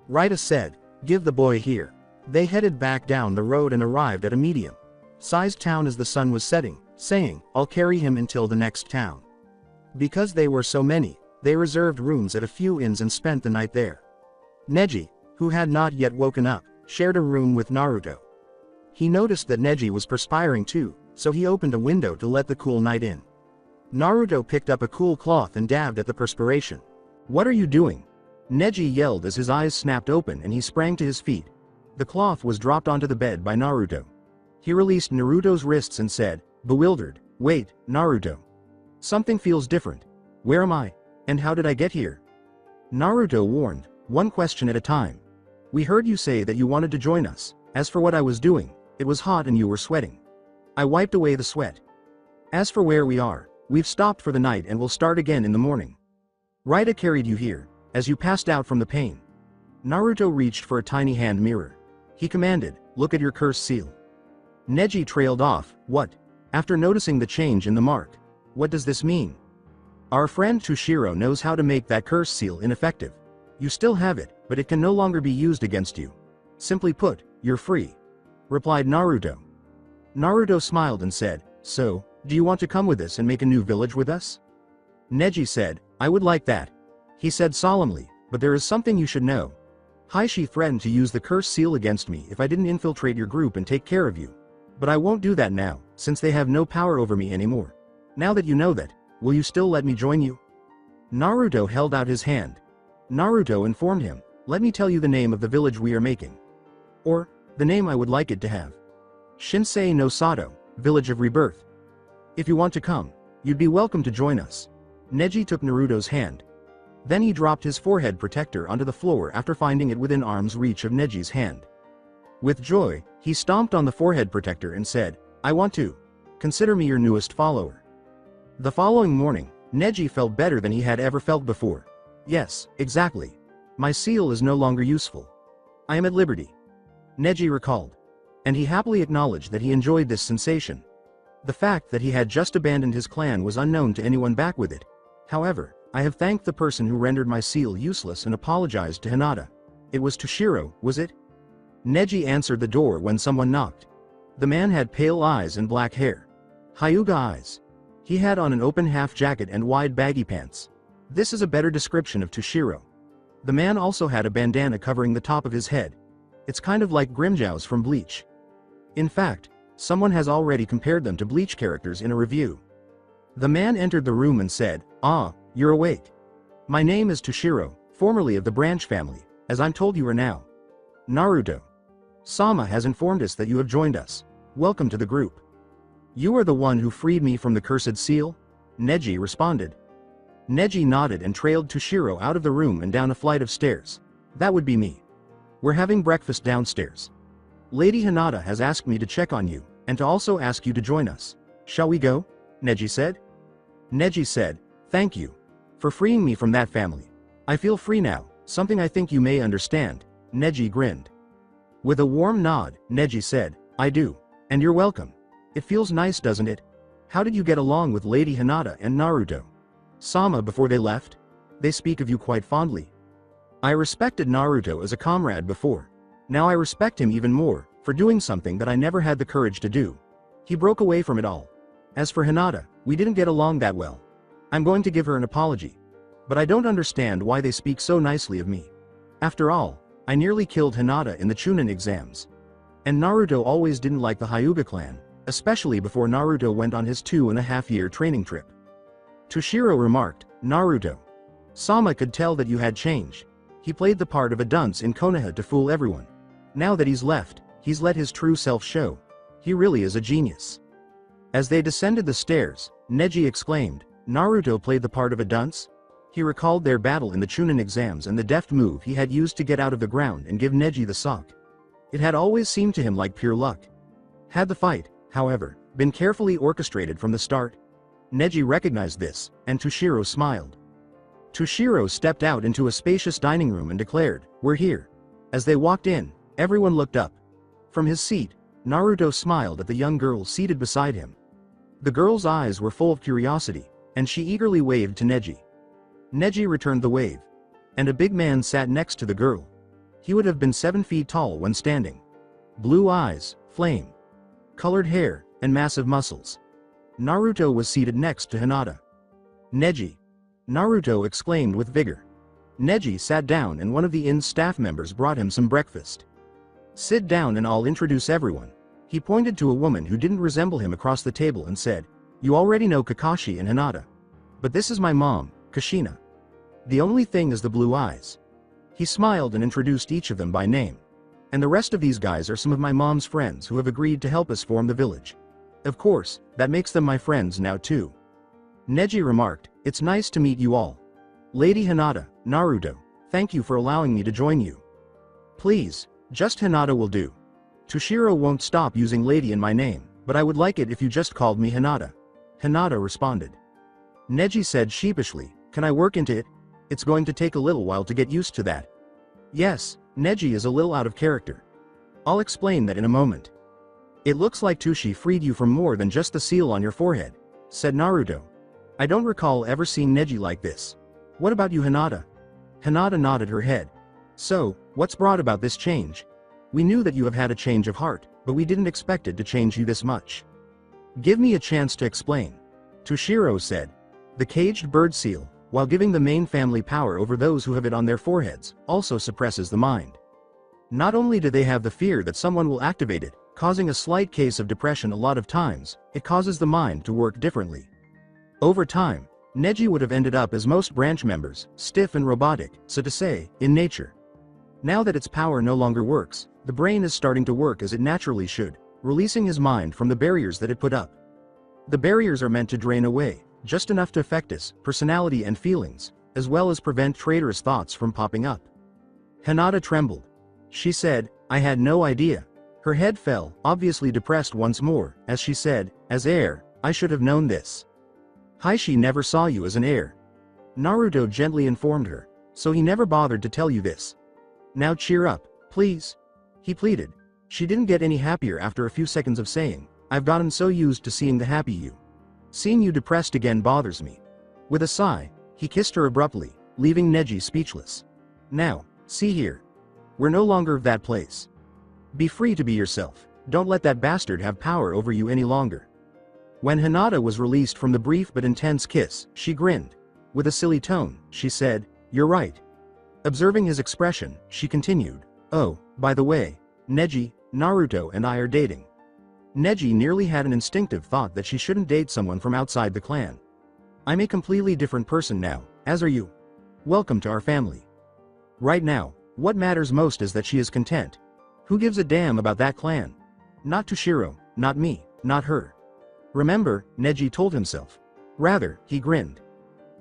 Speaker 2: Raita said, "Give the boy here." They headed back down the road and arrived at a medium-sized town as the sun was setting, saying, "I'll carry him until the next town." Because they were so many, they reserved rooms at a few inns and spent the night there. Neji, who had not yet woken up, shared a room with Naruto. He noticed that Neji was perspiring too, so he opened a window to let the cool night in. Naruto picked up a cool cloth and dabbed at the perspiration. "What are you doing?" Neji yelled as his eyes snapped open and he sprang to his feet. The cloth was dropped onto the bed by Naruto. He released Naruto's wrists and said, bewildered, "Wait, Naruto. Something feels different. Where am I? And how did I get here?" Naruto warned, "One question at a time. We heard you say that you wanted to join us. As for what I was doing, it was hot and you were sweating. I wiped away the sweat. As for where we are, we've stopped for the night and will start again in the morning. Raita carried you here, as you passed out from the pain." Naruto reached for a tiny hand mirror. He commanded, "Look at your curse seal." Neji trailed off, "What?" After noticing the change in the mark. "What does this mean?" "Our friend Toshiro knows how to make that curse seal ineffective. You still have it, but it can no longer be used against you. Simply put, you're free," replied Naruto. Naruto smiled and said, "So, do you want to come with us and make a new village with us?" Neji said, "I would like that." He said solemnly, "But there is something you should know. Heishi threatened to use the curse seal against me if I didn't infiltrate your group and take care of you. But I won't do that now, since they have no power over me anymore. Now that you know that, will you still let me join you?" Naruto held out his hand. Naruto informed him, "Let me tell you the name of the village we are making. Or, the name I would like it to have. Shinsei no Sato, Village of Rebirth. If you want to come, you'd be welcome to join us." Neji took Naruto's hand. Then he dropped his forehead protector onto the floor after finding it within arm's reach of Neji's hand. With joy, he stomped on the forehead protector and said, "I want to. Consider me your newest follower." The following morning, Neji felt better than he had ever felt before. "Yes, exactly. My seal is no longer useful. I am at liberty," Neji recalled. And he happily acknowledged that he enjoyed this sensation. The fact that he had just abandoned his clan was unknown to anyone back with it. "However, I have thanked the person who rendered my seal useless and apologized to Hinata. It was Toshiro, was it?" Neji answered the door when someone knocked. The man had pale eyes and black hair. Hyuga eyes. He had on an open half jacket and wide baggy pants. This is a better description of Toshiro. The man also had a bandana covering the top of his head. It's kind of like Grimjow's from Bleach. In fact, someone has already compared them to Bleach characters in a review. The man entered the room and said, "Ah, you're awake. My name is Toshiro, formerly of the Branch family, as I'm told you are now. Naruto Sama has informed us that you have joined us. Welcome to the group." "You are the one who freed me from the cursed seal?" Neji responded. Neji nodded and trailed Toshiro out of the room and down a flight of stairs. "That would be me. We're having breakfast downstairs. Lady Hinata has asked me to check on you, and to also ask you to join us. Shall we go?" Neji said. Neji said, "Thank you for freeing me from that family. I feel free now, something I think you may understand." Neji grinned. With a warm nod, Neji said, "I do. And you're welcome. It feels nice, doesn't it? How did you get along with Lady Hinata and Naruto? Sama before they left? They speak of you quite fondly." "I respected Naruto as a comrade before. Now I respect him even more, for doing something that I never had the courage to do. He broke away from it all. As for Hinata, we didn't get along that well. I'm going to give her an apology. But I don't understand why they speak so nicely of me. After all, I nearly killed Hinata in the Chunin exams. And Naruto always didn't like the Hyuga clan, especially before Naruto went on his 2.5-year training trip." Toshiro remarked, "Naruto Sama could tell that you had changed. He played the part of a dunce in Konoha to fool everyone. Now that he's left, he's let his true self show. He really is a genius." As they descended the stairs, Neji exclaimed, "Naruto played the part of a dunce? He recalled their battle in the Chunin exams and the deft move he had used to get out of the ground and give Neji the sock. It had always seemed to him like pure luck. Had the fight, however, been carefully orchestrated from the start? Neji recognized this, and Toshiro smiled. Toshiro stepped out into a spacious dining room and declared, "We're here." As they walked in, everyone looked up. From his seat, Naruto smiled at the young girl seated beside him. The girl's eyes were full of curiosity, and she eagerly waved to Neji. Neji returned the wave. And a big man sat next to the girl. He would have been 7 feet tall when standing. Blue eyes, flame, colored hair, and massive muscles. Naruto was seated next to Hinata. "Neji!" Naruto exclaimed with vigor. Neji sat down and one of the inn's staff members brought him some breakfast. "Sit down and I'll introduce everyone." He pointed to a woman who didn't resemble him across the table and said, "You already know Kakashi and Hinata. But this is my mom, Kushina. The only thing is the blue eyes." He smiled and introduced each of them by name. "And the rest of these guys are some of my mom's friends who have agreed to help us form the village. Of course, that makes them my friends now too." Neji remarked, "It's nice to meet you all. Lady Hinata, Naruto, thank you for allowing me to join you." "Please, just Hinata will do. Toshiro won't stop using lady in my name, but I would like it if you just called me Hinata." Hinata responded. Neji said sheepishly, "Can I work into it? It's going to take a little while to get used to that." "Yes, Neji is a little out of character. I'll explain that in a moment." "It looks like Toshi freed you from more than just the seal on your forehead," said Naruto. "I don't recall ever seeing Neji like this. What about you, Hinata?" Hinata nodded her head. "So, what's brought about this change? We knew that you have had a change of heart, but we didn't expect it to change you this much." "Give me a chance to explain," Toshiro said. "The caged bird seal, while giving the main family power over those who have it on their foreheads, also suppresses the mind. Not only do they have the fear that someone will activate it, causing a slight case of depression a lot of times, it causes the mind to work differently. Over time, Neji would have ended up as most branch members, stiff and robotic, so to say, in nature. Now that its power no longer works, the brain is starting to work as it naturally should, releasing his mind from the barriers that it put up. The barriers are meant to drain away, just enough to affect us, personality and feelings, as well as prevent traitorous thoughts from popping up." Hinata trembled. She said, "I had no idea." Her head fell, obviously depressed once more, as she said, "As heir, I should have known this. Heishi never saw you as an heir." Naruto gently informed her, "So he never bothered to tell you this. Now cheer up, please," he pleaded. She didn't get any happier after a few seconds of saying, "I've gotten so used to seeing the happy you. Seeing you depressed again bothers me." With a sigh, he kissed her abruptly, leaving Neji speechless. "Now, see here. We're no longer of that place. Be free to be yourself, don't let that bastard have power over you any longer." When Hinata was released from the brief but intense kiss, she grinned. With a silly tone, she said, "You're right." Observing his expression, she continued, "Oh, by the way, Neji, Naruto and I are dating." Neji nearly had an instinctive thought that she shouldn't date someone from outside the clan. "I'm a completely different person now, as are you. Welcome to our family." Right now, what matters most is that she is content. Who gives a damn about that clan? Not Toshiro, not me, not her. Remember, Neji told himself. Rather, he grinned.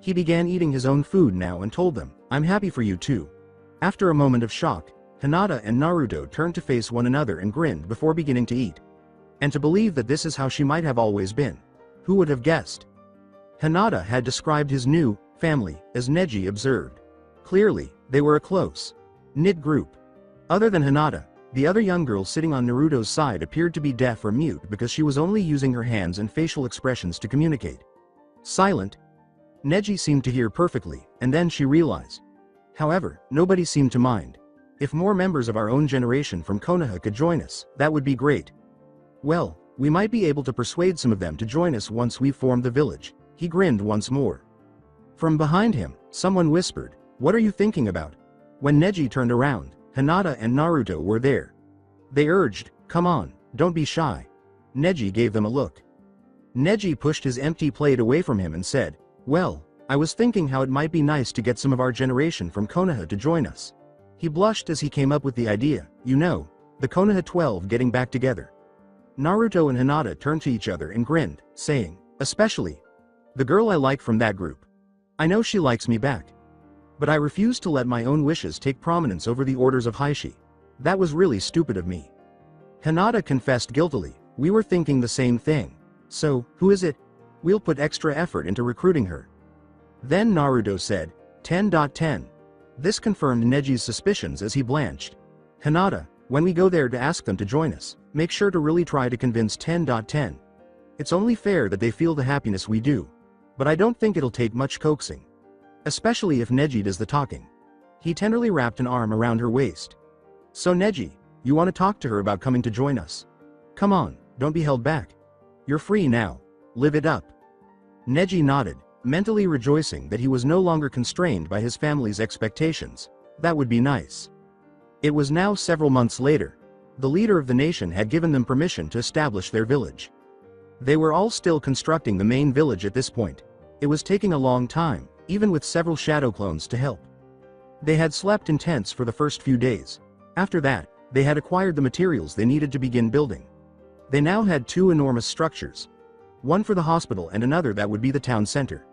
Speaker 2: He began eating his own food now and told them, "I'm happy for you too." After a moment of shock, Hinata and Naruto turned to face one another and grinned before beginning to eat. And to believe that this is how she might have always been. Who would have guessed? Hinata had described his new family as Neji observed. Clearly, they were a close, knit group. Other than Hinata, the other young girl sitting on Naruto's side appeared to be deaf or mute because she was only using her hands and facial expressions to communicate. Silent. Neji seemed to hear perfectly, and then she realized. However, nobody seemed to mind. If more members of our own generation from Konoha could join us, that would be great. Well, we might be able to persuade some of them to join us once we've formed the village. He grinned once more. From behind him, someone whispered, "What are you thinking about?" When Neji turned around, Hinata and Naruto were there. They urged, "Come on, don't be shy." Neji gave them a look. Neji pushed his empty plate away from him and said, "Well, I was thinking how it might be nice to get some of our generation from Konoha to join us." He blushed as he came up with the idea, you know, the Konoha 12 getting back together. Naruto and Hinata turned to each other and grinned, saying, "Especially the girl I like from that group." I know she likes me back. But I refuse to let my own wishes take prominence over the orders of Haishi. That was really stupid of me. Hinata confessed guiltily, we were thinking the same thing. So, who is it? We'll put extra effort into recruiting her. Then Naruto said, 10.10. This confirmed Neji's suspicions as he blanched. Hinata, when we go there to ask them to join us, make sure to really try to convince 10.10. It's only fair that they feel the happiness we do. But I don't think it'll take much coaxing. Especially if Neji does the talking. He tenderly wrapped an arm around her waist. So Neji, you want to talk to her about coming to join us? Come on, don't be held back. You're free now. Live it up. Neji nodded, mentally rejoicing that he was no longer constrained by his family's expectations. That would be nice. It was now several months later. The leader of the nation had given them permission to establish their village. They were all still constructing the main village at this point. It was taking a long time, even with several shadow clones to help. They had slept in tents for the first few days. After that, they had acquired the materials they needed to begin building. They now had two enormous structures. One for the hospital and another that would be the town center.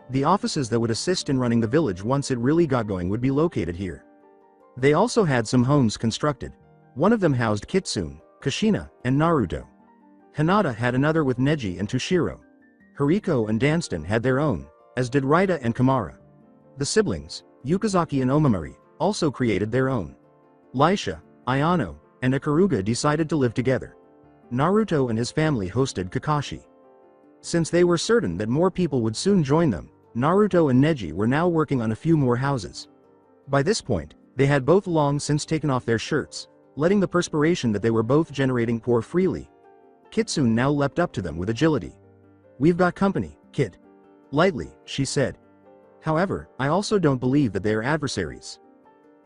Speaker 2: The offices that would assist in running the village once it really got going would be located here. They also had some homes constructed. One of them housed Kitsune, Kushina, and Naruto. Hinata had another with Neji and Tushiro. Hariko and Danston had their own, as did Raita and Kamara. The siblings, Yukazaki and Omamori, also created their own. Laisha, Ayano, and Ikaruga decided to live together. Naruto and his family hosted Kakashi. Since they were certain that more people would soon join them, Naruto and Neji were now working on a few more houses. By this point, they had both long since taken off their shirts, letting the perspiration that they were both generating pour freely. Kitsune now leapt up to them with agility. We've got company, kid. Lightly, she said. However, I also don't believe that they are adversaries.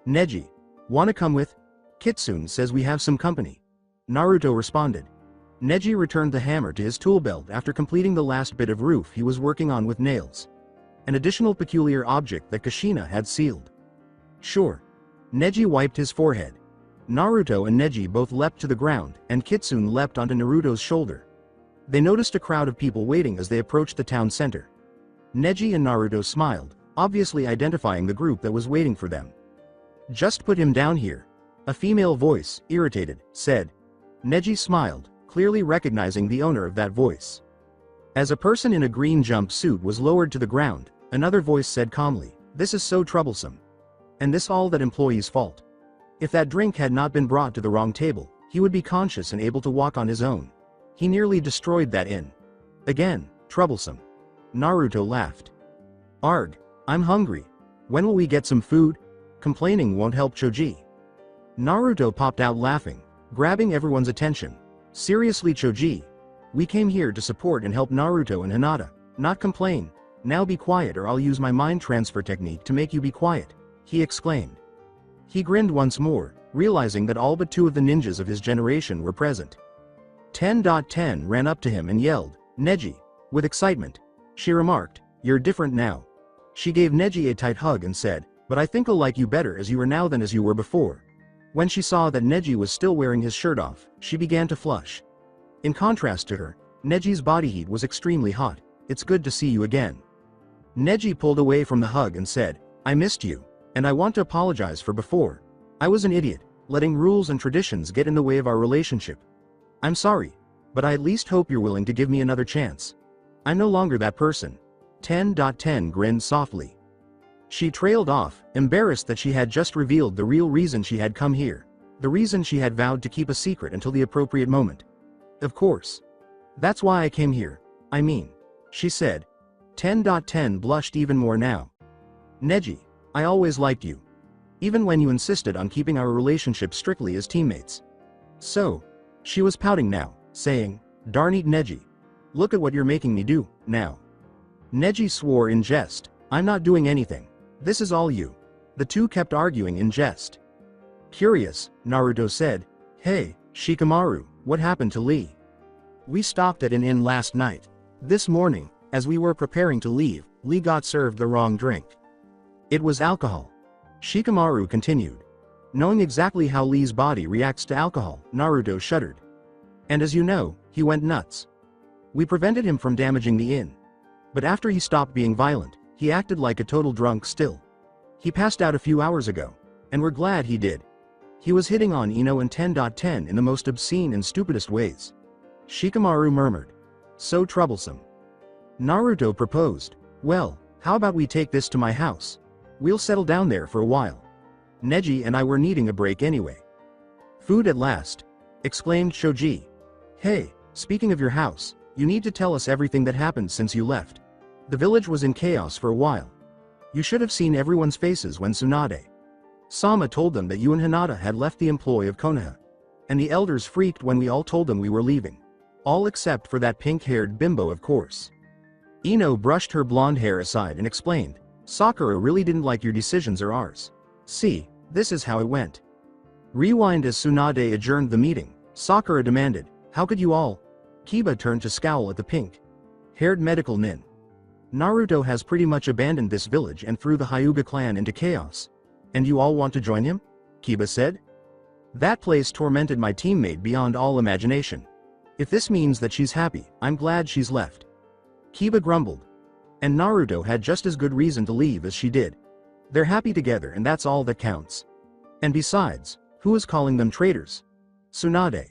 Speaker 2: Neji, wanna come with? Kitsune says we have some company. Naruto responded. Neji returned the hammer to his tool belt after completing the last bit of roof he was working on with nails. An additional peculiar object that Kushina had sealed. Sure. Neji wiped his forehead. Naruto and Neji both leapt to the ground, and Kitsune leapt onto Naruto's shoulder. They noticed a crowd of people waiting as they approached the town center. Neji and Naruto smiled, obviously identifying the group that was waiting for them. Just put him down here. A female voice, irritated, said. Neji smiled, clearly recognizing the owner of that voice. As a person in a green jumpsuit was lowered to the ground, another voice said calmly, this is so troublesome. And this all that employee's fault. If that drink had not been brought to the wrong table, he would be conscious and able to walk on his own. He nearly destroyed that inn. Again, troublesome. Naruto laughed. Arg, I'm hungry. When will we get some food? Complaining won't help Choji. Naruto popped out laughing, grabbing everyone's attention. Seriously Choji? We came here to support and help Naruto and Hinata, not complain. Now be quiet or I'll use my mind transfer technique to make you be quiet, he exclaimed. He grinned once more, realizing that all but two of the ninjas of his generation were present. 10.10 ran up to him and yelled, Neji, with excitement. She remarked, you're different now. She gave Neji a tight hug and said, but I think I'll like you better as you are now than as you were before. When she saw that Neji was still wearing his shirt off, she began to flush. In contrast to her, Neji's body heat was extremely hot. It's good to see you again. Neji pulled away from the hug and said, I missed you, and I want to apologize for before. I was an idiot, letting rules and traditions get in the way of our relationship. I'm sorry, but I at least hope you're willing to give me another chance. I'm no longer that person. 10.10 grinned softly. She trailed off, embarrassed that she had just revealed the real reason she had come here, the reason she had vowed to keep a secret until the appropriate moment. Of course. That's why I came here, I mean, she said. 10.10 blushed even more now. Neji, I always liked you. Even when you insisted on keeping our relationship strictly as teammates. So, she was pouting now, saying, darn it Neji. Look at what you're making me do, now. Neji swore in jest, I'm not doing anything. This is all you. The two kept arguing in jest. Curious, Naruto said, hey, Shikamaru, what happened to Lee? We stopped at an inn last night. This morning, as we were preparing to leave, Lee got served the wrong drink. It was alcohol. Shikamaru continued. Knowing exactly how Lee's body reacts to alcohol, Naruto shuddered. And as you know, he went nuts. We prevented him from damaging the inn. But after he stopped being violent, He acted like a total drunk still. He passed out a few hours ago. And we're glad he did. He was hitting on Ino and 10.10 in the most obscene and stupidest ways. Shikamaru murmured. So troublesome. Naruto proposed. Well, how about we take this to my house? We'll settle down there for a while. Neji and I were needing a break anyway. Food at last, exclaimed Shoji. Hey, speaking of your house, you need to tell us everything that happened since you left. The village was in chaos for a while. You should have seen everyone's faces when Tsunade Sama told them that you and Hinata had left the employ of Konoha. And the elders freaked when we all told them we were leaving. All except for that pink-haired bimbo, of course. Ino brushed her blonde hair aside and explained, Sakura really didn't like your decisions or ours. See, this is how it went. Rewind. As Tsunade adjourned the meeting, Sakura demanded, how could you all? Kiba turned to scowl at the pink-haired medical nin. Naruto has pretty much abandoned this village and threw the Hyuga clan into chaos. And you all want to join him? Kiba said. That place tormented my teammate beyond all imagination. If this means that she's happy, I'm glad she's left. Kiba grumbled. And Naruto had just as good reason to leave as she did. They're happy together and that's all that counts. And besides, who is calling them traitors? Tsunade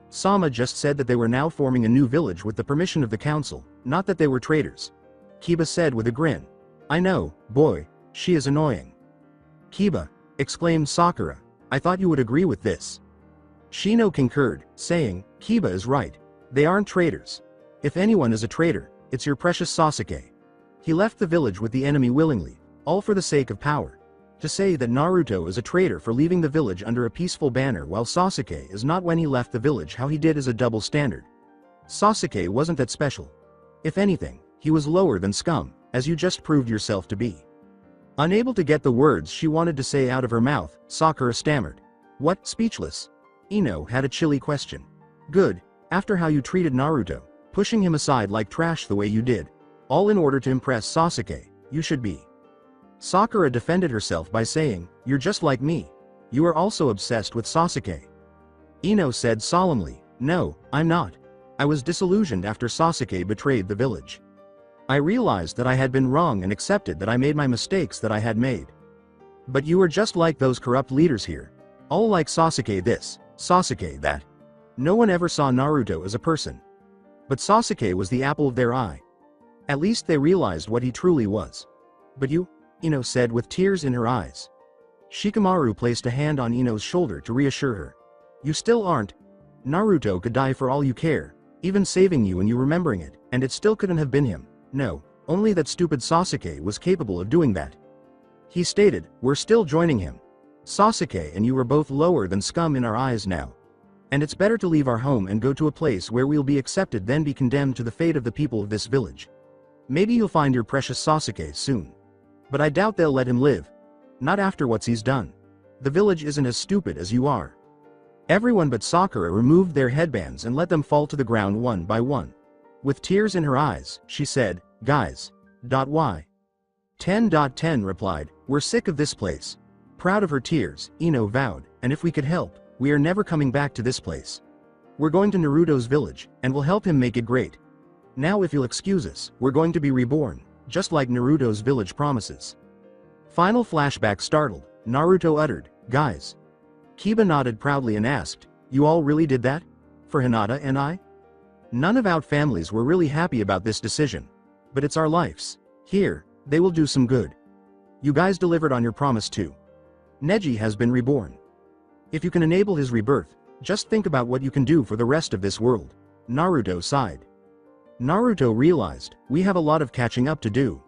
Speaker 2: Sama just said that they were now forming a new village with the permission of the council, not that they were traitors. Kiba said with a grin. I know, boy, she is annoying. Kiba, exclaimed Sakura, I thought you would agree with this. Shino concurred, saying, Kiba is right. They aren't traitors. If anyone is a traitor, it's your precious Sasuke. He left the village with the enemy willingly, all for the sake of power. To say that Naruto is a traitor for leaving the village under a peaceful banner while Sasuke is not when he left the village how he did is a double standard. Sasuke wasn't that special. If anything, he was lower than scum, as you just proved yourself to be. Unable to get the words she wanted to say out of her mouth, Sakura stammered. What? Speechless? Ino had a chilly question. Good, after how you treated Naruto, pushing him aside like trash the way you did. All in order to impress Sasuke, you should be. Sakura defended herself by saying, you're just like me. You are also obsessed with Sasuke. Ino said solemnly, no, I'm not. I was disillusioned after Sasuke betrayed the village. I realized that I had been wrong and accepted that I made my mistakes that I had made. But you are just like those corrupt leaders here. All like Sasuke this, Sasuke that. No one ever saw Naruto as a person. But Sasuke was the apple of their eye. At least they realized what he truly was. But you? Ino said with tears in her eyes. Shikamaru placed a hand on Ino's shoulder to reassure her. You still aren't. Naruto could die for all you care, even saving you and you remembering it, and it still couldn't have been him. No, only that stupid Sasuke was capable of doing that. He stated, we're still joining him. Sasuke and you are both lower than scum in our eyes now. And it's better to leave our home and go to a place where we'll be accepted than be condemned to the fate of the people of this village. Maybe you'll find your precious Sasuke soon. But I doubt they'll let him live. Not after what he's done. The village isn't as stupid as you are. Everyone but Sakura removed their headbands and let them fall to the ground one by one. With tears in her eyes, she said, guys. Why? 10.10 replied, we're sick of this place. Proud of her tears, Ino vowed, and if we could help, we are never coming back to this place. We're going to Naruto's village, and we'll help him make it great. Now if you'll excuse us, we're going to be reborn, just like Naruto's village promises. Final flashback. Startled, Naruto uttered, guys. Kiba nodded proudly and asked, you all really did that? For Hinata and I? None of our families were really happy about this decision. But it's our lives. Here, they will do some good. You guys delivered on your promise too. Neji has been reborn. If you can enable his rebirth, just think about what you can do for the rest of this world. Naruto sighed. Naruto realized, we have a lot of catching up to do.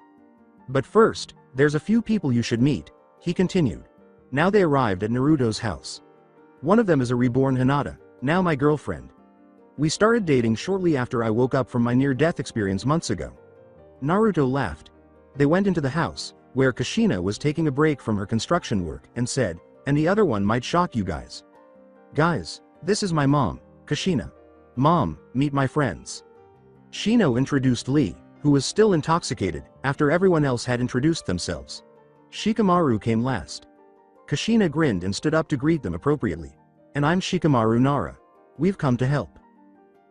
Speaker 2: But first, there's a few people you should meet, he continued. Now they arrived at Naruto's house. One of them is a reborn Hinata, now my girlfriend. We started dating shortly after I woke up from my near-death experience months ago. Naruto laughed. They went into the house, where Kushina was taking a break from her construction work, and said, and the other one might shock you guys. Guys, this is my mom, Kushina. Mom, meet my friends. Shino introduced Lee, who was still intoxicated, after everyone else had introduced themselves. Shikamaru came last. Kushina grinned and stood up to greet them appropriately. And I'm Shikamaru Nara. We've come to help.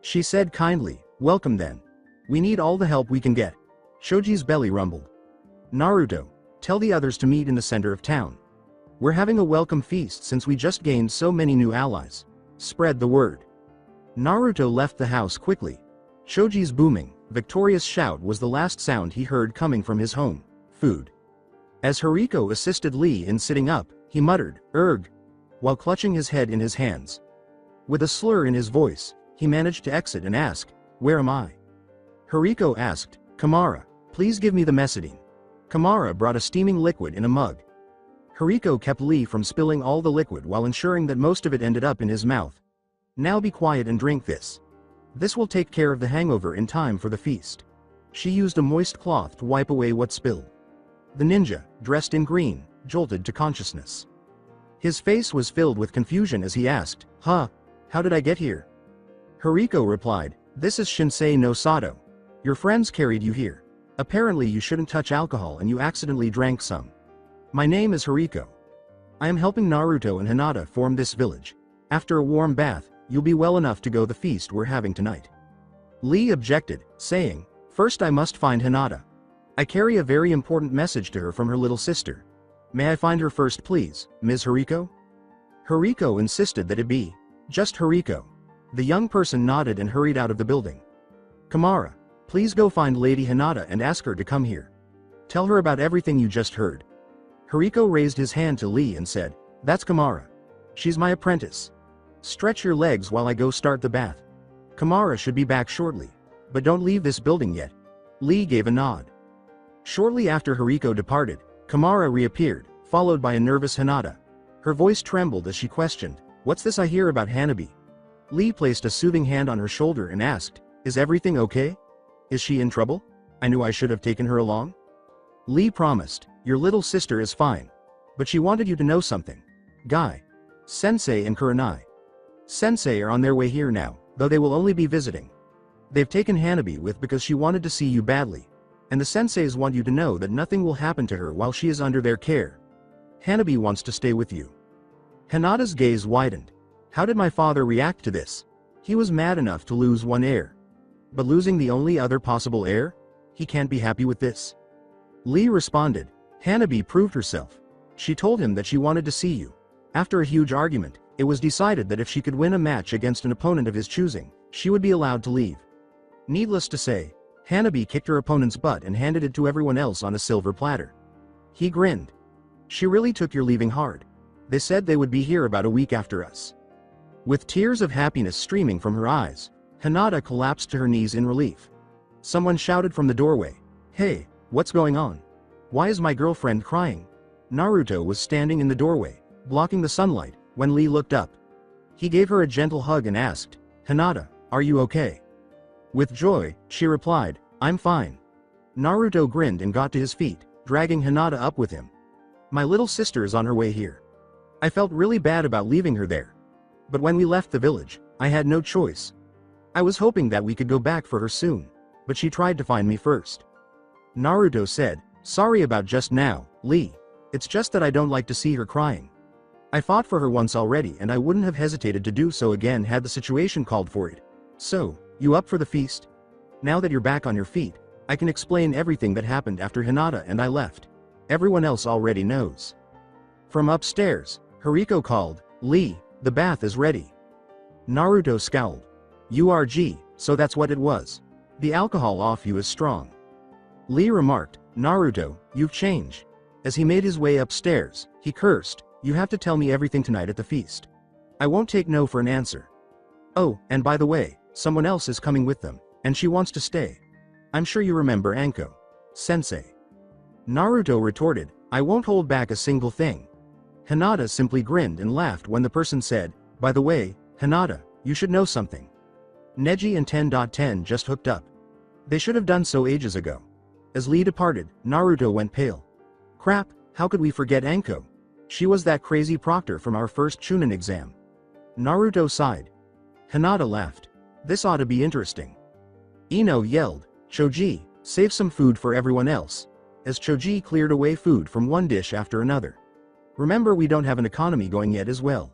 Speaker 2: She said kindly, welcome then. We need all the help we can get. Shoji's belly rumbled. Naruto, tell the others to meet in the center of town. We're having a welcome feast since we just gained so many new allies. Spread the word. Naruto left the house quickly. Choji's booming, victorious shout was the last sound he heard coming from his home. Food. As Hariko assisted Lee in sitting up, he muttered, "Erg," while clutching his head in his hands. With a slur in his voice, he managed to exit and ask, "Where am I?" Hariko asked, "Kamara, please give me the messaging." Kamara brought a steaming liquid in a mug. Hariko kept Lee from spilling all the liquid while ensuring that most of it ended up in his mouth. "Now be quiet and drink this. This will take care of the hangover in time for the feast." She used a moist cloth to wipe away what spilled. The ninja, dressed in green, jolted to consciousness. His face was filled with confusion as he asked, "Huh? How did I get here?" Hariko replied, "This is Shinsei no Sato. Your friends carried you here. Apparently you shouldn't touch alcohol and you accidentally drank some. My name is Hariko. I am helping Naruto and Hinata form this village. After a warm bath, you'll be well enough to go the feast we're having tonight." Lee objected, saying, "First I must find Hinata. I carry a very important message to her from her little sister. May I find her first please, Ms. Hariko?" Hariko insisted that it be just Hariko. The young person nodded and hurried out of the building. "Kamara, please go find Lady Hinata and ask her to come here. Tell her about everything you just heard." Hariko raised his hand to Lee and said, "That's Kamara. She's my apprentice. Stretch your legs while I go start the bath. Kamara should be back shortly. But don't leave this building yet." Lee gave a nod. Shortly after Hariko departed, Kamara reappeared, followed by a nervous Hinata. Her voice trembled as she questioned, "What's this I hear about Hanabi?" Lee placed a soothing hand on her shoulder and asked, "Is everything okay? Is she in trouble? I knew I should have taken her along." Lee promised, "Your little sister is fine. But she wanted you to know something. Guy, Sensei and Kurenai. Sensei are on their way here now, though they will only be visiting. They've taken Hanabi with because she wanted to see you badly. And the senseis want you to know that nothing will happen to her while she is under their care. Hanabi wants to stay with you." Hinata's gaze widened. How did my father react to this? He was mad enough to lose one heir. But losing the only other possible heir? He can't be happy with this. Lee responded, "Hanabi proved herself. She told him that she wanted to see you. After a huge argument, it was decided that if she could win a match against an opponent of his choosing, she would be allowed to leave. Needless to say, Hanabi kicked her opponent's butt and handed it to everyone else on a silver platter." He grinned. "She really took your leaving hard. They said they would be here about a week after us." With tears of happiness streaming from her eyes, Hinata collapsed to her knees in relief. Someone shouted from the doorway, "Hey, what's going on? Why is my girlfriend crying?" Naruto was standing in the doorway, blocking the sunlight, when Lee looked up. He gave her a gentle hug and asked, "Hinata, are you okay?" With joy, she replied, "I'm fine." Naruto grinned and got to his feet, dragging Hinata up with him. "My little sister is on her way here. I felt really bad about leaving her there. But when we left the village, I had no choice. I was hoping that we could go back for her soon, but she tried to find me first." Naruto said, "Sorry about just now, Lee. It's just that I don't like to see her crying. I fought for her once already and I wouldn't have hesitated to do so again had the situation called for it. So, you up for the feast? Now that you're back on your feet, I can explain everything that happened after Hinata and I left. Everyone else already knows." From upstairs, Hariko called, "Lee, the bath is ready." Naruto scowled. "URG, so that's what it was. The alcohol off you is strong." Lee remarked, "Naruto, you've changed." As he made his way upstairs, he cursed, "You have to tell me everything tonight at the feast. I won't take no for an answer. Oh, and by the way, someone else is coming with them, and she wants to stay. I'm sure you remember Anko Sensei." Naruto retorted, "I won't hold back a single thing." Hinata simply grinned and laughed when the person said, "By the way, Hinata, you should know something. Neji and 10.10 just hooked up. They should have done so ages ago." As Lee departed, Naruto went pale. "Crap, how could we forget Anko? She was that crazy proctor from our first Chunin exam." Naruto sighed. Hinata laughed. "This ought to be interesting." Ino yelled, "Choji, save some food for everyone else," as Choji cleared away food from one dish after another. "Remember, we don't have an economy going yet as well.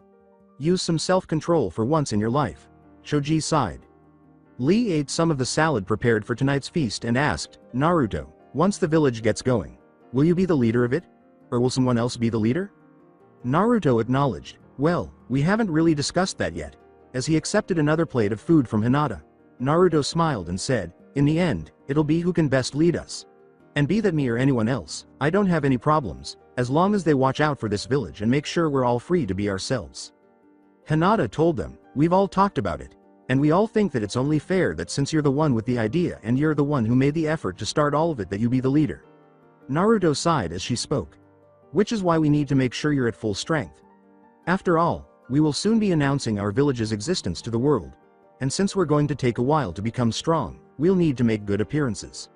Speaker 2: Use some self-control for once in your life." Choji sighed. Lee ate some of the salad prepared for tonight's feast and asked, "Naruto, once the village gets going, Will you be the leader of it? Or will someone else be the leader? Naruto acknowledged. Well, we haven't really discussed that yet. As he accepted another plate of food from Hinata, Naruto smiled and said, in the end, it'll be who can best lead us. And be that me or anyone else, I don't have any problems, as long as they watch out for this village and make sure we're all free to be ourselves. Hinata told them, we've all talked about it. And we all think that it's only fair that since you're the one with the idea and you're the one who made the effort to start all of it that you be the leader. Naruto sighed as she spoke. Which is why we need to make sure you're at full strength. After all, we will soon be announcing our village's existence to the world. And since we're going to take a while to become strong, we'll need to make good appearances.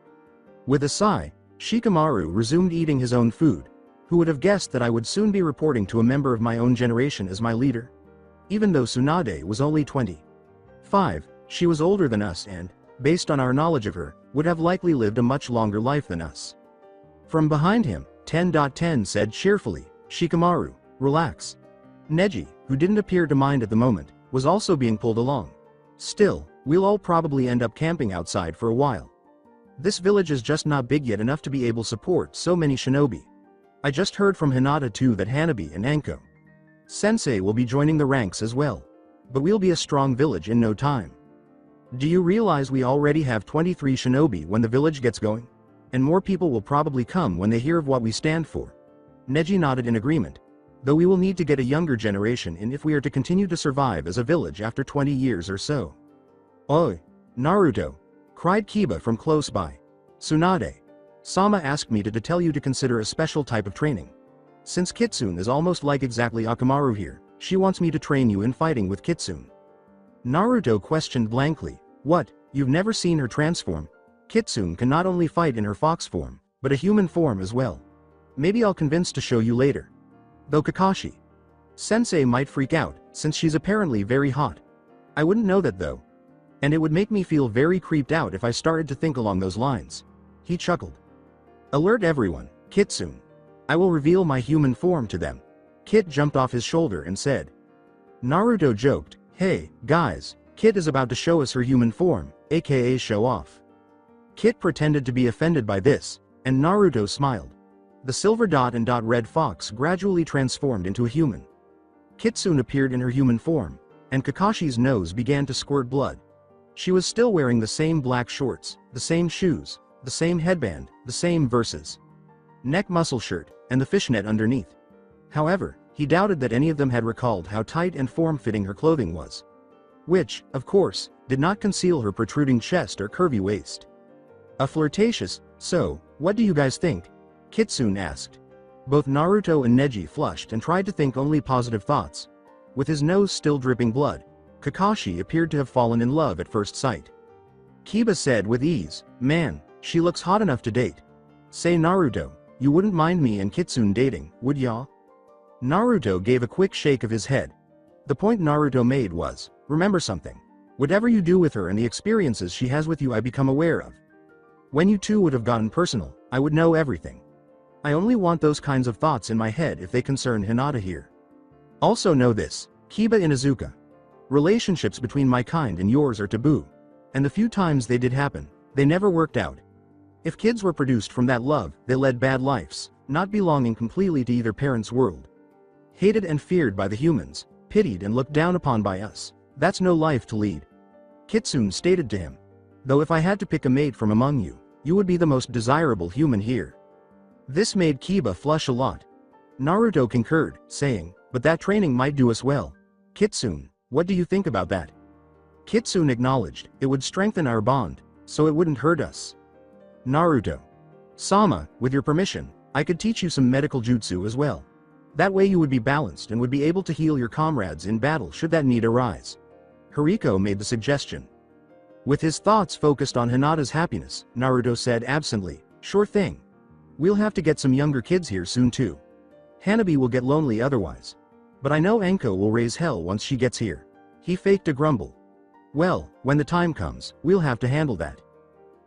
Speaker 2: With a sigh, Shikamaru resumed eating his own food. Who would have guessed that I would soon be reporting to a member of my own generation as my leader? Even though Tsunade was only 25, she was older than us and, based on our knowledge of her, would have likely lived a much longer life than us. From behind him, 10.10 said cheerfully, Shikamaru, relax. Neji, who didn't appear to mind at the moment, was also being pulled along. Still, we'll all probably end up camping outside for a while. This village is just not big yet enough to be able to support so many shinobi. I just heard from Hinata too that Hanabi and Anko Sensei will be joining the ranks as well. But we'll be a strong village in no time. Do you realize we already have 23 shinobi when the village gets going? And more people will probably come when they hear of what we stand for. Neji nodded in agreement. Though we will need to get a younger generation in if we are to continue to survive as a village after 20 years or so. Oi! Naruto! Cried Kiba from close by. Tsunade. Sama asked me to tell you to consider a special type of training. Since Kitsune is almost like exactly Akamaru here, she wants me to train you in fighting with Kitsune. Naruto questioned blankly, what, you've never seen her transform? Kitsune can not only fight in her fox form, but a human form as well. Maybe I'll convince to show you later. Though Kakashi Sensei might freak out, since she's apparently very hot. I wouldn't know that though. And it would make me feel very creeped out if I started to think along those lines. He chuckled. Alert everyone, Kitsune. I will reveal my human form to them. Kit jumped off his shoulder and said. Naruto joked, hey, guys, Kit is about to show us her human form, aka show off. Kit pretended to be offended by this, and Naruto smiled. The silver dot and red fox gradually transformed into a human. Kitsune appeared in her human form, and Kakashi's nose began to squirt blood. She was still wearing the same black shorts, the same shoes, the same headband, the same verses. Neck muscle shirt, and the fishnet underneath. However, he doubted that any of them had recalled how tight and form-fitting her clothing was. Which, of course, did not conceal her protruding chest or curvy waist. A flirtatious, so, what do you guys think? Kitsune asked. Both Naruto and Neji flushed and tried to think only positive thoughts. With his nose still dripping blood, Kakashi appeared to have fallen in love at first sight. Kiba said with ease, man, she looks hot enough to date. Say Naruto, you wouldn't mind me and Kitsune dating, would ya? Naruto gave a quick shake of his head. The point Naruto made was, remember something. Whatever you do with her and the experiences she has with you I become aware of. When you two would have gotten personal, I would know everything. I only want those kinds of thoughts in my head if they concern Hinata here. Also know this, Kiba Inuzuka. Relationships between my kind and yours are taboo. And the few times they did happen, they never worked out. If kids were produced from that love, they led bad lives, not belonging completely to either parent's world. Hated and feared by the humans, pitied and looked down upon by us, that's no life to lead. Kitsune stated to him. Though if I had to pick a mate from among you, you would be the most desirable human here. This made Kiba flush a lot. Naruto concurred, saying, but that training might do us well. Kitsune, what do you think about that? Kitsune acknowledged, it would strengthen our bond, so it wouldn't hurt us. Naruto. Sama, with your permission, I could teach you some medical jutsu as well. That way you would be balanced and would be able to heal your comrades in battle should that need arise. Hariko made the suggestion. With his thoughts focused on Hinata's happiness, Naruto said absently, sure thing. We'll have to get some younger kids here soon too. Hanabi will get lonely otherwise. But I know Anko will raise hell once she gets here. He faked a grumble. Well, when the time comes, we'll have to handle that.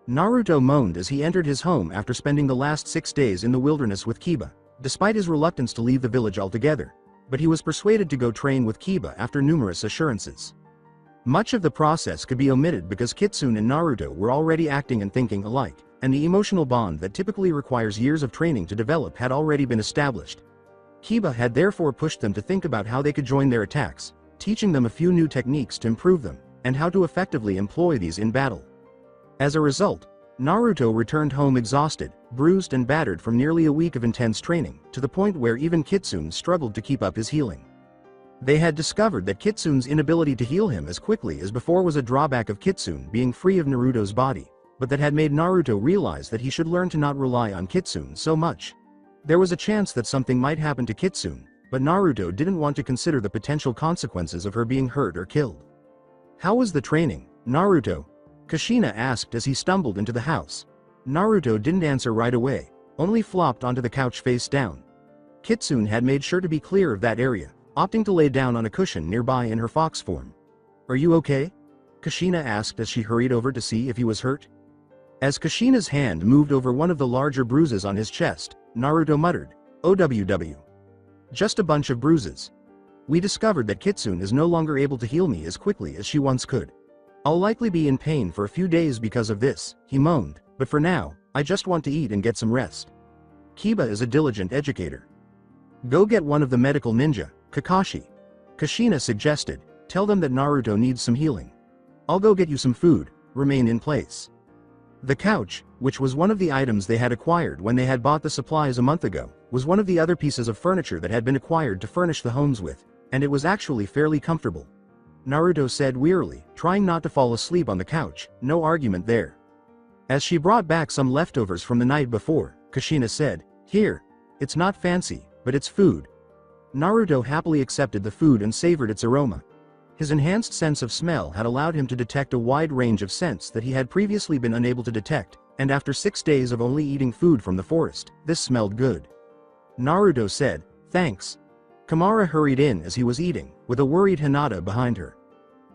Speaker 2: Naruto moaned as he entered his home after spending the last 6 days in the wilderness with Kiba, despite his reluctance to leave the village altogether. But he was persuaded to go train with Kiba after numerous assurances. Much of the process could be omitted because Kitsune and Naruto were already acting and thinking alike, and the emotional bond that typically requires years of training to develop had already been established. Kiba had therefore pushed them to think about how they could join their attacks, teaching them a few new techniques to improve them, and how to effectively employ these in battle. As a result, Naruto returned home exhausted, bruised and battered from nearly a week of intense training, to the point where even Kitsune struggled to keep up his healing. They had discovered that Kitsune's inability to heal him as quickly as before was a drawback of Kitsune being free of Naruto's body, but that had made Naruto realize that he should learn to not rely on Kitsune so much. There was a chance that something might happen to Kitsune, but Naruto didn't want to consider the potential consequences of her being hurt or killed. "How was the training, Naruto?" Kushina asked as he stumbled into the house. Naruto didn't answer right away, only flopped onto the couch face down. Kitsune had made sure to be clear of that area, opting to lay down on a cushion nearby in her fox form. "Are you okay?" Kushina asked as she hurried over to see if he was hurt. As Kushina's hand moved over one of the larger bruises on his chest, Naruto muttered, "OWW. Just a bunch of bruises. We discovered that Kitsune is no longer able to heal me as quickly as she once could. I'll likely be in pain for a few days because of this," he moaned, "but for now, I just want to eat and get some rest." Kiba is a diligent educator. "Go get one of the medical ninja, Kakashi," Kushina suggested. "Tell them that Naruto needs some healing. I'll go get you some food, remain in place." The couch, which was one of the items they had acquired when they had bought the supplies a month ago, was one of the other pieces of furniture that had been acquired to furnish the homes with, and it was actually fairly comfortable. Naruto said wearily, trying not to fall asleep on the couch. "No argument there." As she brought back some leftovers from the night before, Kushina said, "Here. It's not fancy, but it's food." Naruto happily accepted the food and savored its aroma. His enhanced sense of smell had allowed him to detect a wide range of scents that he had previously been unable to detect, and after 6 days of only eating food from the forest, this smelled good. Naruto said, "Thanks." Kamara hurried in as he was eating, with a worried Hinata behind her.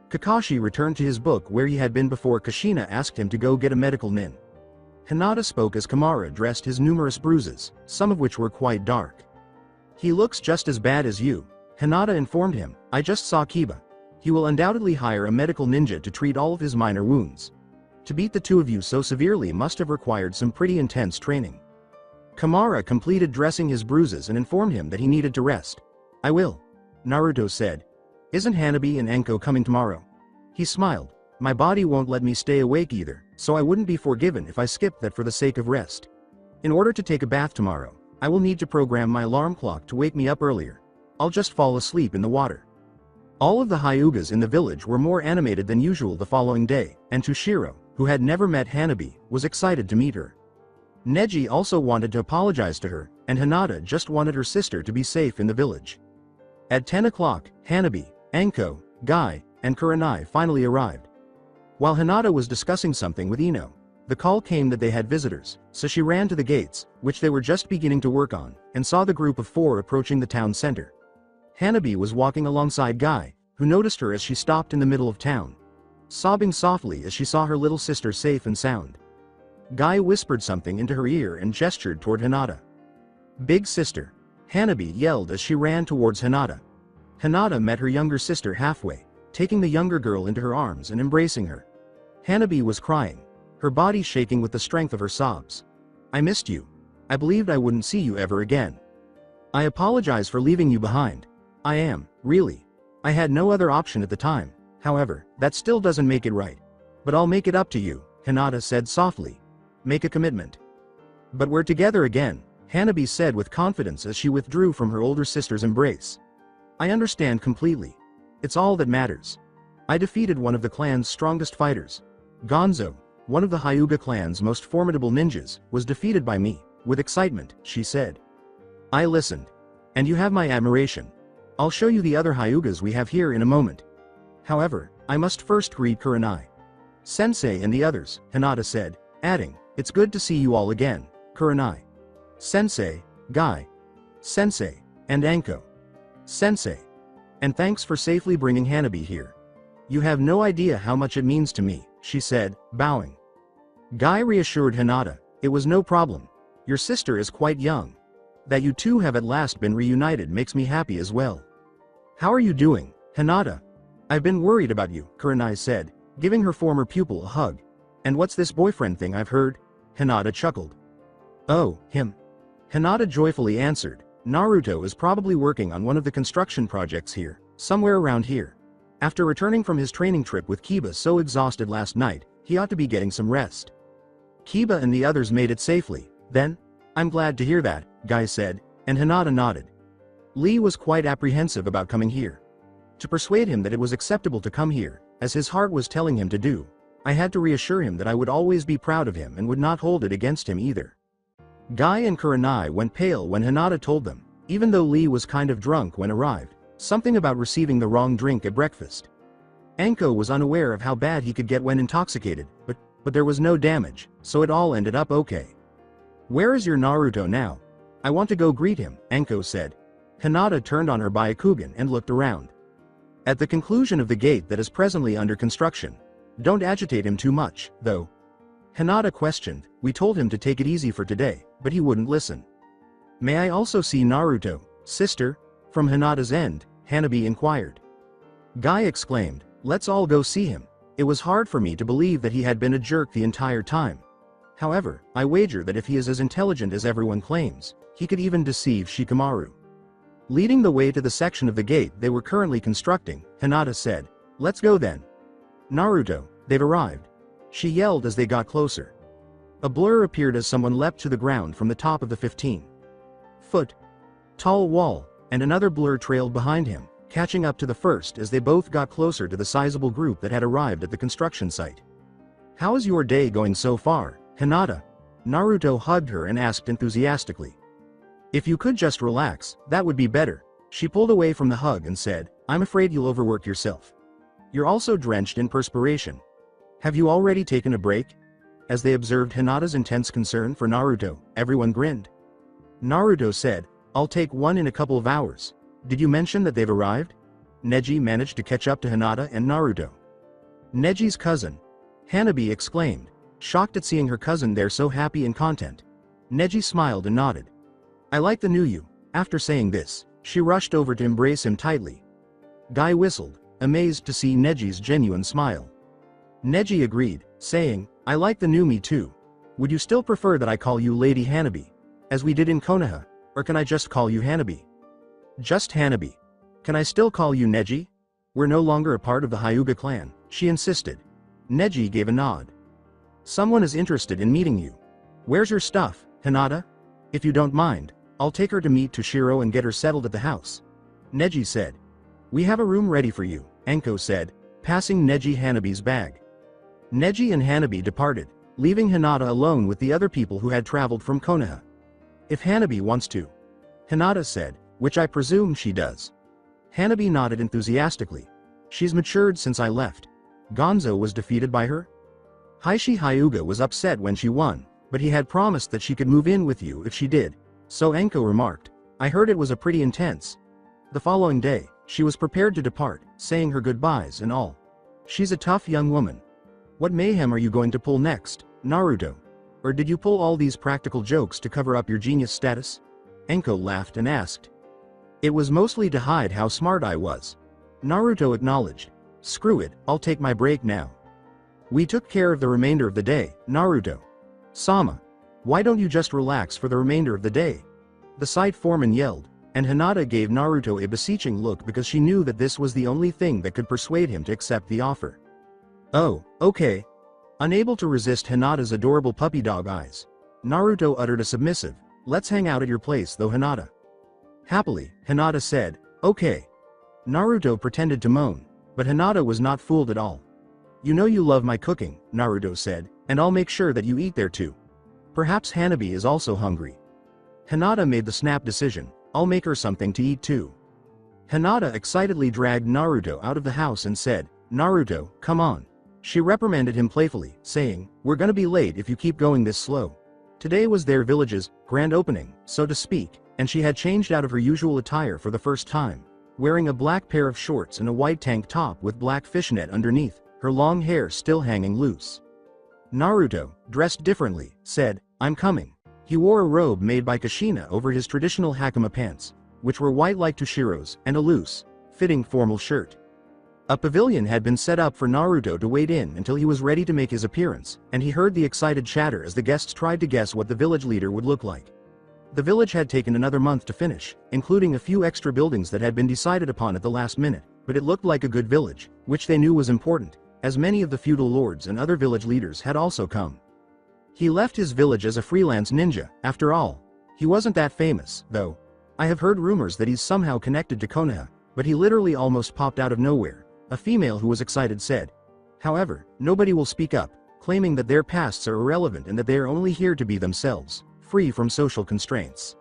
Speaker 2: Kakashi returned to his book where he had been before Kushina asked him to go get a medical nin. Hinata spoke as Kamara dressed his numerous bruises, some of which were quite dark. "He looks just as bad as you," Hinata informed him. "I just saw Kiba. He will undoubtedly hire a medical ninja to treat all of his minor wounds. To beat the two of you so severely must have required some pretty intense training." Kamara completed dressing his bruises and informed him that he needed to rest. "I will," Naruto said. "Isn't Hanabi and Anko coming tomorrow?" He smiled. "My body won't let me stay awake either, so I wouldn't be forgiven if I skipped that for the sake of rest. In order to take a bath tomorrow, I will need to program my alarm clock to wake me up earlier. I'll just fall asleep in the water." All of the Hyugas in the village were more animated than usual the following day, and Tushiro, who had never met Hanabi, was excited to meet her. Neji also wanted to apologize to her, and Hinata just wanted her sister to be safe in the village. At 10 o'clock, Hanabi, Anko, Guy, and Kurenai finally arrived. While Hinata was discussing something with Ino, the call came that they had visitors, so she ran to the gates, which they were just beginning to work on, and saw the group of 4 approaching the town center. Hanabi was walking alongside Guy, who noticed her as she stopped in the middle of town, sobbing softly as she saw her little sister safe and sound. Guy whispered something into her ear and gestured toward Hinata. "Big sister," Hanabi yelled as she ran towards Hinata. Hinata met her younger sister halfway, taking the younger girl into her arms and embracing her. Hanabi was crying, her body shaking with the strength of her sobs. "I missed you. I believed I wouldn't see you ever again. I apologize for leaving you behind. I am, really. I had no other option at the time. However, that still doesn't make it right. But I'll make it up to you," Hinata said softly. "Make a commitment." "But we're together again," Hanabi said with confidence as she withdrew from her older sister's embrace. "I understand completely. It's all that matters. I defeated one of the clan's strongest fighters. Gonzo, one of the Hyuga clan's most formidable ninjas, was defeated by me." With excitement, she said. "I listened. And you have my admiration. I'll show you the other Hyugas we have here in a moment. However, I must first greet Kurenai Sensei and the others," Hinata said, adding, "It's good to see you all again, Kurenai Sensei, Guy Sensei, and Anko Sensei. And thanks for safely bringing Hanabi here. You have no idea how much it means to me," she said, bowing. Guy reassured Hinata, "It was no problem. Your sister is quite young. That you two have at last been reunited makes me happy as well." "How are you doing, Hinata?" "I've been worried about you," Kurenai said, giving her former pupil a hug. "And what's this boyfriend thing I've heard?" Hinata chuckled. Oh, him. Hinata joyfully answered. Naruto is probably working on one of the construction projects here, somewhere around here. After returning from his training trip with Kiba so exhausted last night, he ought to be getting some rest. Kiba and the others made it safely. Then? I'm glad to hear that, Guy said, and Hinata nodded. Lee was quite apprehensive about coming here. To persuade him that it was acceptable to come here, as his heart was telling him to do, I had to reassure him that I would always be proud of him and would not hold it against him either. Guy and Kurenai went pale when Hinata told them, even though Lee was kind of drunk when arrived, something about receiving the wrong drink at breakfast. Anko was unaware of how bad he could get when intoxicated, but there was no damage, so it all ended up okay. Where is your Naruto now? I want to go greet him, Anko said. Hinata turned on her Byakugan and looked around. At the conclusion of the gate that is presently under construction. Don't agitate him too much, though. Hinata questioned. We told him to take it easy for today, but he wouldn't listen. May I also see Naruto, sister? From Hinata's end, Hanabi inquired. Guy exclaimed, let's all go see him. It was hard for me to believe that he had been a jerk the entire time. However, I wager that if he is as intelligent as everyone claims, he could even deceive Shikamaru. Leading the way to the section of the gate they were currently constructing, Hinata said, let's go then. Naruto, they've arrived. She yelled as they got closer. A blur appeared as someone leapt to the ground from the top of the 15-foot tall wall, and another blur trailed behind him, catching up to the first as they both got closer to the sizable group that had arrived at the construction site. How is your day going so far, Hinata? Naruto hugged her and asked enthusiastically. If you could just relax, that would be better. She pulled away from the hug and said, I'm afraid you'll overwork yourself. You're also drenched in perspiration. Have you already taken a break? As they observed Hinata's intense concern for Naruto, everyone grinned. Naruto said, I'll take one in a couple of hours. Did you mention that they've arrived? Neji managed to catch up to Hinata and Naruto. Neji's cousin. Hanabi exclaimed, shocked at seeing her cousin there so happy and content. Neji smiled and nodded. I like the new you. After saying this, she rushed over to embrace him tightly. Guy whistled, amazed to see Neji's genuine smile. Neji agreed, saying, I like the new me too. Would you still prefer that I call you Lady Hanabi, as we did in Konoha, or can I just call you Hanabi? Just Hanabi. Can I still call you Neji? We're no longer a part of the Hyuga clan, she insisted. Neji gave a nod. Someone is interested in meeting you. Where's your stuff, Hinata? If you don't mind, I'll take her to meet Toshiro and get her settled at the house. Neji said. We have a room ready for you, Anko said, passing Neji Hanabi's bag. Neji and Hanabi departed, leaving Hinata alone with the other people who had traveled from Konoha. If Hanabi wants to. Hinata said, which I presume she does. Hanabi nodded enthusiastically. She's matured since I left. Gonzo was defeated by her? Heishi Hyuga was upset when she won, but he had promised that she could move in with you if she did. So Anko remarked, I heard it was a pretty intense. The following day, she was prepared to depart, saying her goodbyes and all. She's a tough young woman. What mayhem are you going to pull next, Naruto? Or did you pull all these practical jokes to cover up your genius status? Anko laughed and asked. It was mostly to hide how smart I was. Naruto acknowledged. Screw it, I'll take my break now. We took care of the remainder of the day, Naruto. Sama. Why don't you just relax for the remainder of the day? The site foreman yelled, and Hinata gave Naruto a beseeching look because she knew that this was the only thing that could persuade him to accept the offer. Oh, okay. Unable to resist Hinata's adorable puppy dog eyes, Naruto uttered a submissive, let's hang out at your place though, Hinata. Happily, Hinata said, okay. Naruto pretended to moan, but Hinata was not fooled at all. You know you love my cooking, Naruto said, and I'll make sure that you eat there too. Perhaps Hanabi is also hungry. Hinata made the snap decision, I'll make her something to eat too. Hinata excitedly dragged Naruto out of the house and said, Naruto, come on. She reprimanded him playfully, saying, we're gonna be late if you keep going this slow. Today was their village's grand opening, so to speak, and she had changed out of her usual attire for the first time, wearing a black pair of shorts and a white tank top with black fishnet underneath, her long hair still hanging loose. Naruto, dressed differently, said, I'm coming. He wore a robe made by Kushina over his traditional hakama pants, which were white like Toshiro's, and a loose, fitting formal shirt. A pavilion had been set up for Naruto to wait in until he was ready to make his appearance, and he heard the excited chatter as the guests tried to guess what the village leader would look like. The village had taken another month to finish, including a few extra buildings that had been decided upon at the last minute, but it looked like a good village, which they knew was important, as many of the feudal lords and other village leaders had also come. He left his village as a freelance ninja, after all. He wasn't that famous, though. I have heard rumors that he's somehow connected to Konoha, but he literally almost popped out of nowhere, a female who was excited said. However, nobody will speak up, claiming that their pasts are irrelevant and that they are only here to be themselves, free from social constraints.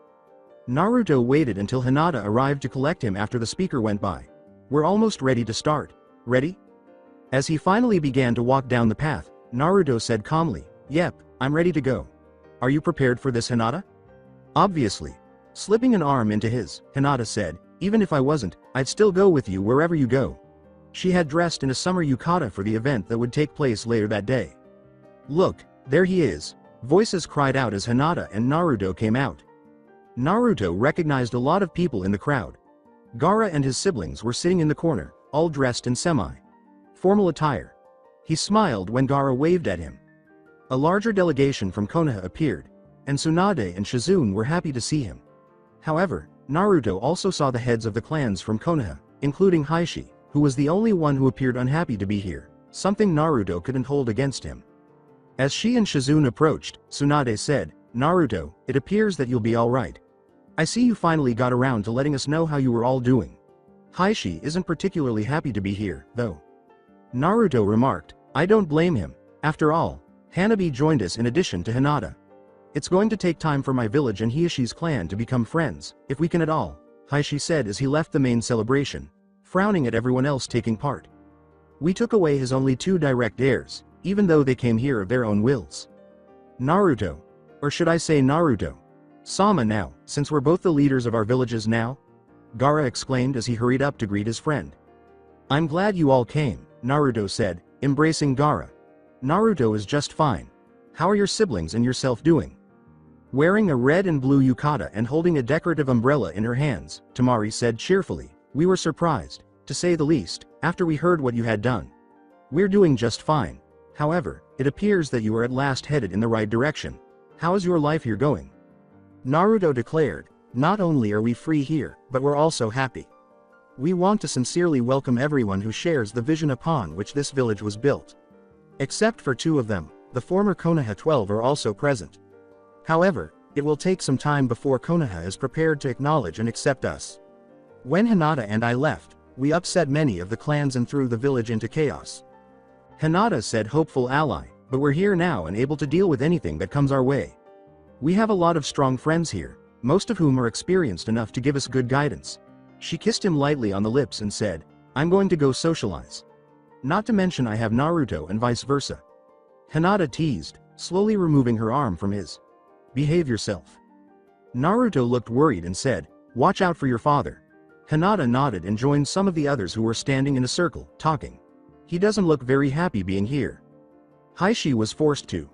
Speaker 2: Naruto waited until Hinata arrived to collect him after the speaker went by. We're almost ready to start. Ready? As he finally began to walk down the path, Naruto said calmly, "Yep, I'm ready to go. Are you prepared for this, Hinata?" "Obviously." Slipping an arm into his, Hinata said, "Even if I wasn't, I'd still go with you wherever you go." She had dressed in a summer yukata for the event that would take place later that day. "Look, there he is," voices cried out as Hinata and Naruto came out. Naruto recognized a lot of people in the crowd. Gaara and his siblings were sitting in the corner, all dressed in semi-formal attire. He smiled when Gaara waved at him. A larger delegation from Konoha appeared, and Tsunade and Shizune were happy to see him. However, Naruto also saw the heads of the clans from Konoha, including Heishi, who was the only one who appeared unhappy to be here, something Naruto couldn't hold against him. As she and Shizune approached, Tsunade said, "Naruto, it appears that you'll be alright. I see you finally got around to letting us know how you were all doing." Heishi isn't particularly happy to be here, though. Naruto remarked, "I don't blame him. After all, Hanabi joined us in addition to Hinata. It's going to take time for my village and Hiashi's clan to become friends, if we can at all," Heishi said as he left the main celebration, frowning at everyone else taking part. "We took away his only two direct heirs, even though they came here of their own wills. Naruto. Or should I say Naruto? Sama now, since we're both the leaders of our villages now?" Gaara exclaimed as he hurried up to greet his friend. "I'm glad you all came," Naruto said, embracing Gaara. "Naruto is just fine. How are your siblings and yourself doing?" Wearing a red and blue yukata and holding a decorative umbrella in her hands, Tamari said cheerfully, "We were surprised, to say the least, after we heard what you had done. We're doing just fine. However, it appears that you are at last headed in the right direction. How is your life here going?" Naruto declared, "Not only are we free here, but we're also happy. We want to sincerely welcome everyone who shares the vision upon which this village was built. Except for two of them, the former Konoha 12 are also present. However, it will take some time before Konoha is prepared to acknowledge and accept us. When Hinata and I left, we upset many of the clans and threw the village into chaos." Hinata said, "Hopeful ally, but we're here now and able to deal with anything that comes our way. We have a lot of strong friends here, most of whom are experienced enough to give us good guidance." She kissed him lightly on the lips and said, "I'm going to go socialize. Not to mention I have Naruto and vice versa." Hinata teased, slowly removing her arm from his. "Behave yourself." Naruto looked worried and said, "Watch out for your father." Hinata nodded and joined some of the others who were standing in a circle, talking. "He doesn't look very happy being here." Heishi was forced to.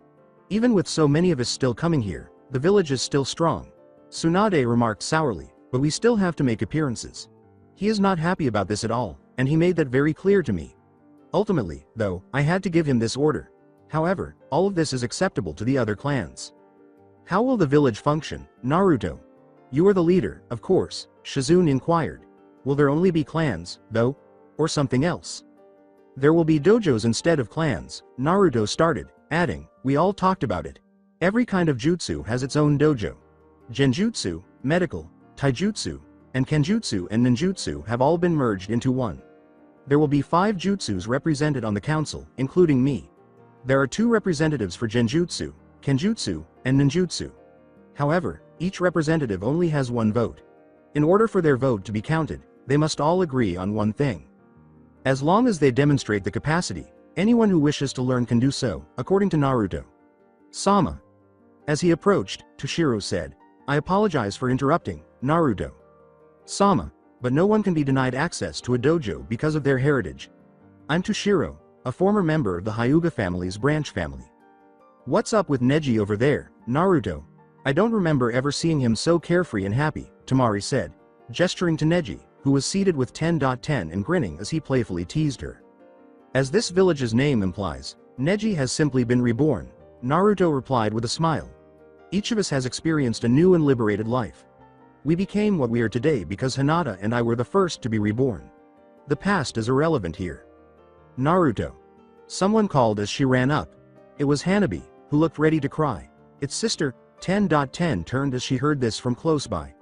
Speaker 2: "Even with so many of us still coming here, the village is still strong." Tsunade remarked sourly, "But we still have to make appearances. He is not happy about this at all, and he made that very clear to me. Ultimately, though, I had to give him this order. However, all of this is acceptable to the other clans." "How will the village function, Naruto? You are the leader, of course," Shizune inquired. "Will there only be clans, though? Or something else?" "There will be dojos instead of clans," Naruto started, adding, "We all talked about it. Every kind of jutsu has its own dojo. Genjutsu, medical, taijutsu, and kenjutsu and ninjutsu have all been merged into one. There will be 5 jutsus represented on the council, including me. There are 2 representatives for genjutsu, kenjutsu, and ninjutsu. However, each representative only has 1 vote. In order for their vote to be counted, they must all agree on one thing. As long as they demonstrate the capacity, anyone who wishes to learn can do so, according to Naruto. Sama." As he approached, Toshiro said, "I apologize for interrupting, Naruto." Sama, "But no one can be denied access to a dojo because of their heritage. I'm Toshiro, a former member of the Hyuga family's branch family." "What's up with Neji over there, Naruto? I don't remember ever seeing him so carefree and happy," Tamari said, gesturing to Neji, who was seated with 10.10 and grinning as he playfully teased her. As this village's name implies, Neji has simply been reborn, Naruto replied with a smile. Each of us has experienced a new and liberated life. We became what we are today because Hinata and I were the first to be reborn. The past is irrelevant here. Naruto. Someone called as she ran up. It was Hanabi, who looked ready to cry. Its sister, 10.10 turned as she heard this from close by.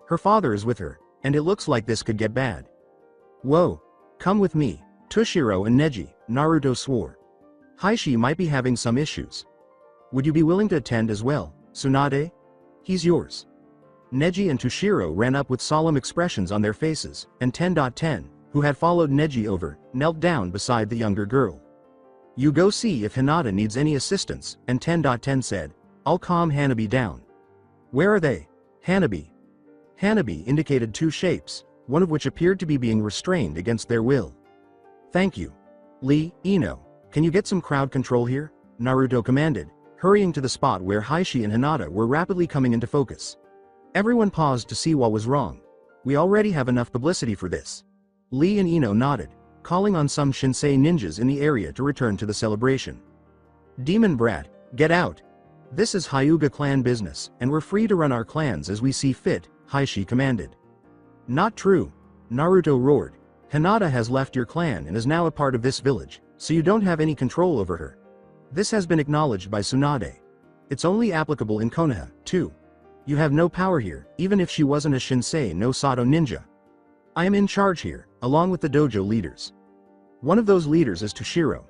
Speaker 2: Her father is with her, and it looks like this could get bad. Whoa. Come with me, Toshiro and Neji, Naruto swore. Heishi might be having some issues. Would you be willing to attend as well, Tsunade? He's yours. Neji and Toshiro ran up with solemn expressions on their faces, and 10.10, who had followed Neji over, knelt down beside the younger girl. You go see if Hinata needs any assistance, and 10.10 said, I'll calm Hanabi down. Where are they? Hanabi. Hanabi indicated two shapes, one of which appeared to be being restrained against their will. Thank you. Lee, Ino, can you get some crowd control here? Naruto commanded, hurrying to the spot where Heishi and Hinata were rapidly coming into focus. Everyone paused to see what was wrong. We already have enough publicity for this. Lee and Ino nodded, calling on some Shinsei ninjas in the area to return to the celebration. Demon brat, get out. This is Hyuga clan business, and we're free to run our clans as we see fit, Heishi commanded. Not true. Naruto roared. Hinata has left your clan and is now a part of this village, so you don't have any control over her. This has been acknowledged by Tsunade. It's only applicable in Konoha, too. You have no power here, even if she wasn't a Shinsei no Sato ninja. I am in charge here, along with the dojo leaders. One of those leaders is Toshiro.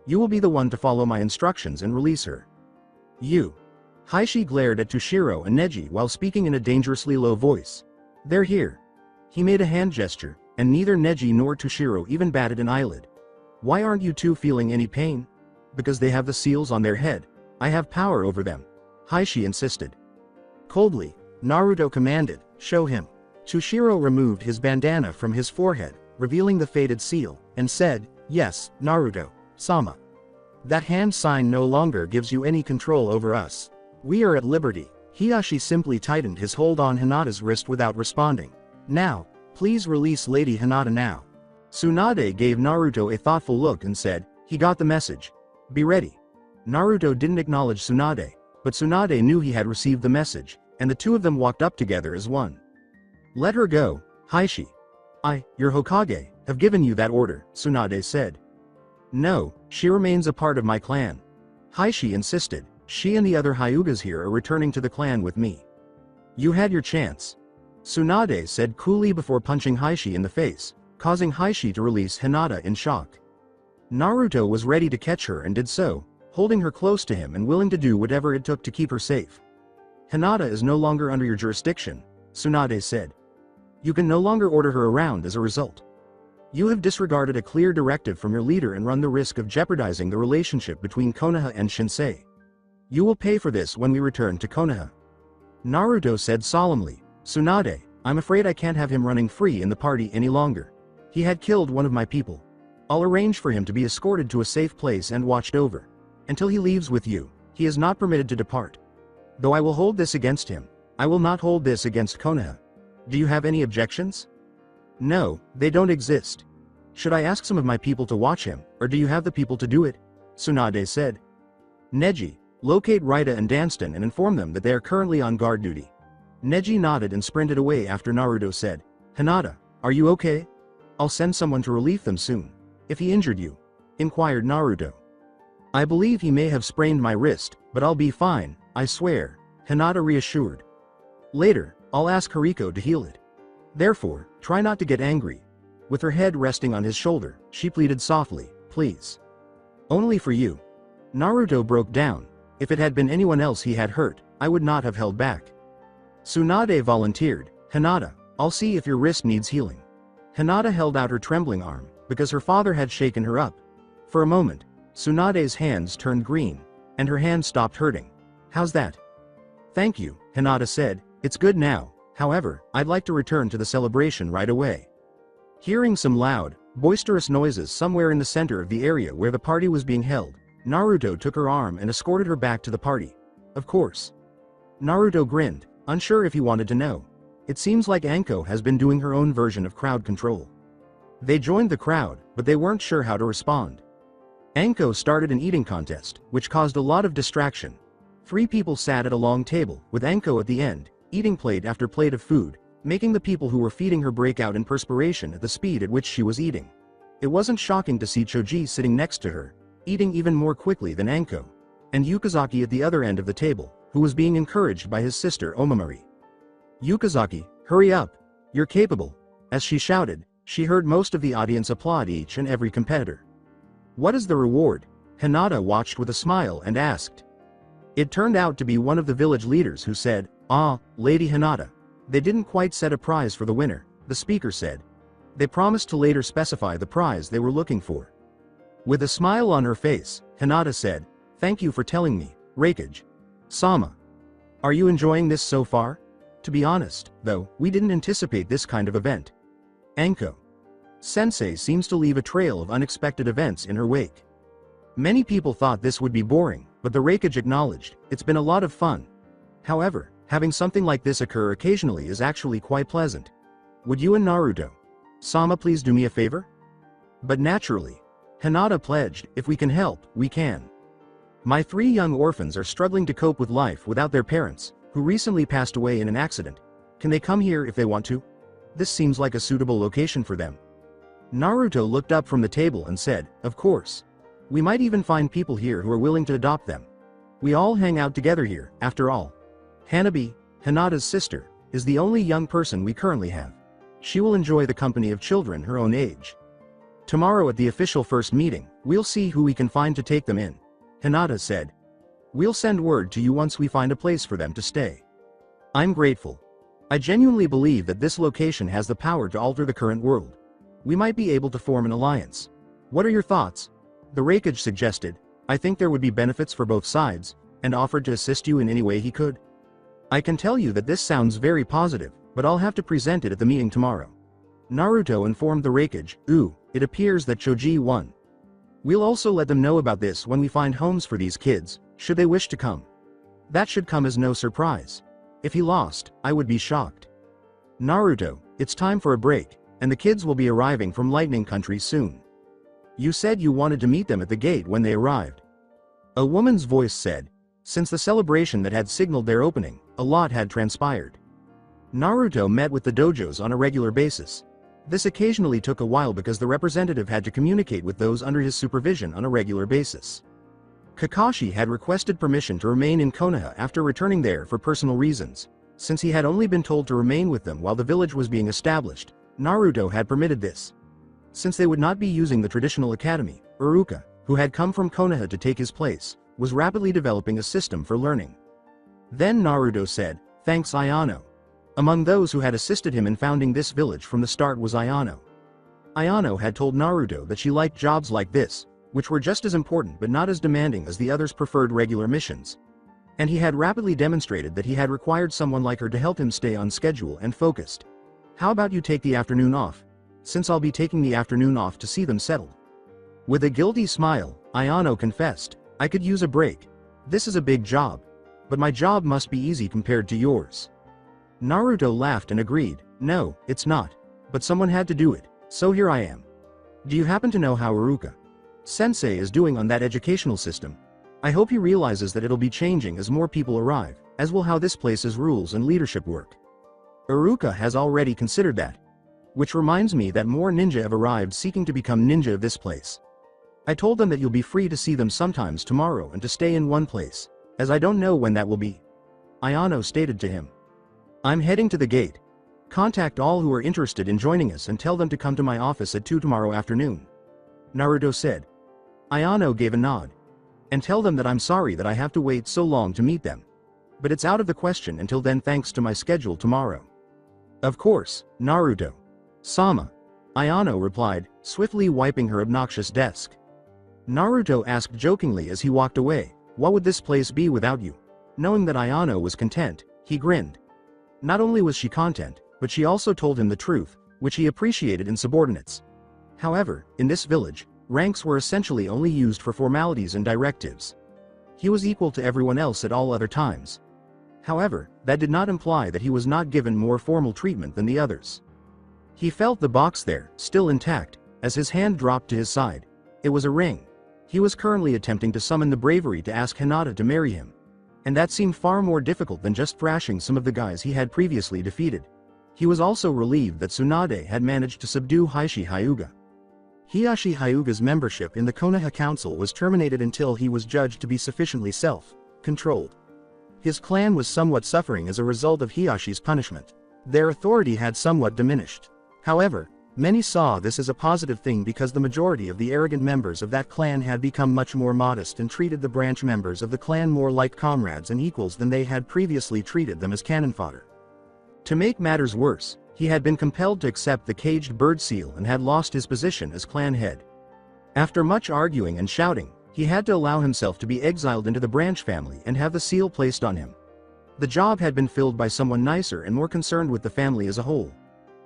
Speaker 2: You will be the one to follow my instructions and release her. You. Heishi glared at Toshiro and Neji while speaking in a dangerously low voice. They're here. He made a hand gesture, and neither Neji nor Toshiro even batted an eyelid. Why aren't you two feeling any pain? Because they have the seals on their head. I have power over them. Heishi insisted. Coldly, Naruto commanded, show him. Toshiro removed his bandana from his forehead, revealing the faded seal, and said, yes, Naruto-sama. That hand sign no longer gives you any control over us. We are at liberty. Hiyashi simply tightened his hold on Hinata's wrist without responding. Now, please release Lady Hinata now. Tsunade gave Naruto a thoughtful look and said, he got the message. Be ready. Naruto didn't acknowledge Tsunade, but Tsunade knew he had received the message, and the two of them walked up together as one. Let her go, Heishi. I, your Hokage, have given you that order, Tsunade said. No, she remains a part of my clan. Heishi insisted, she and the other Hyugas here are returning to the clan with me. You had your chance. Tsunade said coolly before punching Heishi in the face, causing Heishi to release Hinata in shock. Naruto was ready to catch her and did so, holding her close to him and willing to do whatever it took to keep her safe. Hinata is no longer under your jurisdiction, Tsunade said. You can no longer order her around as a result. You have disregarded a clear directive from your leader and run the risk of jeopardizing the relationship between Konoha and Shinsei. You will pay for this when we return to Konoha. Naruto said solemnly, Tsunade, I'm afraid I can't have him running free in the party any longer. He had killed one of my people. I'll arrange for him to be escorted to a safe place and watched over. Until he leaves with you, he is not permitted to depart. Though I will hold this against him, I will not hold this against Konoha. Do you have any objections? No, they don't exist. Should I ask some of my people to watch him, or do you have the people to do it? Tsunade said. Neji, locate Raita and Danston and inform them that they are currently on guard duty. Neji nodded and sprinted away after Naruto said, Hinata, are you okay? I'll send someone to relieve them soon. If he injured you? Inquired Naruto. I believe he may have sprained my wrist, but I'll be fine, I swear, Hinata reassured. Later, I'll ask Hariko to heal it. Therefore, try not to get angry. With her head resting on his shoulder, she pleaded softly, please. Only for you. Naruto broke down. If it had been anyone else he had hurt, I would not have held back. Tsunade volunteered, Hinata, I'll see if your wrist needs healing. Hinata held out her trembling arm, because her father had shaken her up. For a moment, Tsunade's hands turned green, and her hand stopped hurting. How's that? Thank you, Hinata said, it's good now, however, I'd like to return to the celebration right away. Hearing some loud, boisterous noises somewhere in the center of the area where the party was being held, Naruto took her arm and escorted her back to the party. Of course. Naruto grinned, unsure if he wanted to know. It seems like Anko has been doing her own version of crowd control. They joined the crowd, but they weren't sure how to respond. Anko started an eating contest, which caused a lot of distraction. 3 people sat at a long table, with Anko at the end, eating plate after plate of food, making the people who were feeding her break out in perspiration at the speed at which she was eating. It wasn't shocking to see Choji sitting next to her, eating even more quickly than Anko, and Yukazaki at the other end of the table, who was being encouraged by his sister Omamori. "Yukazaki, hurry up! You're capable!" As she shouted, she heard most of the audience applaud each and every competitor. "What is the reward?" Hinata watched with a smile and asked. It turned out to be one of the village leaders who said, "Ah, Lady Hinata. They didn't quite set a prize for the winner," the speaker said. They promised to later specify the prize they were looking for. With a smile on her face, Hinata said, "Thank you for telling me, Reikage. Sama. Are you enjoying this so far? To be honest, though, we didn't anticipate this kind of event. Anko Sensei seems to leave a trail of unexpected events in her wake. Many people thought this would be boring, but the Reikage acknowledged, it's been a lot of fun. However, having something like this occur occasionally is actually quite pleasant. Would you and Naruto Sama please do me a favor?" But naturally, Hinata pledged, "If we can help, we can. My 3 young orphans are struggling to cope with life without their parents, who recently passed away in an accident. Can they come here if they want to? This seems like a suitable location for them." Naruto looked up from the table and said, "Of course. We might even find people here who are willing to adopt them. We all hang out together here, after all. Hanabi, Hinata's sister, is the only young person we currently have. She will enjoy the company of children her own age. Tomorrow at the official first meeting, we'll see who we can find to take them in," Hinata said. "We'll send word to you once we find a place for them to stay. I'm grateful. I genuinely believe that this location has the power to alter the current world. We might be able to form an alliance. What are your thoughts?" The Reikage suggested, "I think there would be benefits for both sides," and offered to assist you in any way he could. "I can tell you that this sounds very positive, but I'll have to present it at the meeting tomorrow." Naruto informed the Reikage, "It appears that Choji won. We'll also let them know about this when we find homes for these kids, should they wish to come. That should come as no surprise. If he lost, I would be shocked. Naruto, it's time for a break, and the kids will be arriving from Lightning Country soon. You said you wanted to meet them at the gate when they arrived." A woman's voice said. Since the celebration that had signaled their opening, a lot had transpired. Naruto met with the dojos on a regular basis. This occasionally took a while because the representative had to communicate with those under his supervision on a regular basis. Kakashi had requested permission to remain in Konoha after returning there for personal reasons. Since he had only been told to remain with them while the village was being established, Naruto had permitted this. Since they would not be using the traditional academy, Iruka, who had come from Konoha to take his place, was rapidly developing a system for learning. Then Naruto said, "Thanks Ayano." Among those who had assisted him in founding this village from the start was Ayano. Ayano had told Naruto that she liked jobs like this, which were just as important but not as demanding as the others' preferred regular missions. And he had rapidly demonstrated that he had required someone like her to help him stay on schedule and focused. "How about you take the afternoon off? Since I'll be taking the afternoon off to see them settled." With a guilty smile, Ayano confessed, "I could use a break. This is a big job. But my job must be easy compared to yours." Naruto laughed and agreed, "No, it's not. But someone had to do it, so here I am. Do you happen to know how Iruka Sensei is doing on that educational system? I hope he realizes that it'll be changing as more people arrive, as will how this place's rules and leadership work. Iruka has already considered that. Which reminds me that more ninja have arrived seeking to become ninja of this place. I told them that you'll be free to see them sometimes tomorrow and to stay in one place, as I don't know when that will be." Ayano stated to him. "I'm heading to the gate. Contact all who are interested in joining us and tell them to come to my office at 2 tomorrow afternoon," Naruto said. Ayano gave a nod. "And tell them that I'm sorry that I have to wait so long to meet them. But it's out of the question until then thanks to my schedule tomorrow." "Of course, Naruto. Sama," Ayano replied, swiftly wiping her obnoxious desk. Naruto asked jokingly as he walked away, "What would this place be without you?" Knowing that Ayano was content, he grinned. Not only was she content, but she also told him the truth, which he appreciated in subordinates. However, in this village, ranks were essentially only used for formalities and directives. He was equal to everyone else at all other times. However, that did not imply that he was not given more formal treatment than the others. He felt the box there, still intact, as his hand dropped to his side. It was a ring. He was currently attempting to summon the bravery to ask Hinata to marry him. And that seemed far more difficult than just thrashing some of the guys he had previously defeated. He was also relieved that Tsunade had managed to subdue Hiashi Hyuga. Hiashi Hyuga's membership in the Konoha Council was terminated until he was judged to be sufficiently self-controlled. His clan was somewhat suffering as a result of Hiashi's punishment. Their authority had somewhat diminished. However, many saw this as a positive thing because the majority of the arrogant members of that clan had become much more modest and treated the branch members of the clan more like comrades and equals than they had previously treated them as cannon fodder. To make matters worse, he had been compelled to accept the caged bird seal and had lost his position as clan head. After much arguing and shouting, he had to allow himself to be exiled into the branch family and have the seal placed on him. The job had been filled by someone nicer and more concerned with the family as a whole.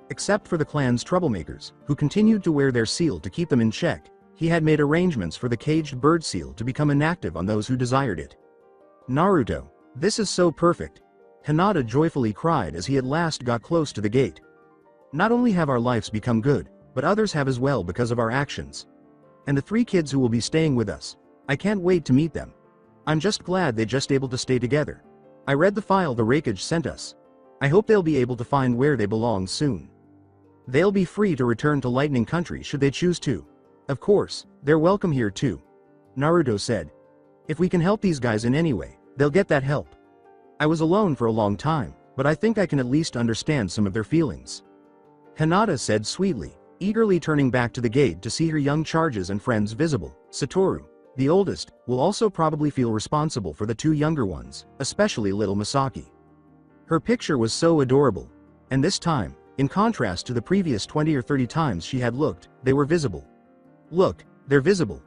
Speaker 2: Except for the clan's troublemakers, who continued to wear their seal to keep them in check, he had made arrangements for the caged bird seal to become inactive on those who desired it. Naruto, this is so perfect. Hinata joyfully cried as he at last got close to the gate. Not only have our lives become good, but others have as well because of our actions. And the 3 kids who will be staying with us, I can't wait to meet them. I'm just glad they just able to stay together. I read the file the Raikage sent us. I hope they'll be able to find where they belong soon. They'll be free to return to Lightning Country should they choose to. Of course, they're welcome here too. Naruto said. If we can help these guys in any way, they'll get that help. I was alone for a long time, but I think I can at least understand some of their feelings. Hinata said sweetly, eagerly turning back to the gate to see her young charges and friends visible. Satoru, the oldest, will also probably feel responsible for the 2 younger ones, especially little Misaki. Her picture was so adorable. And this time, in contrast to the previous 20 or 30 times she had looked, they were visible. Look, they're visible.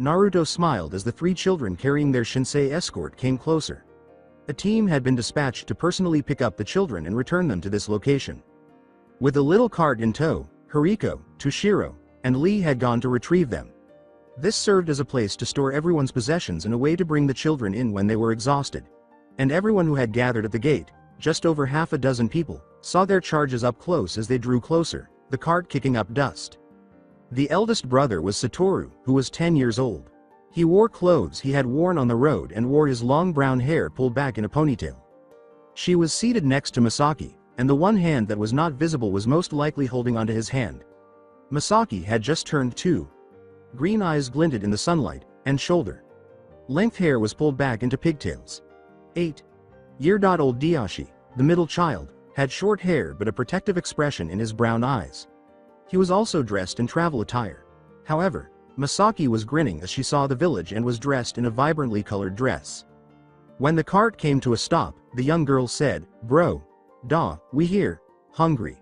Speaker 2: Naruto smiled as the 3 children carrying their Shinsei escort came closer. A team had been dispatched to personally pick up the children and return them to this location. With a little cart in tow, Hariko, Toshiro, and Lee had gone to retrieve them. This served as a place to store everyone's possessions and a way to bring the children in when they were exhausted. And everyone who had gathered at the gate, just over half a dozen people, saw their charges up close as they drew closer, the cart kicking up dust. The eldest brother was Satoru, who was 10 years old. He wore clothes he had worn on the road and wore his long brown hair pulled back in a ponytail. She was seated next to Misaki, and the one hand that was not visible was most likely holding onto his hand. Misaki had just turned 2. Green eyes glinted in the sunlight, and shoulder-length hair was pulled back into pigtails. 8-year-old Dashi, the middle child, had short hair but a protective expression in his brown eyes. He was also dressed in travel attire. However, Misaki was grinning as she saw the village and was dressed in a vibrantly colored dress. When the cart came to a stop, the young girl said, "Bro. We here. Hungry?"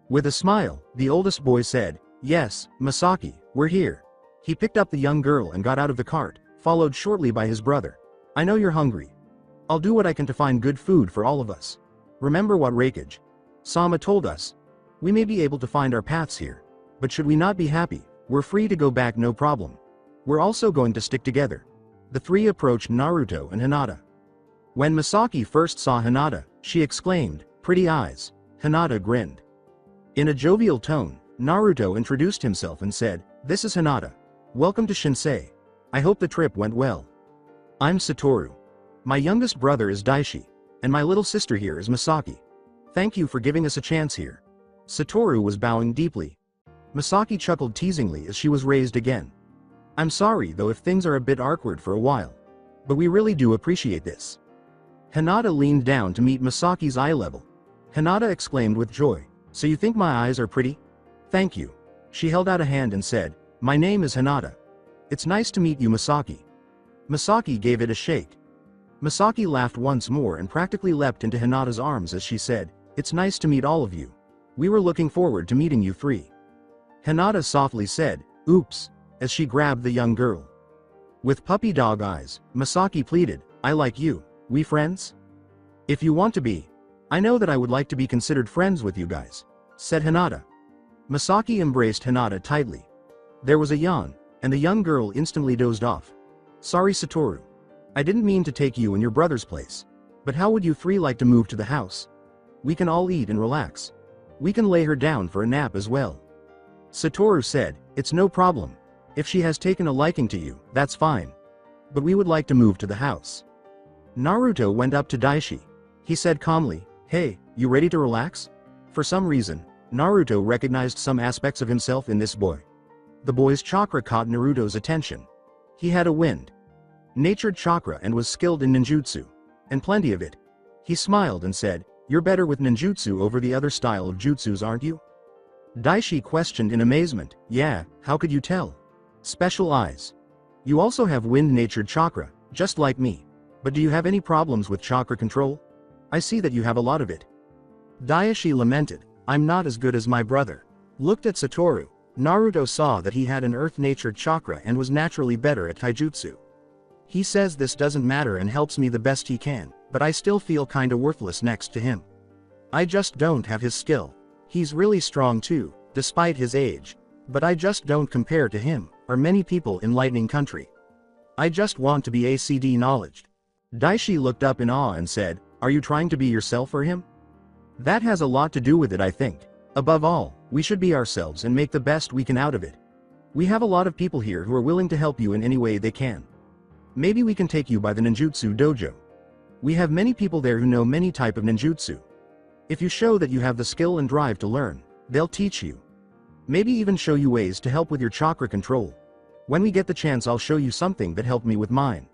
Speaker 2: With a smile, the oldest boy said, "Yes, Misaki, we're here." He picked up the young girl and got out of the cart, followed shortly by his brother. "I know you're hungry. I'll do what I can to find good food for all of us. Remember what Raikage Sama told us? We may be able to find our paths here. But should we not be happy, we're free to go back no problem. We're also going to stick together." The 3 approached Naruto and Hinata. When Misaki first saw Hinata, she exclaimed, "Pretty eyes." Hinata grinned. In a jovial tone, Naruto introduced himself and said, "This is Hinata. Welcome to Shinsei. I hope the trip went well. I'm Satoru. My youngest brother is Daishi, and my little sister here is Misaki. Thank you for giving us a chance here." Satoru was bowing deeply. Misaki chuckled teasingly as she was raised again. "I'm sorry though if things are a bit awkward for a while. But we really do appreciate this." Hinata leaned down to meet Misaki's eye level. Hinata exclaimed with joy, "So you think my eyes are pretty? Thank you." She held out a hand and said, "My name is Hinata. It's nice to meet you, Misaki." Misaki gave it a shake. Misaki laughed once more and practically leapt into Hinata's arms as she said, "It's nice to meet all of you. We were looking forward to meeting you 3. Hinata softly said, "Oops," as she grabbed the young girl. With puppy dog eyes, Misaki pleaded, "I like you. We friends?" "If you want to be. I know that I would like to be considered friends with you guys," said Hinata. Misaki embraced Hinata tightly. There was a yawn, and the young girl instantly dozed off. "Sorry, Satoru. I didn't mean to take you in your brother's place. But how would you three like to move to the house? We can all eat and relax. We can lay her down for a nap as well. Satoru said, it's no problem. If she has taken a liking to you, that's fine. But we would like to move to the house. Naruto went up to Daishi. He said calmly, hey, you ready to relax? For some reason, Naruto recognized some aspects of himself in this boy. The boy's chakra caught Naruto's attention. He had a wind natured chakra and was skilled in ninjutsu. And plenty of it. He smiled and said, you're better with ninjutsu over the other style of jutsus, aren't you? Daishi questioned in amazement, yeah, how could you tell? Special eyes. You also have wind-natured chakra, just like me. But do you have any problems with chakra control? I see that you have a lot of it. Daishi lamented, I'm not as good as my brother. Looked at Satoru. Naruto saw that he had an earth-natured chakra and was naturally better at taijutsu. He says this doesn't matter and helps me the best he can, but I still feel kinda worthless next to him. I just don't have his skill. He's really strong too, despite his age. But I just don't compare to him, or many people in Lightning Country. I just want to be ACD knowledged. Daishi looked up in awe and said, are you trying to be yourself for him? That has a lot to do with it, I think. Above all, we should be ourselves and make the best we can out of it. We have a lot of people here who are willing to help you in any way they can. Maybe we can take you by the ninjutsu dojo. We have many people there who know many type of ninjutsu. If you show that you have the skill and drive to learn, they'll teach you. Maybe even show you ways to help with your chakra control. When we get the chance, I'll show you something that helped me with mine.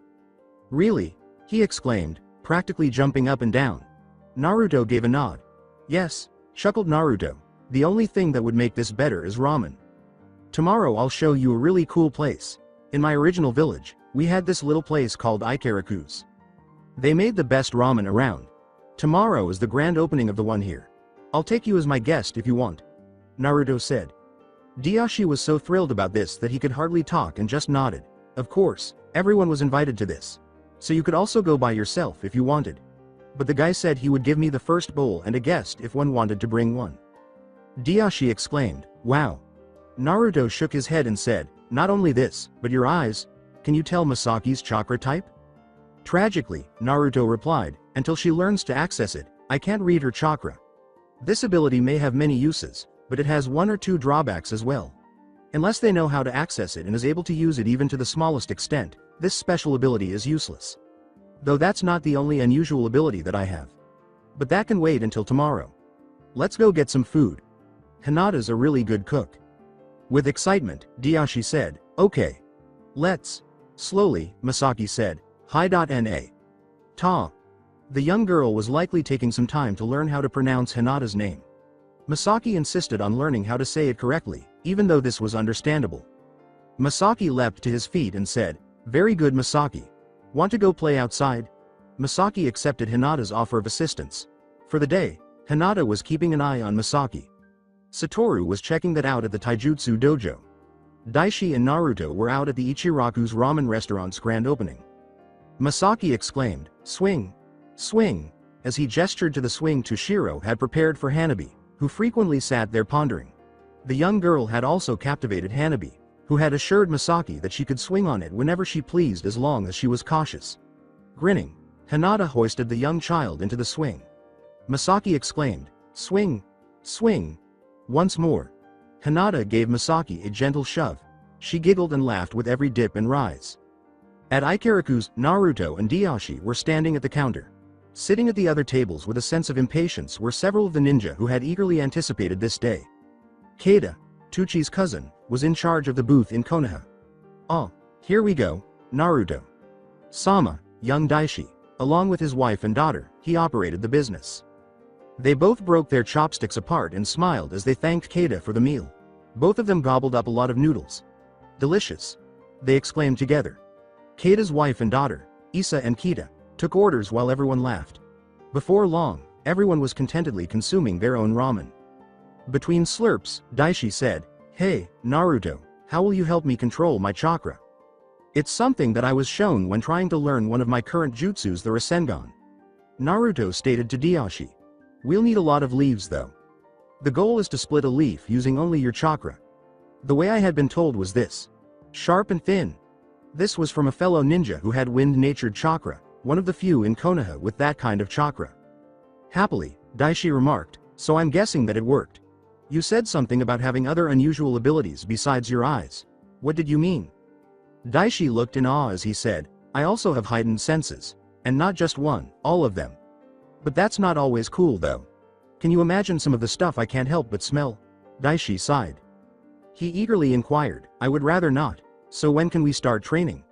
Speaker 2: Really? He exclaimed, practically jumping up and down. Naruto gave a nod. Yes, chuckled Naruto. The only thing that would make this better is ramen. Tomorrow I'll show you a really cool place. In my original village, we had this little place called Ikaraku's. They made the best ramen around. Tomorrow is the grand opening of the one here. I'll take you as my guest if you want. Naruto said. Daishi was so thrilled about this that he could hardly talk and just nodded. Of course, everyone was invited to this. So you could also go by yourself if you wanted. But the guy said he would give me the first bowl and a guest if one wanted to bring one. Daishi exclaimed, wow. Naruto shook his head and said, not only this, but your eyes. Can you tell Misaki's chakra type? Tragically, Naruto replied, until she learns to access it, I can't read her chakra. This ability may have many uses, but it has one or two drawbacks as well. Unless they know how to access it and is able to use it even to the smallest extent, this special ability is useless. Though that's not the only unusual ability that I have. But that can wait until tomorrow. Let's go get some food. Hinata's a really good cook. With excitement, Daishi said, okay. Let's. Slowly, Misaki said, Hi.Na. Ta. The young girl was likely taking some time to learn how to pronounce Hinata's name. Misaki insisted on learning how to say it correctly, even though this was understandable. Misaki leapt to his feet and said, very good Misaki. Want to go play outside? Misaki accepted Hinata's offer of assistance. For the day, Hinata was keeping an eye on Misaki. Satoru was checking that out at the taijutsu dojo. Daishi and Naruto were out at the Ichiraku's ramen restaurant's grand opening. Misaki exclaimed, swing! Swing! As he gestured to the swing Toshiro had prepared for Hanabi, who frequently sat there pondering. The young girl had also captivated Hanabi, who had assured Misaki that she could swing on it whenever she pleased as long as she was cautious. Grinning, Hinata hoisted the young child into the swing. Misaki exclaimed, swing! Swing! Once more. Hinata gave Misaki a gentle shove. She giggled and laughed with every dip and rise. At Ikaraku's, Naruto and Daishi were standing at the counter. Sitting at the other tables with a sense of impatience were several of the ninja who had eagerly anticipated this day. Keita, Tuchi's cousin, was in charge of the booth in Konoha. Oh, here we go, Naruto. Sama, young Daishi, along with his wife and daughter, he operated the business. They both broke their chopsticks apart and smiled as they thanked Keita for the meal. Both of them gobbled up a lot of noodles. Delicious. They exclaimed together. Keita's wife and daughter, Issa and Keita, took orders while everyone laughed. Before long, everyone was contentedly consuming their own ramen. Between slurps, Daishi said, hey, Naruto, how will you help me control my chakra? It's something that I was shown when trying to learn one of my current jutsus, the Rasengan. Naruto stated to Daishi. We'll need a lot of leaves though. The goal is to split a leaf using only your chakra. The way I had been told was this. Sharp and thin. This was from a fellow ninja who had wind-natured chakra. one of the few in Konoha with that kind of chakra. Happily, Daishi remarked, so I'm guessing that it worked. You said something about having other unusual abilities besides your eyes. What did you mean? Daishi looked in awe as he said, I also have heightened senses. And not just one, all of them. But that's not always cool though. Can you imagine some of the stuff I can't help but smell? Daishi sighed. He eagerly inquired, I would rather not. So when can we start training?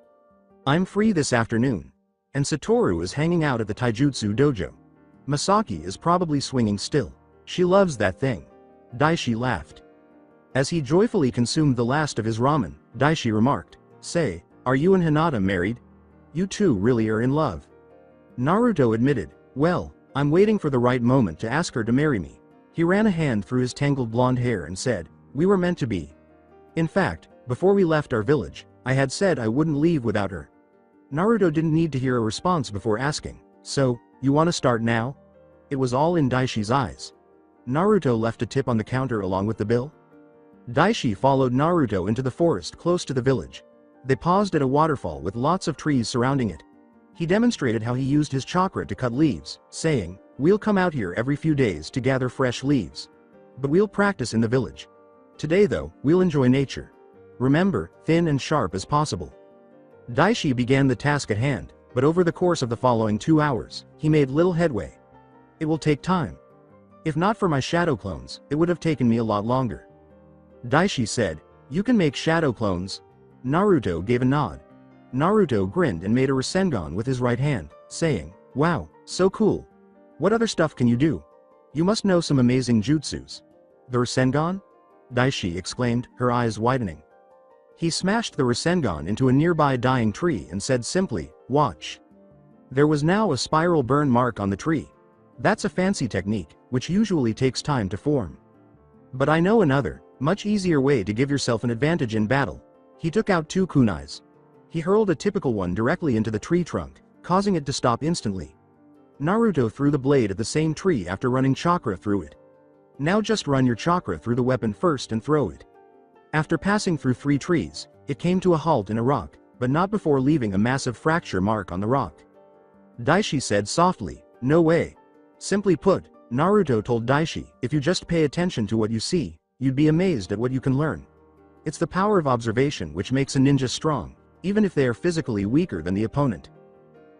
Speaker 2: I'm free this afternoon. And Satoru is hanging out at the Taijutsu dojo. Masaki is probably swinging still. She loves that thing. Daishi laughed. As he joyfully consumed the last of his ramen, Daishi remarked, Say, are you and Hinata married? You two really are in love. Naruto admitted, well, I'm waiting for the right moment to ask her to marry me. He ran a hand through his tangled blonde hair and said, we were meant to be. In fact, before we left our village, I had said I wouldn't leave without her. Naruto didn't need to hear a response before asking, so, you want to start now? It was all in Daishi's eyes. Naruto left a tip on the counter along with the bill. Daishi followed Naruto into the forest close to the village. They paused at a waterfall with lots of trees surrounding it. He demonstrated how he used his chakra to cut leaves, saying, we'll come out here every few days to gather fresh leaves. But we'll practice in the village. Today though, we'll enjoy nature. Remember, thin and sharp as possible. Daishi began the task at hand, but over the course of the following 2 hours, he made little headway. It will take time. If not for my shadow clones, it would have taken me a lot longer. Daishi said, you can make shadow clones. Naruto gave a nod. Naruto grinned and made a Rasengan with his right hand, saying, wow, so cool. What other stuff can you do? You must know some amazing jutsus. The Rasengan? Daishi exclaimed, her eyes widening. He smashed the Rasengan into a nearby dying tree and said simply, watch. There was now a spiral burn mark on the tree. That's a fancy technique, which usually takes time to form. But I know another, much easier way to give yourself an advantage in battle. He took out 2 kunais. He hurled a typical one directly into the tree trunk, causing it to stop instantly. Naruto threw the blade at the same tree after running chakra through it. Now just run your chakra through the weapon first and throw it. After passing through 3 trees, it came to a halt in a rock, but not before leaving a massive fracture mark on the rock. Daishi said softly, no way. Simply put, Naruto told Daishi, if you just pay attention to what you see, you'd be amazed at what you can learn. It's the power of observation which makes a ninja strong, even if they are physically weaker than the opponent.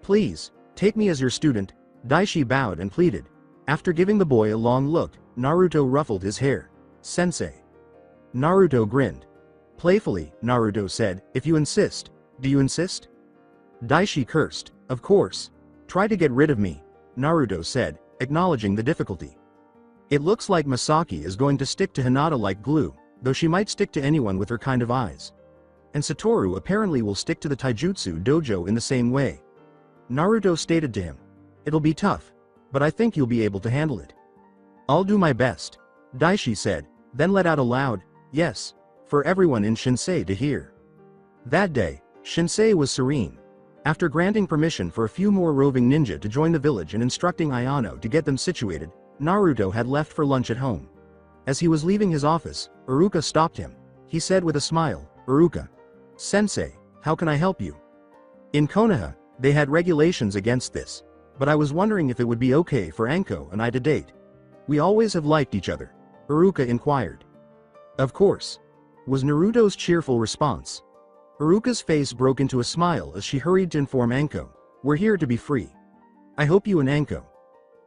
Speaker 2: Please, take me as your student. Daishi bowed and pleaded. After giving the boy a long look, Naruto ruffled his hair. Sensei. Naruto grinned. Playfully, Naruto said, if you insist. Do you insist? Daishi cursed. Of course. Try to get rid of me, Naruto said, acknowledging the difficulty. It looks like Masaki is going to stick to Hinata like glue, though she might stick to anyone with her kind of eyes. And Satoru apparently will stick to the Taijutsu dojo in the same way. Naruto stated to him. It'll be tough, but I think you'll be able to handle it. I'll do my best, Daishi said, then let out a loud, yes, for everyone in Shinsei to hear. That day, Shinsei was serene. After granting permission for a few more roving ninja to join the village and instructing Ayano to get them situated, Naruto had left for lunch at home. As he was leaving his office, Iruka stopped him. He said with a smile, Iruka. Sensei, how can I help you? In Konoha, they had regulations against this, but I was wondering if it would be okay for Anko and I to date. We always have liked each other, Iruka inquired. Of course, was Naruto's cheerful response. Iruka's face broke into a smile as she hurried to inform Anko, we're here to be free. I hope you and Anko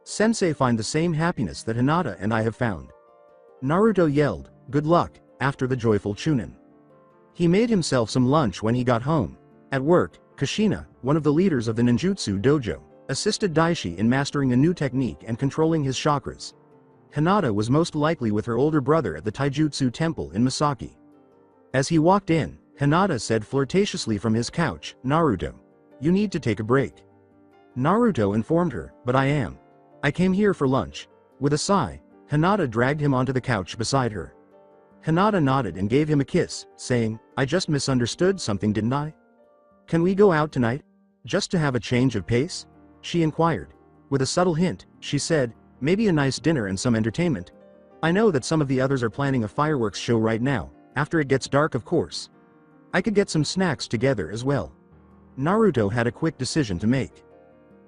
Speaker 2: Sensei find the same happiness that Hinata and I have found. Naruto yelled, good luck, after the joyful Chunin. He made himself some lunch when he got home. At work, Kushina, one of the leaders of the ninjutsu dojo, assisted Daishi in mastering a new technique and controlling his chakras. Hinata was most likely with her older brother at the Taijutsu temple in Misaki. As he walked in, Hinata said flirtatiously from his couch, Naruto, you need to take a break. Naruto informed her, but I came here for lunch. With a sigh, Hinata dragged him onto the couch beside her. Hinata nodded and gave him a kiss, saying, I just misunderstood something, didn't I? Can we go out tonight? Just to have a change of pace? She inquired. With a subtle hint, she said, maybe a nice dinner and some entertainment. I know that some of the others are planning a fireworks show right now, after it gets dark of course. I could get some snacks together as well. Naruto had a quick decision to make.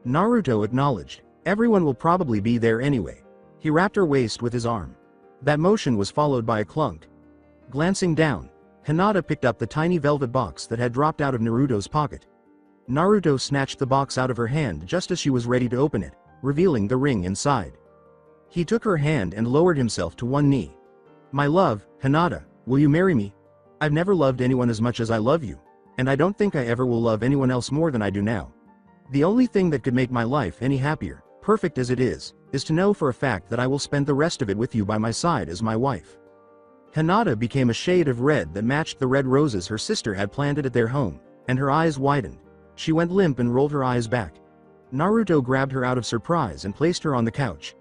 Speaker 2: Naruto acknowledged. Everyone will probably be there anyway. He wrapped her waist with his arm. That motion was followed by a clunk. Glancing down, Hinata picked up the tiny velvet box that had dropped out of Naruto's pocket. Naruto snatched the box out of her hand just as she was ready to open it, revealing the ring inside. He took her hand and lowered himself to one knee. "My love, Hinata, will you marry me? I've never loved anyone as much as I love you, and I don't think I ever will love anyone else more than I do now. The only thing that could make my life any happier, perfect as it is to know for a fact that I will spend the rest of it with you by my side as my wife." Hinata became a shade of red that matched the red roses her sister had planted at their home, and her eyes widened. She went limp and rolled her eyes back. Naruto grabbed her out of surprise and placed her on the couch.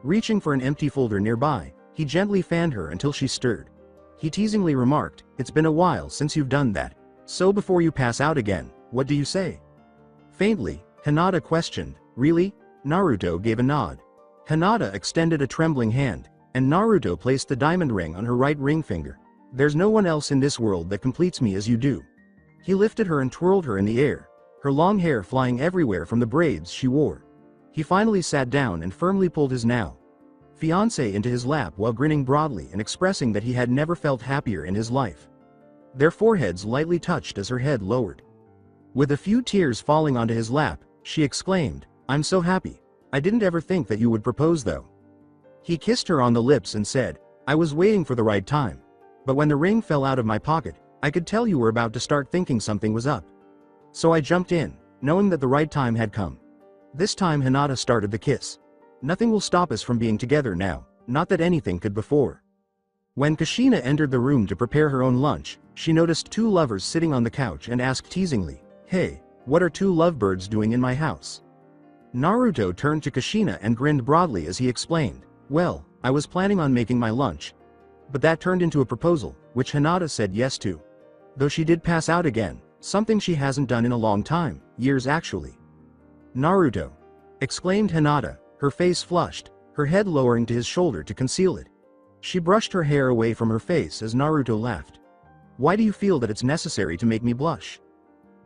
Speaker 2: Reaching for an empty folder nearby, he gently fanned her until she stirred. He teasingly remarked, "It's been a while since you've done that. So before you pass out again, what do you say?" Faintly, Hinata questioned, "Really?" Naruto gave a nod. Hinata extended a trembling hand, and Naruto placed the diamond ring on her right ring finger. "There's no one else in this world that completes me as you do." He lifted her and twirled her in the air, her long hair flying everywhere from the braids she wore. He finally sat down and firmly pulled his now fiancé into his lap while grinning broadly and expressing that he had never felt happier in his life. Their foreheads lightly touched as her head lowered. With a few tears falling onto his lap, she exclaimed, "I'm so happy. I didn't ever think that you would propose though." He kissed her on the lips and said, "I was waiting for the right time. But when the ring fell out of my pocket, I could tell you were about to start thinking something was up. So I jumped in, knowing that the right time had come." This time Hinata started the kiss. "Nothing will stop us from being together now, not that anything could before." When Kushina entered the room to prepare her own lunch, she noticed two lovers sitting on the couch and asked teasingly, "Hey, what are two lovebirds doing in my house?" Naruto turned to Kushina and grinned broadly as he explained, "Well, I was planning on making my lunch. But that turned into a proposal, which Hinata said yes to. Though she did pass out again, something she hasn't done in a long time, years actually." "Naruto!" exclaimed Hinata, her face flushed, her head lowering to his shoulder to conceal it. She brushed her hair away from her face as Naruto laughed. "Why do you feel that it's necessary to make me blush?"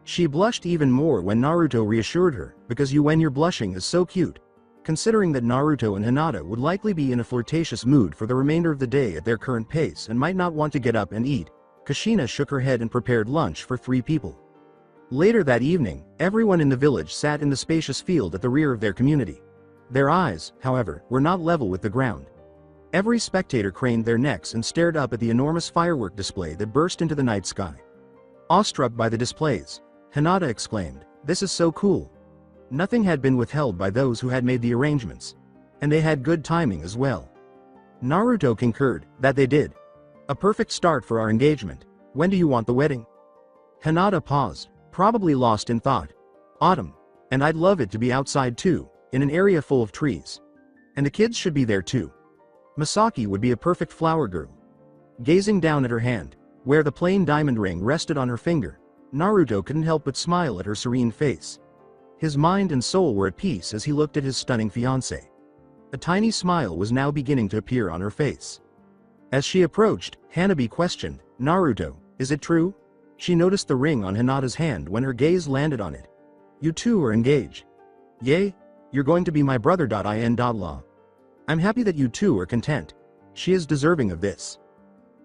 Speaker 2: She blushed even more when Naruto reassured her, "Because when you're blushing is so cute." Considering that Naruto and Hinata would likely be in a flirtatious mood for the remainder of the day at their current pace and might not want to get up and eat, Kushina shook her head and prepared lunch for 3 people. Later that evening, everyone in the village sat in the spacious field at the rear of their community. Their eyes, however, were not level with the ground. Every spectator craned their necks and stared up at the enormous firework display that burst into the night sky. Awestruck by the displays, Hinata exclaimed, "This is so cool." Nothing had been withheld by those who had made the arrangements. And they had good timing as well. Naruto concurred, that they did. "A perfect start for our engagement. When do you want the wedding?" Hinata paused, probably lost in thought. "Autumn. And I'd love it to be outside too, in an area full of trees. And the kids should be there too. Misaki would be a perfect flower girl." Gazing down at her hand, where the plain diamond ring rested on her finger, Naruto couldn't help but smile at her serene face. His mind and soul were at peace as he looked at his stunning fiancée. A tiny smile was now beginning to appear on her face. As she approached, Hanabi questioned, "Naruto, is it true?" She noticed the ring on Hinata's hand when her gaze landed on it. "You two are engaged." "Yay, you're going to be my brother. In. I'm happy that you two are content. She is deserving of this."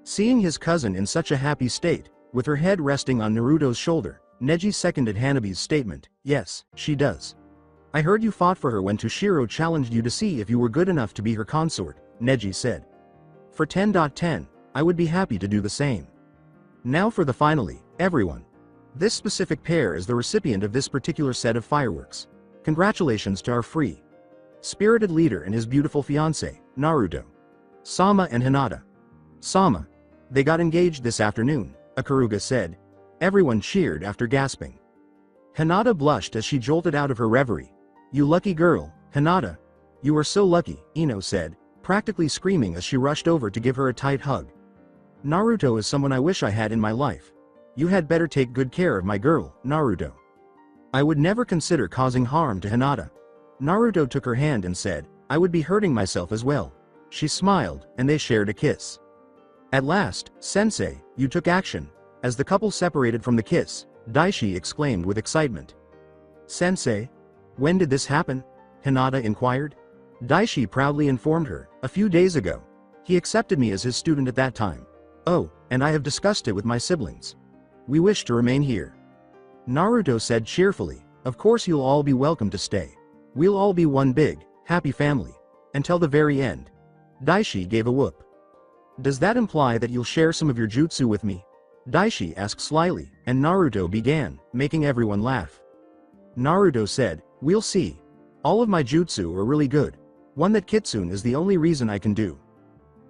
Speaker 2: Seeing his cousin in such a happy state, with her head resting on Naruto's shoulder, Neji seconded Hanabi's statement, "Yes, she does. I heard you fought for her when Toshiro challenged you to see if you were good enough to be her consort," Neji said. "For 10.10, I would be happy to do the same." Now for the finale, everyone. This specific pair is the recipient of this particular set of fireworks. Congratulations to our free, spirited leader and his beautiful fiancé, Naruto. Sama and Hinata. "Sama. They got engaged this afternoon," Ikaruga said. Everyone cheered after gasping. Hinata blushed as she jolted out of her reverie. "You lucky girl, Hinata. You are so lucky," Ino said, practically screaming as she rushed over to give her a tight hug. "Naruto is someone I wish I had in my life. You had better take good care of my girl, Naruto." "I would never consider causing harm to Hinata." Naruto took her hand and said, "I would be hurting myself as well." She smiled, and they shared a kiss. At last, "Sensei, you took action." As the couple separated from the kiss, Daishi exclaimed with excitement. "Sensei? When did this happen? Hinata inquired. Daishi proudly informed her, a few days ago. He accepted me as his student at that time. Oh, and I have discussed it with my siblings. We wish to remain here. Naruto said cheerfully, of course you'll all be welcome to stay. We'll all be one big, happy family. Until the very end. Daishi gave a whoop. Does that imply that you'll share some of your jutsu with me? Daishi asked slyly, and Naruto began, making everyone laugh. Naruto said, we'll see. All of my jutsu are really good. One that Kitsune is the only reason I can do.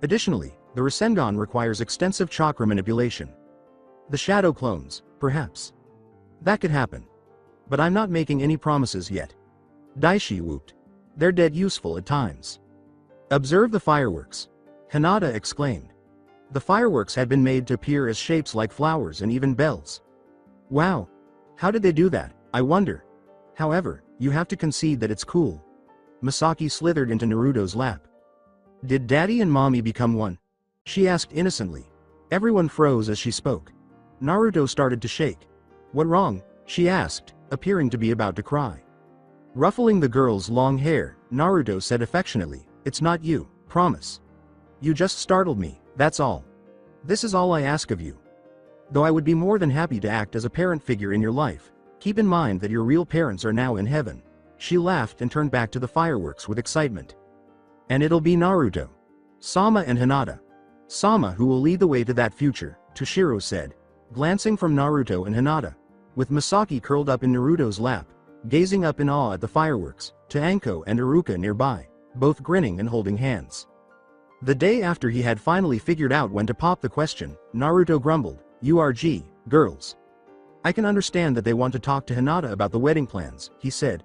Speaker 2: Additionally, the Rasengan requires extensive chakra manipulation. The shadow clones, perhaps. That could happen. But I'm not making any promises yet. Daishi whooped. They're dead useful at times. Observe the fireworks. Hinata exclaimed. The fireworks had been made to appear as shapes like flowers and even bells. Wow! How did they do that, I wonder? However, you have to concede that it's cool. Misaki slithered into Naruto's lap. Did Daddy and Mommy become one? She asked innocently. Everyone froze as she spoke. Naruto started to shake. What wrong? She asked, appearing to be about to cry. Ruffling the girl's long hair, Naruto said affectionately, it's not you, promise. You just startled me, that's all. This is all I ask of you. Though I would be more than happy to act as a parent figure in your life, keep in mind that your real parents are now in heaven. She laughed and turned back to the fireworks with excitement. And it'll be Naruto, Sama and Hinata. Sama who will lead the way to that future, Toshiro said, glancing from Naruto and Hinata. With Misaki curled up in Naruto's lap, gazing up in awe at the fireworks, to Anko and Iruka nearby, both grinning and holding hands. The day after he had finally figured out when to pop the question, Naruto grumbled, URG, girls. I can understand that they want to talk to Hinata about the wedding plans, he said.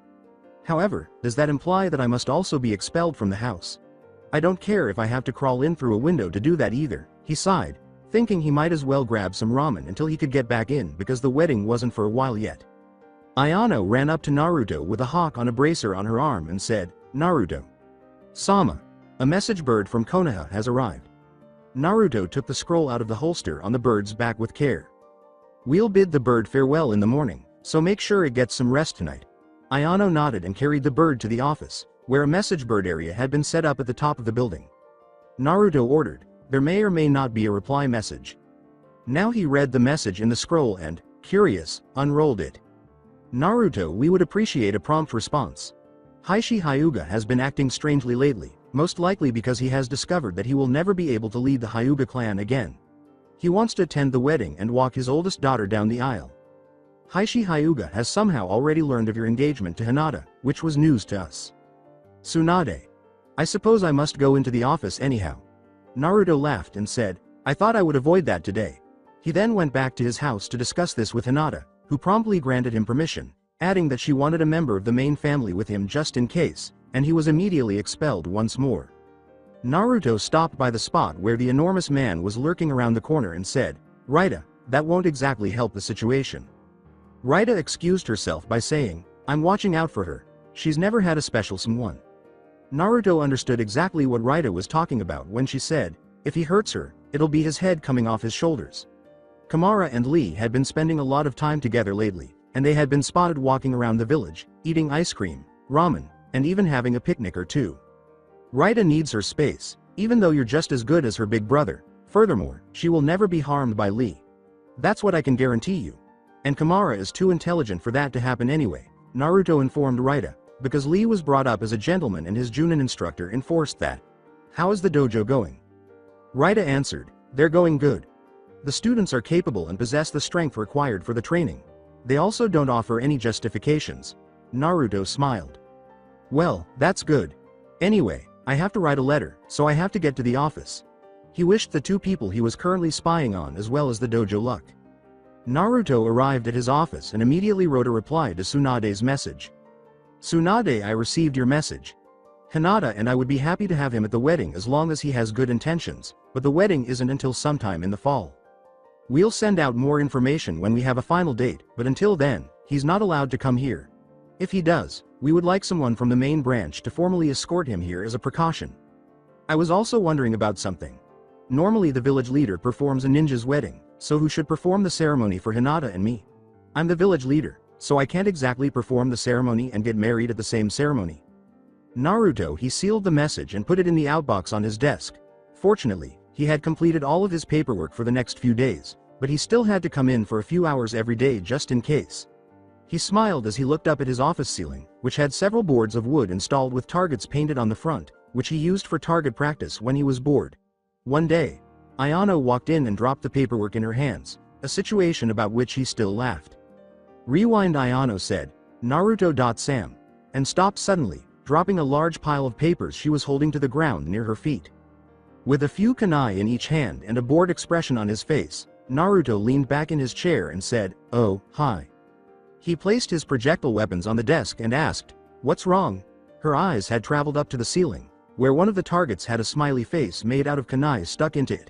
Speaker 2: However, does that imply that I must also be expelled from the house? I don't care if I have to crawl in through a window to do that either, he sighed, thinking he might as well grab some ramen until he could get back in because the wedding wasn't for a while yet. Ayano ran up to Naruto with a hawk on a bracer on her arm and said, Naruto. Sama. A message bird from Konoha has arrived. Naruto took the scroll out of the holster on the bird's back with care. We'll bid the bird farewell in the morning, so make sure it gets some rest tonight. Ayano nodded and carried the bird to the office, where a message bird area had been set up at the top of the building. Naruto ordered, there may or may not be a reply message. Now he read the message in the scroll and, curious, unrolled it. Naruto, we would appreciate a prompt response. Heishi Hyuga has been acting strangely lately, most likely because he has discovered that he will never be able to lead the Hyuga clan again. He wants to attend the wedding and walk his oldest daughter down the aisle. Heishi Hyuga has somehow already learned of your engagement to Hinata, which was news to us. Tsunade. I suppose I must go into the office anyhow. Naruto laughed and said, I thought I would avoid that today. He then went back to his house to discuss this with Hinata, who promptly granted him permission, adding that she wanted a member of the main family with him just in case, and he was immediately expelled once more. Naruto stopped by the spot where the enormous man was lurking around the corner and said, Raida, that won't exactly help the situation. Raida excused herself by saying, I'm watching out for her, she's never had a special someone. Naruto understood exactly what Raida was talking about when she said, if he hurts her, it'll be his head coming off his shoulders. Kamara and Lee had been spending a lot of time together lately, and they had been spotted walking around the village, eating ice cream, ramen, and even having a picnic or two. Raida needs her space, even though you're just as good as her big brother. Furthermore, she will never be harmed by Lee. That's what I can guarantee you. And Kamara is too intelligent for that to happen anyway, Naruto informed Raida, because Lee was brought up as a gentleman and his Junin instructor enforced that. How is the dojo going? Raida answered, they're going good. The students are capable and possess the strength required for the training. They also don't offer any justifications. Naruto smiled. Well, that's good. Anyway, I have to write a letter, so I have to get to the office. He wished the two people he was currently spying on as well as the dojo luck. Naruto arrived at his office and immediately wrote a reply to Tsunade's message. Tsunade, I received your message. Hinata and I would be happy to have him at the wedding as long as he has good intentions, but the wedding isn't until sometime in the fall. We'll send out more information when we have a final date, but until then, he's not allowed to come here. If he does, we would like someone from the main branch to formally escort him here as a precaution. I was also wondering about something. Normally the village leader performs a ninja's wedding, so who should perform the ceremony for Hinata and me? I'm the village leader, so I can't exactly perform the ceremony and get married at the same ceremony. Naruto, he sealed the message and put it in the outbox on his desk. Fortunately, he had completed all of his paperwork for the next few days, but he still had to come in for a few hours every day just in case. He smiled as he looked up at his office ceiling, which had several boards of wood installed with targets painted on the front, which he used for target practice when he was bored. One day, Ayano walked in and dropped the paperwork in her hands, a situation about which he still laughed. Rewind, Ayano said, Naruto.Sam, and stopped suddenly, dropping a large pile of papers she was holding to the ground near her feet. With a few kunai in each hand and a bored expression on his face, Naruto leaned back in his chair and said, "Oh, hi." He placed his projectile weapons on the desk and asked, "What's wrong?" Her eyes had traveled up to the ceiling, where one of the targets had a smiley face made out of kunai stuck into it.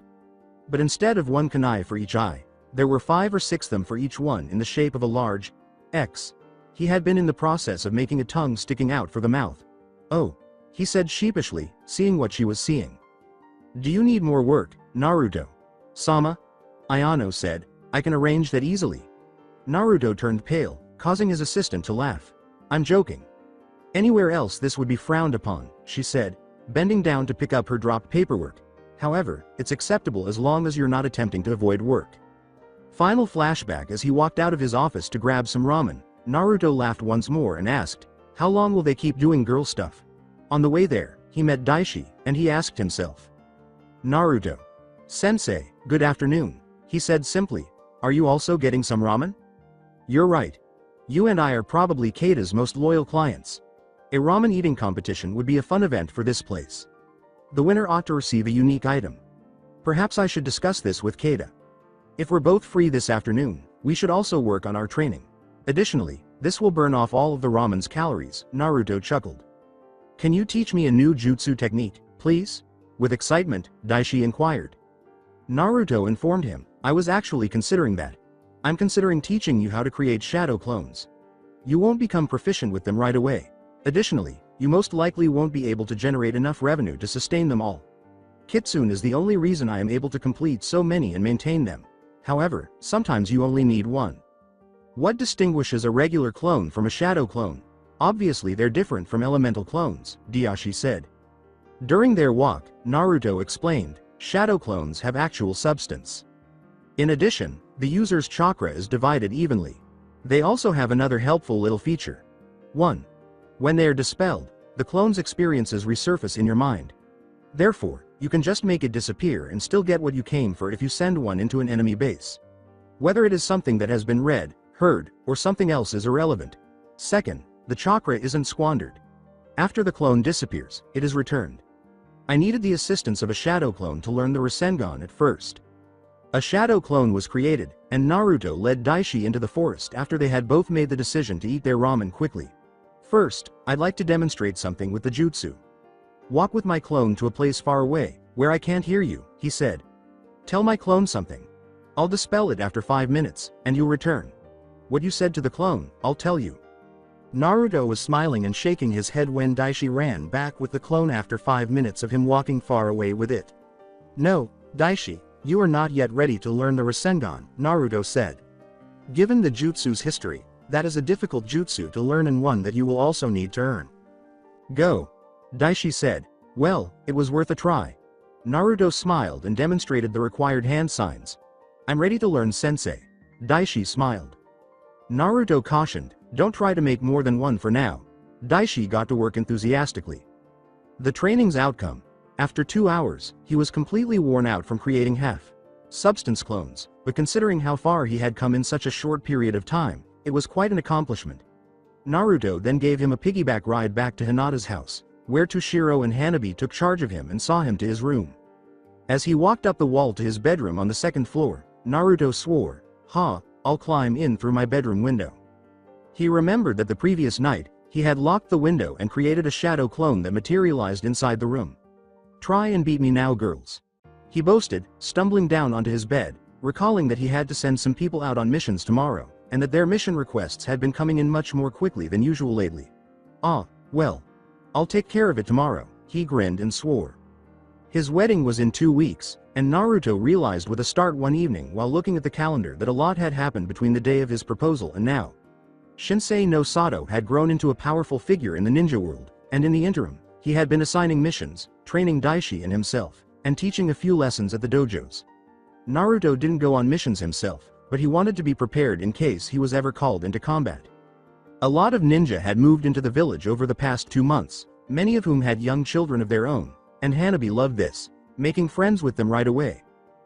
Speaker 2: But instead of one kunai for each eye, there were 5 or 6 them for each one in the shape of a large X. He had been in the process of making a tongue sticking out for the mouth. "Oh," he said sheepishly, seeing what she was seeing. "Do you need more work, Naruto?" "Sama?" Ayano said, "I can arrange that easily." Naruto turned pale, causing his assistant to laugh. "I'm joking. Anywhere else this would be frowned upon," she said, bending down to pick up her dropped paperwork. "However, it's acceptable as long as you're not attempting to avoid work." Final flashback: as he walked out of his office to grab some ramen, Naruto laughed once more and asked, "How long will they keep doing girl stuff?" On the way there, he met Daishi, and he asked himself. "Naruto. Sensei, good afternoon," he said simply. "Are you also getting some ramen?" "You're right. You and I are probably Keita's most loyal clients. A ramen eating competition would be a fun event for this place. The winner ought to receive a unique item. Perhaps I should discuss this with Keita. If we're both free this afternoon, we should also work on our training. Additionally, this will burn off all of the ramen's calories," Naruto chuckled. "Can you teach me a new jutsu technique, please?" With excitement, Daishi inquired. Naruto informed him, "I was actually considering that. I'm considering teaching you how to create shadow clones. You won't become proficient with them right away. Additionally, you most likely won't be able to generate enough revenue to sustain them all. Kitsune is the only reason I am able to complete so many and maintain them. However, sometimes you only need one." "What distinguishes a regular clone from a shadow clone?" "Obviously they're different from elemental clones," Daishi said. During their walk, Naruto explained, "Shadow clones have actual substance. In addition, the user's chakra is divided evenly. They also have another helpful little feature. 1. When they are dispelled, the clone's experiences resurface in your mind. Therefore, you can just make it disappear and still get what you came for if you send one into an enemy base. Whether it is something that has been read, heard, or something else is irrelevant. 2nd, the chakra isn't squandered. After the clone disappears, it is returned. I needed the assistance of a shadow clone to learn the Rasengan at first. A shadow clone was created, and Naruto led Daishi into the forest after they had both made the decision to eat their ramen quickly. First, I'd like to demonstrate something with the jutsu. Walk with my clone to a place far away, where I can't hear you, he said. Tell my clone something. I'll dispel it after 5 minutes, and you'll return. What you said to the clone, I'll tell you. Naruto was smiling and shaking his head when Daishi ran back with the clone after 5 minutes of him walking far away with it. No, Daishi, you are not yet ready to learn the Rasengan, Naruto said. Given the jutsu's history, that is a difficult jutsu to learn and one that you will also need to earn. Go. Daishi said. Well, it was worth a try. Naruto smiled and demonstrated the required hand signs. I'm ready to learn, sensei. Daishi smiled. Naruto cautioned, don't try to make more than one for now. Daishi got to work enthusiastically. The training's outcome. After 2 hours, he was completely worn out from creating half-substance clones, but considering how far he had come in such a short period of time, it was quite an accomplishment. Naruto then gave him a piggyback ride back to Hinata's house, where Toshiro and Hanabi took charge of him and saw him to his room. As he walked up the wall to his bedroom on the 2nd floor, Naruto swore, I'll climb in through my bedroom window. He remembered that the previous night, he had locked the window and created a shadow clone that materialized inside the room. Try and beat me now, girls. He boasted, stumbling down onto his bed, recalling that he had to send some people out on missions tomorrow, and that their mission requests had been coming in much more quickly than usual lately. Well. I'll take care of it tomorrow, he grinned and swore. His wedding was in 2 weeks, and Naruto realized with a start one evening while looking at the calendar that a lot had happened between the day of his proposal and now. Shinsei no Sato had grown into a powerful figure in the ninja world, and in the interim, he had been assigning missions, training Daishi and himself, and teaching a few lessons at the dojos. Naruto didn't go on missions himself, but he wanted to be prepared in case he was ever called into combat. A lot of ninja had moved into the village over the past 2 months, many of whom had young children of their own, and Hanabi loved this, making friends with them right away.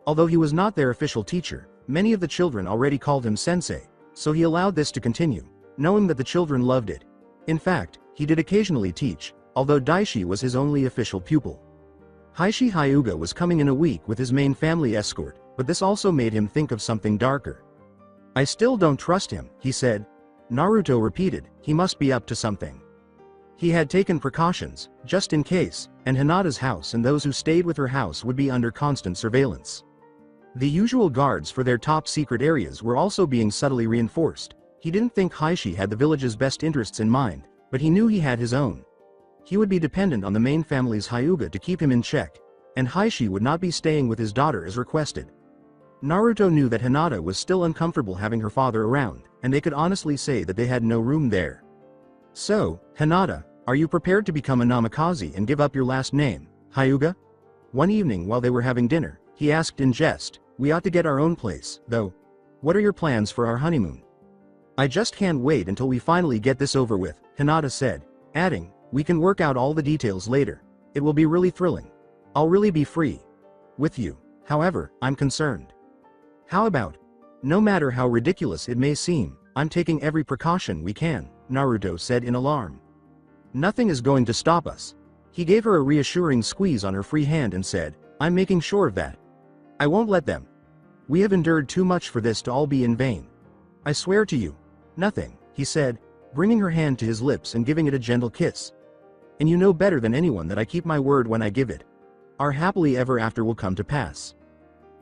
Speaker 2: Although he was not their official teacher, many of the children already called him sensei, so he allowed this to continue, knowing that the children loved it. In fact, he did occasionally teach, although Daishi was his only official pupil. Heishi Hyuga was coming in a week with his main family escort, but this also made him think of something darker. "I still don't trust him," he said. Naruto repeated, "He must be up to something." He had taken precautions, just in case, and Hinata's house and those who stayed with her house would be under constant surveillance. The usual guards for their top secret areas were also being subtly reinforced. He didn't think Heishi had the village's best interests in mind, but he knew he had his own. He would be dependent on the main family's Hyuga to keep him in check, and Heishi would not be staying with his daughter as requested. Naruto knew that Hinata was still uncomfortable having her father around, and they could honestly say that they had no room there. "So, Hinata, are you prepared to become a Namikaze and give up your last name, Hyuga?" One evening while they were having dinner, he asked in jest, "We ought to get our own place, though. What are your plans for our honeymoon?" "I just can't wait until we finally get this over with," Hinata said, adding, "We can work out all the details later. It will be really thrilling. I'll really be free with you. However, I'm concerned." "How about? No matter how ridiculous it may seem, I'm taking every precaution we can," Naruto said in alarm. "Nothing is going to stop us." He gave her a reassuring squeeze on her free hand and said, "I'm making sure of that. I won't let them. We have endured too much for this to all be in vain. I swear to you." "Nothing," he said, bringing her hand to his lips and giving it a gentle kiss. "And you know better than anyone that I keep my word when I give it. Our happily ever after will come to pass.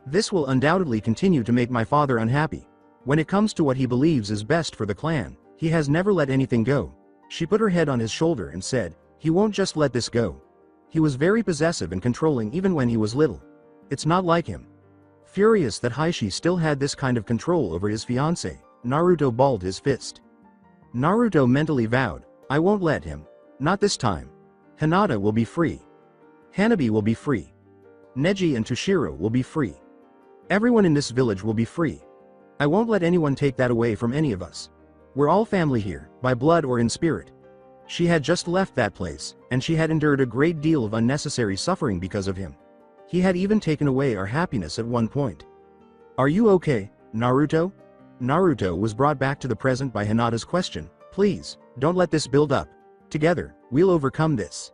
Speaker 2: This will undoubtedly continue to make my father unhappy. When it comes to what he believes is best for the clan, he has never let anything go." She put her head on his shoulder and said, "He won't just let this go. He was very possessive and controlling even when he was little. It's not like him." Furious that Heishi still had this kind of control over his fiancée, Naruto balled his fist. Naruto mentally vowed, "I won't let him. Not this time. Hinata will be free. Hanabi will be free. Neji and Toshiro will be free. Everyone in this village will be free. I won't let anyone take that away from any of us. We're all family here, by blood or in spirit." She had just left that place, and she had endured a great deal of unnecessary suffering because of him. He had even taken away our happiness at one point. "Are you okay, Naruto?" Naruto was brought back to the present by Hinata's question. "Please, don't let this build up. Together, we'll overcome this.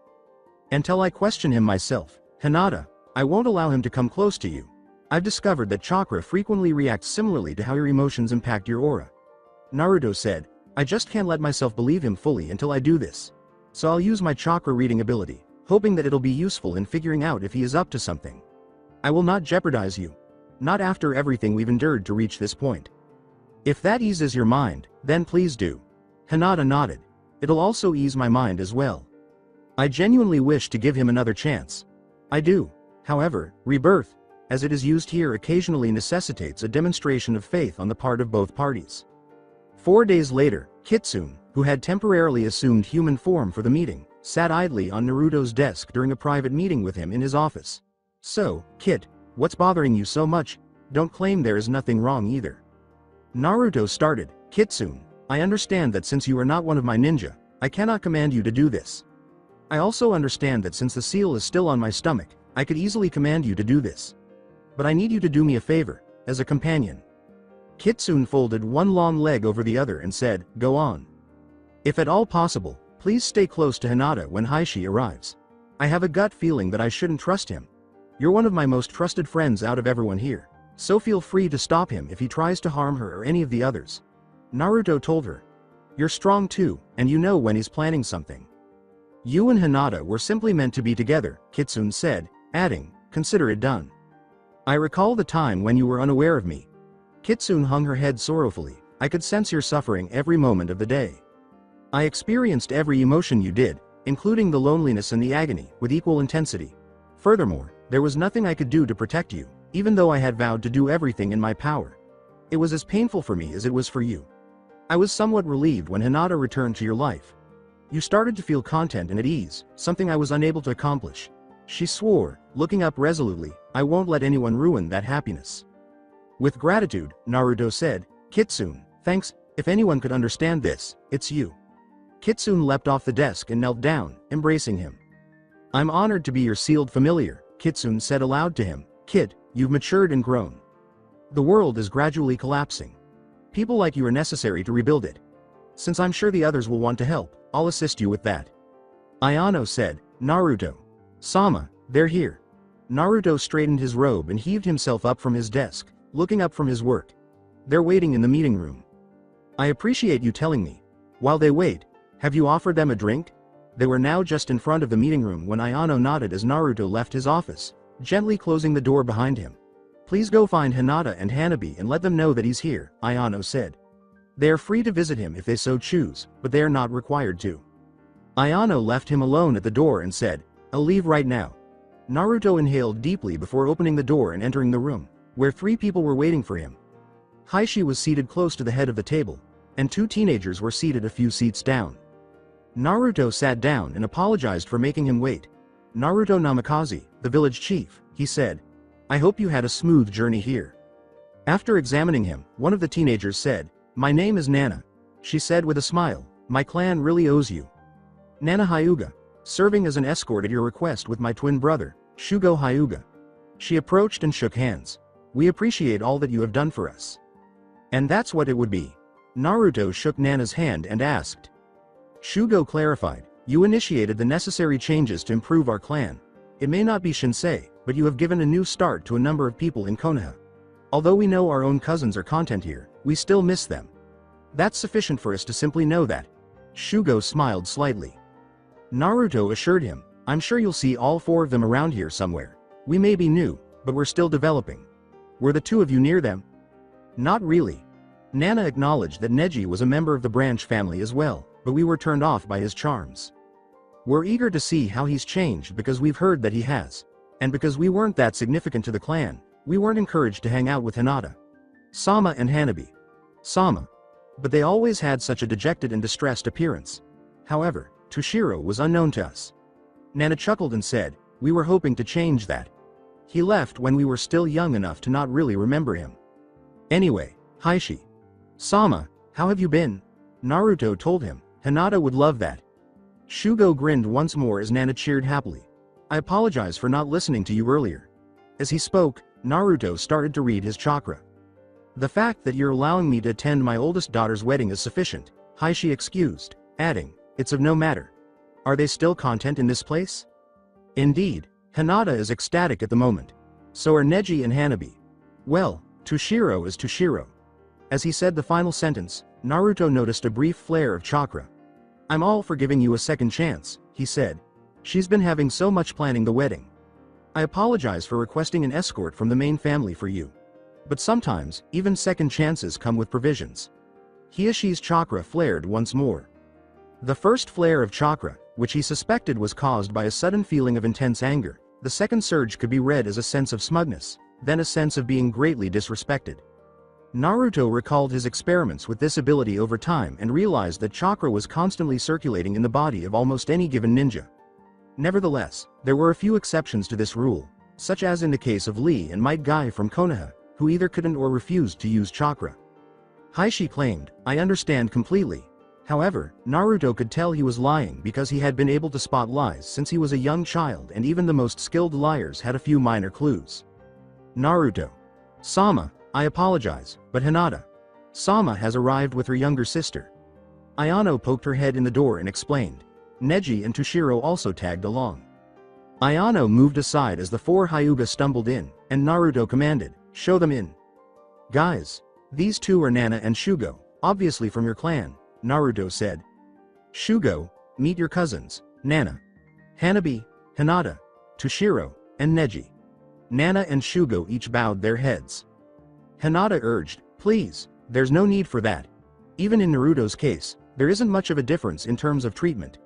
Speaker 2: Until I question him myself, Hinata, I won't allow him to come close to you. I've discovered that chakra frequently reacts similarly to how your emotions impact your aura." Naruto said, "I just can't let myself believe him fully until I do this. So I'll use my chakra reading ability, hoping that it'll be useful in figuring out if he is up to something. I will not jeopardize you. Not after everything we've endured to reach this point. If that eases your mind, then please do." Hinata nodded. "It'll also ease my mind as well. I genuinely wish to give him another chance. I do. However, rebirth, as it is used here, occasionally necessitates a demonstration of faith on the part of both parties." 4 days later, Kitsune, who had temporarily assumed human form for the meeting, sat idly on Naruto's desk during a private meeting with him in his office. "So, Kit, what's bothering you so much? Don't claim there is nothing wrong either." Naruto started, "Kitsune, I understand that since you are not one of my ninja, I cannot command you to do this. I also understand that since the seal is still on my stomach, I could easily command you to do this. But I need you to do me a favor, as a companion." Kitsune folded one long leg over the other and said, "Go on. If at all possible, please stay close to Hinata when Heishi arrives. I have a gut feeling that I shouldn't trust him. You're one of my most trusted friends out of everyone here, so feel free to stop him if he tries to harm her or any of the others." Naruto told her, "You're strong too, and you know when he's planning something. You and Hinata were simply meant to be together," Kitsune said, adding, "Consider it done. I recall the time when you were unaware of me." Kitsune hung her head sorrowfully. "I could sense your suffering every moment of the day. I experienced every emotion you did, including the loneliness and the agony, with equal intensity. Furthermore, there was nothing I could do to protect you, even though I had vowed to do everything in my power. It was as painful for me as it was for you. I was somewhat relieved when Hinata returned to your life. You started to feel content and at ease, something I was unable to accomplish. She swore, looking up resolutely, I won't let anyone ruin that happiness. With gratitude, Naruto said, Kitsune, thanks, if anyone could understand this, it's you. Kitsune leapt off the desk and knelt down, embracing him. I'm honored to be your sealed familiar, Kitsune said aloud to him. Kid, you've matured and grown. The world is gradually collapsing. People like you are necessary to rebuild it. Since I'm sure the others will want to help, I'll assist you with that. Ayano said, Naruto. Sama, they're here. Naruto straightened his robe and heaved himself up from his desk, looking up from his work. They're waiting in the meeting room. I appreciate you telling me. While they wait, have you offered them a drink? They were now just in front of the meeting room when Ayano nodded as Naruto left his office, gently closing the door behind him. Please go find Hinata and Hanabi and let them know that he's here, Ayano said. They are free to visit him if they so choose, but they are not required to. Ayano left him alone at the door and said, I'll leave right now. Naruto inhaled deeply before opening the door and entering the room, where 3 people were waiting for him. Heishi was seated close to the head of the table, and 2 teenagers were seated a few seats down. Naruto sat down and apologized for making him wait. Naruto Namikaze, the village chief, he said. I hope you had a smooth journey here. After examining him, one of the teenagers said, My name is Nana. She said with a smile, My clan really owes you. Nana Hyuga, serving as an escort at your request with my twin brother, Shugo Hyuga. She approached and shook hands. We appreciate all that you have done for us. And that's what it would be. Naruto shook Nana's hand and asked. Shugo clarified, You initiated the necessary changes to improve our clan. It may not be Shinsei, but you have given a new start to a number of people in Konoha. Although we know our own cousins are content here, we still miss them. That's sufficient for us to simply know that. Shugo smiled slightly. Naruto assured him, I'm sure you'll see all 4 of them around here somewhere. We may be new, but we're still developing. Were the 2 of you near them? Not really. Nana acknowledged that Neji was a member of the branch family as well, but we were turned off by his charms. We're eager to see how he's changed because we've heard that he has. And because we weren't that significant to the clan, we weren't encouraged to hang out with Hinata, Sama and Hanabi. Sama. But they always had such a dejected and distressed appearance. However, Toshiro was unknown to us. Nana chuckled and said, We were hoping to change that. He left when we were still young enough to not really remember him. Anyway, Heishi. Sama, how have you been? Naruto told him, Hinata would love that. Shugo grinned once more as Nana cheered happily. I apologize for not listening to you earlier. As he spoke, Naruto started to read his chakra. The fact that you're allowing me to attend my oldest daughter's wedding is sufficient, Heishi excused, adding, It's of no matter. Are they still content in this place? Indeed, Hinata is ecstatic at the moment. So are Neji and Hanabi. Well, Toshiro is Toshiro. As he said the final sentence, Naruto noticed a brief flare of chakra. I'm all for giving you a second chance, he said. She's been having so much planning the wedding. I apologize for requesting an escort from the main family for you. But sometimes, even second chances come with provisions. Hiashi's chakra flared once more. The first flare of chakra, which he suspected was caused by a sudden feeling of intense anger, the second surge could be read as a sense of smugness, then a sense of being greatly disrespected. Naruto recalled his experiments with this ability over time and realized that chakra was constantly circulating in the body of almost any given ninja. Nevertheless, there were a few exceptions to this rule, such as in the case of Lee and Might Guy from Konoha, who either couldn't or refused to use chakra. Heishi claimed, I understand completely. However, Naruto could tell he was lying because he had been able to spot lies since he was a young child and even the most skilled liars had a few minor clues. Naruto. Sama, I apologize, but Hinata. Sama has arrived with her younger sister. Ayano poked her head in the door and explained. Neji and Toshiro also tagged along. Ayano moved aside as the 4 Hyuga stumbled in, and Naruto commanded, Show them in. Guys, these 2 are Nana and Shugo, obviously from your clan, Naruto said. Shugo, meet your cousins, Nana. Hanabi, Hinata, Toshiro, and Neji. Nana and Shugo each bowed their heads. Hinata urged, Please, there's no need for that. Even in Naruto's case, there isn't much of a difference in terms of treatment.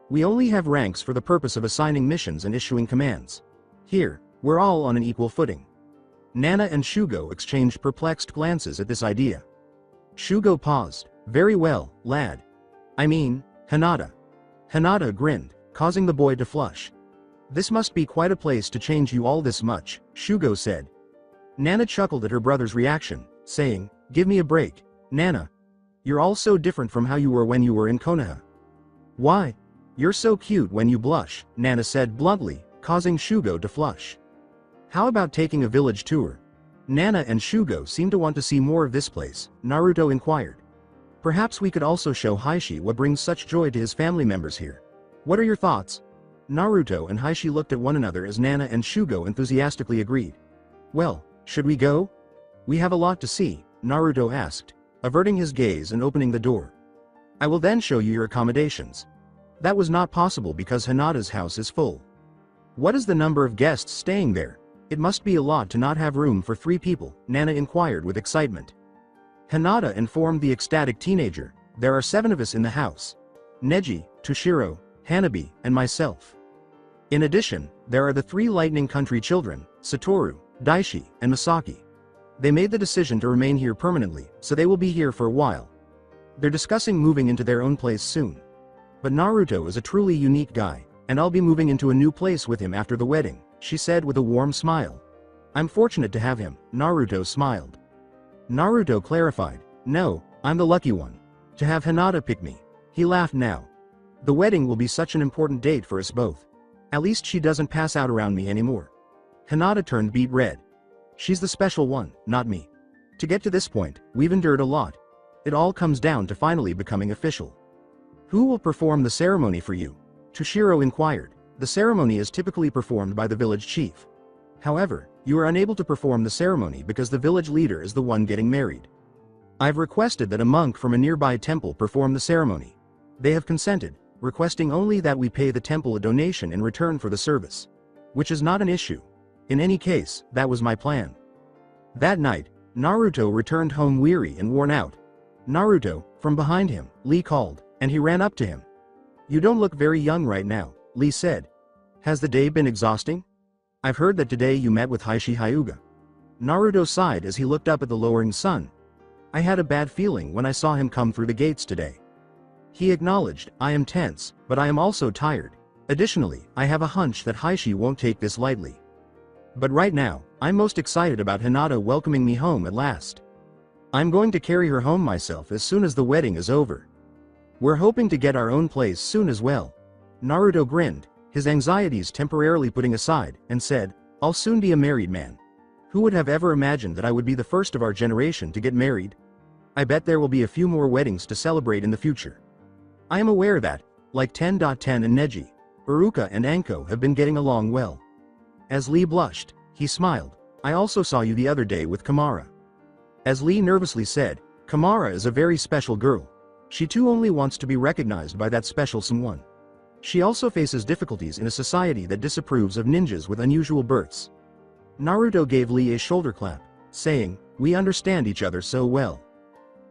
Speaker 2: We only have ranks for the purpose of assigning missions and issuing commands. Here, we're all on an equal footing. Nana and Shugo exchanged perplexed glances at this idea. Shugo paused. Very well, lad. I mean, Hinata. Hinata grinned, causing the boy to flush. This must be quite a place to change you all this much, Shugo said. Nana chuckled at her brother's reaction, saying, give me a break, Nana. You're all so different from how you were when you were in Konoha. Why? You're so cute when you blush, Nana said bluntly, causing Shugo to flush. How about taking a village tour? Nana and Shugo seem to want to see more of this place, Naruto inquired. Perhaps we could also show Heishi what brings such joy to his family members here. What are your thoughts? Naruto and Heishi looked at one another as Nana and Shugo enthusiastically agreed. Well, should we go? We have a lot to see, Naruto asked, averting his gaze and opening the door. I will then show you your accommodations. That was not possible because Hinata's house is full. What is the number of guests staying there? It must be a lot to not have room for 3 people, Nana inquired with excitement. Hinata informed the ecstatic teenager, there are 7 of us in the house. Neji, Toshiro, Hanabi, and myself. In addition, there are the 3 Lightning Country children, Satoru, Daishi, and Masaki. They made the decision to remain here permanently, so they will be here for a while. They're discussing moving into their own place soon. But Naruto is a truly unique guy, and I'll be moving into a new place with him after the wedding, she said with a warm smile. I'm fortunate to have him, Naruto smiled. Naruto clarified, no, I'm the lucky one. To have Hinata pick me. He laughed now. The wedding will be such an important date for us both. At least she doesn't pass out around me anymore. Hinata turned beet red. She's the special one, not me. To get to this point, we've endured a lot. It all comes down to finally becoming official. Who will perform the ceremony for you? Toshiro inquired. The ceremony is typically performed by the village chief. However, you are unable to perform the ceremony because the village leader is the one getting married. I've requested that a monk from a nearby temple perform the ceremony. They have consented, requesting only that we pay the temple a donation in return for the service. Which is not an issue. In any case, that was my plan. That night, Naruto returned home weary and worn out. Naruto, from behind him, Lee called, and he ran up to him. You don't look very young right now, Lee said. Has the day been exhausting? I've heard that today you met with Heishi Hyuga. Naruto sighed as he looked up at the lowering sun. I had a bad feeling when I saw him come through the gates today. He acknowledged, I am tense, but I am also tired. Additionally, I have a hunch that Heishi won't take this lightly. But right now, I'm most excited about Hinata welcoming me home at last. I'm going to carry her home myself as soon as the wedding is over. We're hoping to get our own place soon as well. Naruto grinned, his anxieties temporarily putting aside, and said, I'll soon be a married man. Who would have ever imagined that I would be the first of our generation to get married? I bet there will be a few more weddings to celebrate in the future. I am aware that, like 10.10 and Neji, Uruka and Anko have been getting along well. As Lee blushed, he smiled. I also saw you the other day with Kamara. As Lee nervously said, Kamara is a very special girl. She too only wants to be recognized by that special someone. She also faces difficulties in a society that disapproves of ninjas with unusual births. Naruto gave Lee a shoulder clap, saying, we understand each other so well.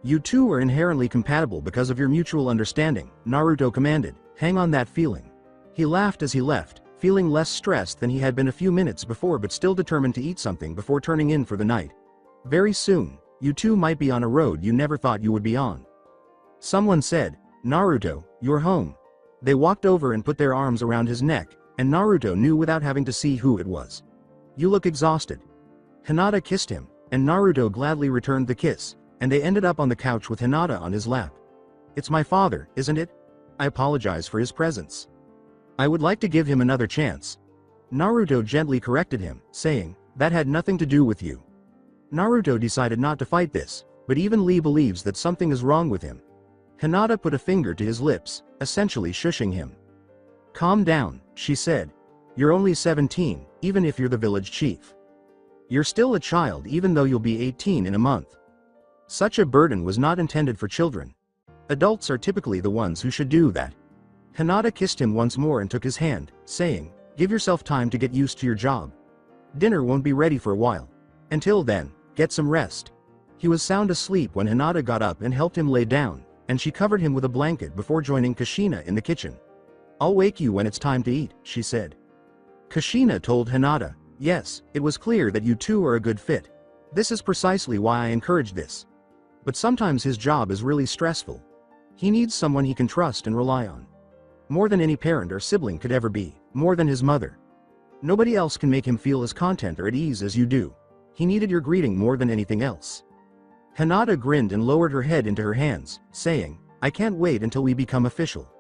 Speaker 2: You two are inherently compatible because of your mutual understanding, Naruto commanded, hang on that feeling. He laughed as he left, feeling less stressed than he had been a few minutes before but still determined to eat something before turning in for the night. Very soon, you two might be on a road you never thought you would be on. Someone said, Naruto, you're home. They walked over and put their arms around his neck, and Naruto knew without having to see who it was. You look exhausted. Hinata kissed him, and Naruto gladly returned the kiss, and they ended up on the couch with Hinata on his lap. It's my father, isn't it? I apologize for his presence. I would like to give him another chance. Naruto gently corrected him, saying, that had nothing to do with you. Naruto decided not to fight this, but even Lee believes that something is wrong with him. Hinata put a finger to his lips, essentially shushing him. Calm down, she said. You're only 17, even if you're the village chief. You're still a child even though you'll be 18 in a month. Such a burden was not intended for children. Adults are typically the ones who should do that. Hinata kissed him once more and took his hand, saying, give yourself time to get used to your job. Dinner won't be ready for a while. Until then, get some rest. He was sound asleep when Hinata got up and helped him lay down, and she covered him with a blanket before joining Kushina in the kitchen. I'll wake you when it's time to eat, she said. Kushina told Hinata, yes, it was clear that you two are a good fit. This is precisely why I encouraged this. But sometimes his job is really stressful. He needs someone he can trust and rely on. More than any parent or sibling could ever be, more than his mother. Nobody else can make him feel as content or at ease as you do. He needed your greeting more than anything else. Hinata grinned and lowered her head into her hands, saying, I can't wait until we become official.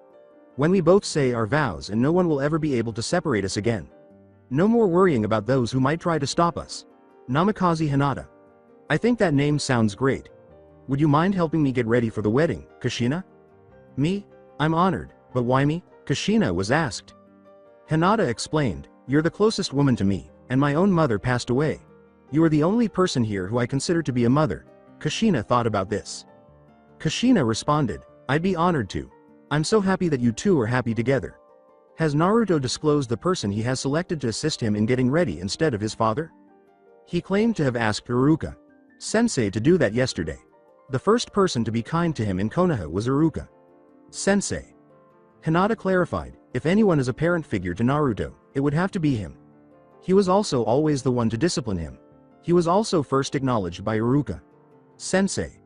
Speaker 2: When we both say our vows and no one will ever be able to separate us again. No more worrying about those who might try to stop us. Namikaze Hinata. I think that name sounds great. Would you mind helping me get ready for the wedding, Kushina? Me? I'm honored, but why me? Kushina was asked. Hinata explained, you're the closest woman to me, and my own mother passed away. You are the only person here who I consider to be a mother. Kushina thought about this. Kushina responded, I'd be honored to. I'm so happy that you two are happy together. Has Naruto disclosed the person he has selected to assist him in getting ready instead of his father? He claimed to have asked Iruka Sensei to do that yesterday. The first person to be kind to him in Konoha was Iruka Sensei. Hinata clarified, if anyone is a parent figure to Naruto, it would have to be him. He was also always the one to discipline him. He was also first acknowledged by Iruka Sensei.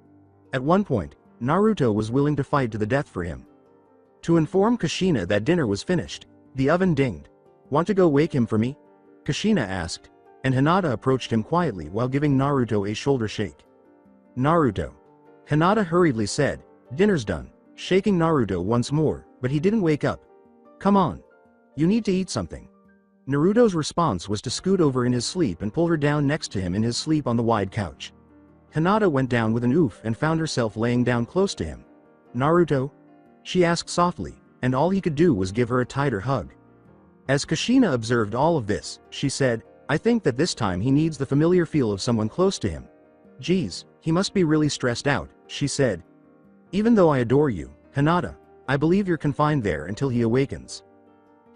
Speaker 2: At one point, Naruto was willing to fight to the death for him. To inform Kushina that dinner was finished, the oven dinged. Want to go wake him for me? Kushina asked, and Hinata approached him quietly while giving Naruto a shoulder shake. Naruto. Hinata hurriedly said, dinner's done, shaking Naruto once more, but he didn't wake up. Come on. You need to eat something. Naruto's response was to scoot over in his sleep and pull her down next to him in his sleep on the wide couch. Hinata went down with an oof and found herself laying down close to him. Naruto? She asked softly, and all he could do was give her a tighter hug. As Kushina observed all of this, she said, I think that this time he needs the familiar feel of someone close to him. Geez, he must be really stressed out, she said. Even though I adore you, Hinata, I believe you're confined there until he awakens.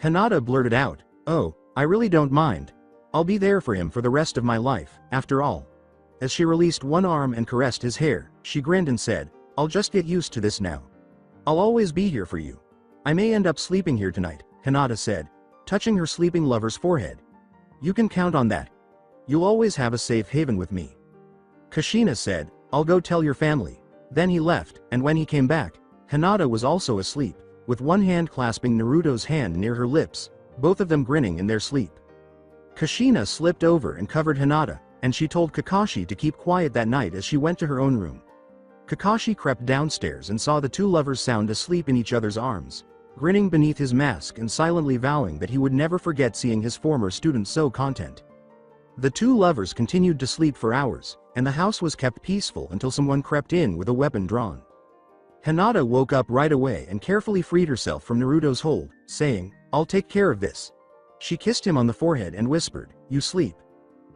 Speaker 2: Hinata blurted out, oh, I really don't mind. I'll be there for him for the rest of my life, after all. As she released one arm and caressed his hair, she grinned and said, I'll just get used to this now. I'll always be here for you. I may end up sleeping here tonight, Hinata said, touching her sleeping lover's forehead. You can count on that. You'll always have a safe haven with me. Kushina said, I'll go tell your family. Then he left, and when he came back, Hinata was also asleep, with one hand clasping Naruto's hand near her lips, both of them grinning in their sleep. Kushina slipped over and covered Hinata, and she told Kakashi to keep quiet that night as she went to her own room. Kakashi crept downstairs and saw the two lovers sound asleep in each other's arms, grinning beneath his mask and silently vowing that he would never forget seeing his former student so content. The two lovers continued to sleep for hours, and the house was kept peaceful until someone crept in with a weapon drawn. Hinata woke up right away and carefully freed herself from Naruto's hold, saying, I'll take care of this. She kissed him on the forehead and whispered, you sleep.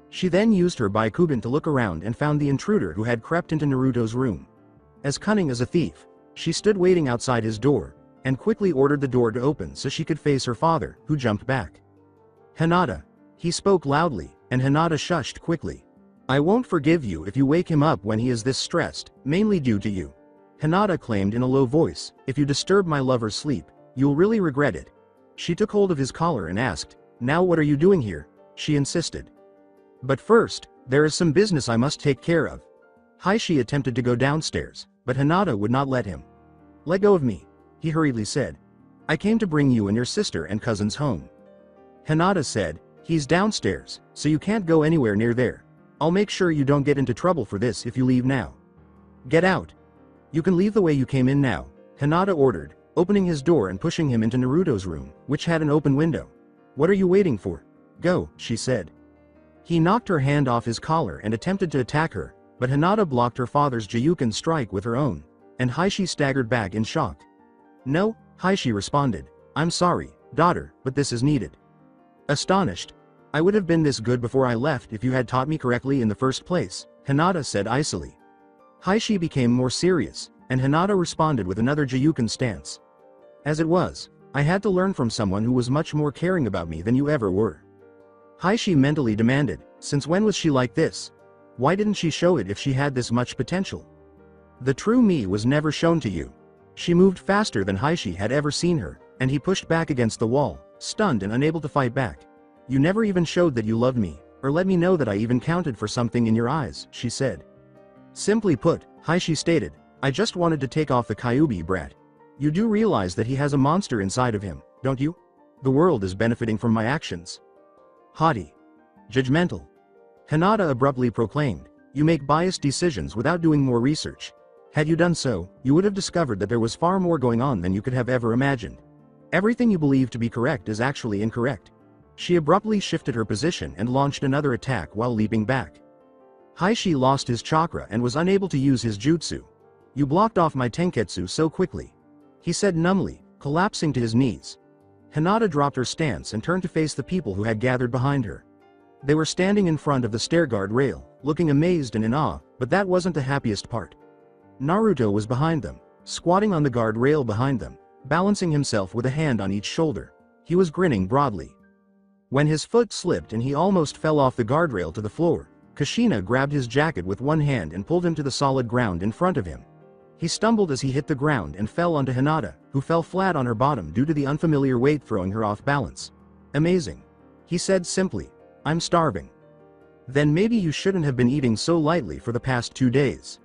Speaker 2: She then used her Byakugan to look around and found the intruder who had crept into Naruto's room. As cunning as a thief, she stood waiting outside his door, and quickly ordered the door to open so she could face her father, who jumped back. Hinata. He spoke loudly, and Hinata shushed quickly. I won't forgive you if you wake him up when he is this stressed, mainly due to you. Hinata claimed in a low voice, if you disturb my lover's sleep, you'll really regret it. She took hold of his collar and asked, now what are you doing here? She insisted. But first, there is some business I must take care of. Heishi attempted to go downstairs, but Hinata would not let him. Let go of me, he hurriedly said. I came to bring you and your sister and cousins home. Hinata said, he's downstairs, so you can't go anywhere near there. I'll make sure you don't get into trouble for this if you leave now. Get out. You can leave the way you came in now, Hinata ordered, opening his door and pushing him into Naruto's room, which had an open window. What are you waiting for? Go, she said. He knocked her hand off his collar and attempted to attack her, but Hinata blocked her father's Jiyuken strike with her own, and Heishi staggered back in shock. No, Heishi responded. I'm sorry, daughter, but this is needed. Astonished. I would have been this good before I left if you had taught me correctly in the first place, Hinata said icily. Heishi became more serious, and Hinata responded with another Jiyuken stance. As it was, I had to learn from someone who was much more caring about me than you ever were. Heishi mentally demanded, since when was she like this? Why didn't she show it if she had this much potential? The true me was never shown to you. She moved faster than Heishi had ever seen her, and he pushed back against the wall, stunned and unable to fight back. You never even showed that you loved me, or let me know that I even counted for something in your eyes, she said. Simply put, Heishi stated, I just wanted to take off the Kyuubi brat. You do realize that he has a monster inside of him, don't you? The world is benefiting from my actions. Haughty. Judgmental. Hinata abruptly proclaimed, you make biased decisions without doing more research. Had you done so, you would have discovered that there was far more going on than you could have ever imagined. Everything you believe to be correct is actually incorrect. She abruptly shifted her position and launched another attack while leaping back. Heishi lost his chakra and was unable to use his jutsu. You blocked off my tenketsu so quickly, he said numbly, collapsing to his knees. Hinata dropped her stance and turned to face the people who had gathered behind her. They were standing in front of the stairguard rail, looking amazed and in awe, but that wasn't the happiest part. Naruto was behind them, squatting on the guard rail behind them, balancing himself with a hand on each shoulder. He was grinning broadly. When his foot slipped and he almost fell off the guardrail to the floor, Kushina grabbed his jacket with one hand and pulled him to the solid ground in front of him. He stumbled as he hit the ground and fell onto Hinata, who fell flat on her bottom due to the unfamiliar weight throwing her off balance. Amazing. He said simply, I'm starving. Then maybe you shouldn't have been eating so lightly for the past 2 days.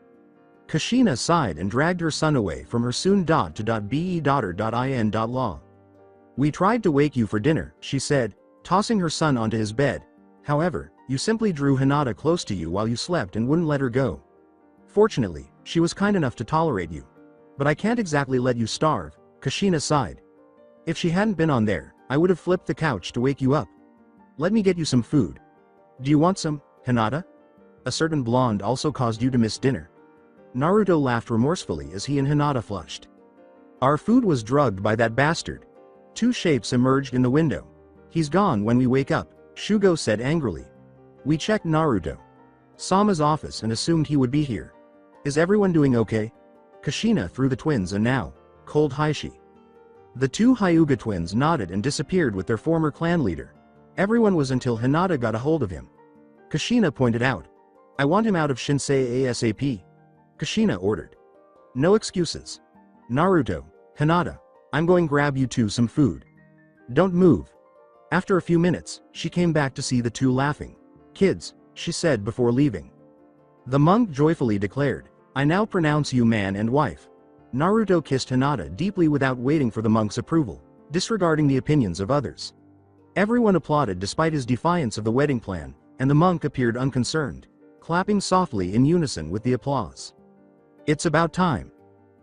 Speaker 2: Kushina sighed and dragged her son away from her soon-to-be-daughter.in.law. We tried to wake you for dinner, she said, tossing her son onto his bed. However, you simply drew Hinata close to you while you slept and wouldn't let her go. Fortunately, she was kind enough to tolerate you. But I can't exactly let you starve, Kushina sighed. If she hadn't been on there, I would have flipped the couch to wake you up. Let me get you some food. Do you want some, Hinata? A certain blonde also caused you to miss dinner. Naruto laughed remorsefully as he and Hinata flushed. Our food was drugged by that bastard. 2 shapes emerged in the window. He's gone when we wake up, Shugo said angrily. We checked Naruto Sama's office and assumed he would be here. Is everyone doing okay? Kushina threw the twins a now cold Heishi. The 2 Hyuga twins nodded and disappeared with their former clan leader. Everyone was until Hinata got a hold of him. Kushina pointed out. I want him out of Shinsei ASAP. Kushina ordered. No excuses. Naruto, Hinata, I'm going grab you 2 some food. Don't move. After a few minutes, she came back to see the 2 laughing. Kids, she said before leaving. The monk joyfully declared, I now pronounce you man and wife. Naruto kissed Hinata deeply without waiting for the monk's approval, disregarding the opinions of others. Everyone applauded despite his defiance of the wedding plan, and the monk appeared unconcerned, clapping softly in unison with the applause. It's about time.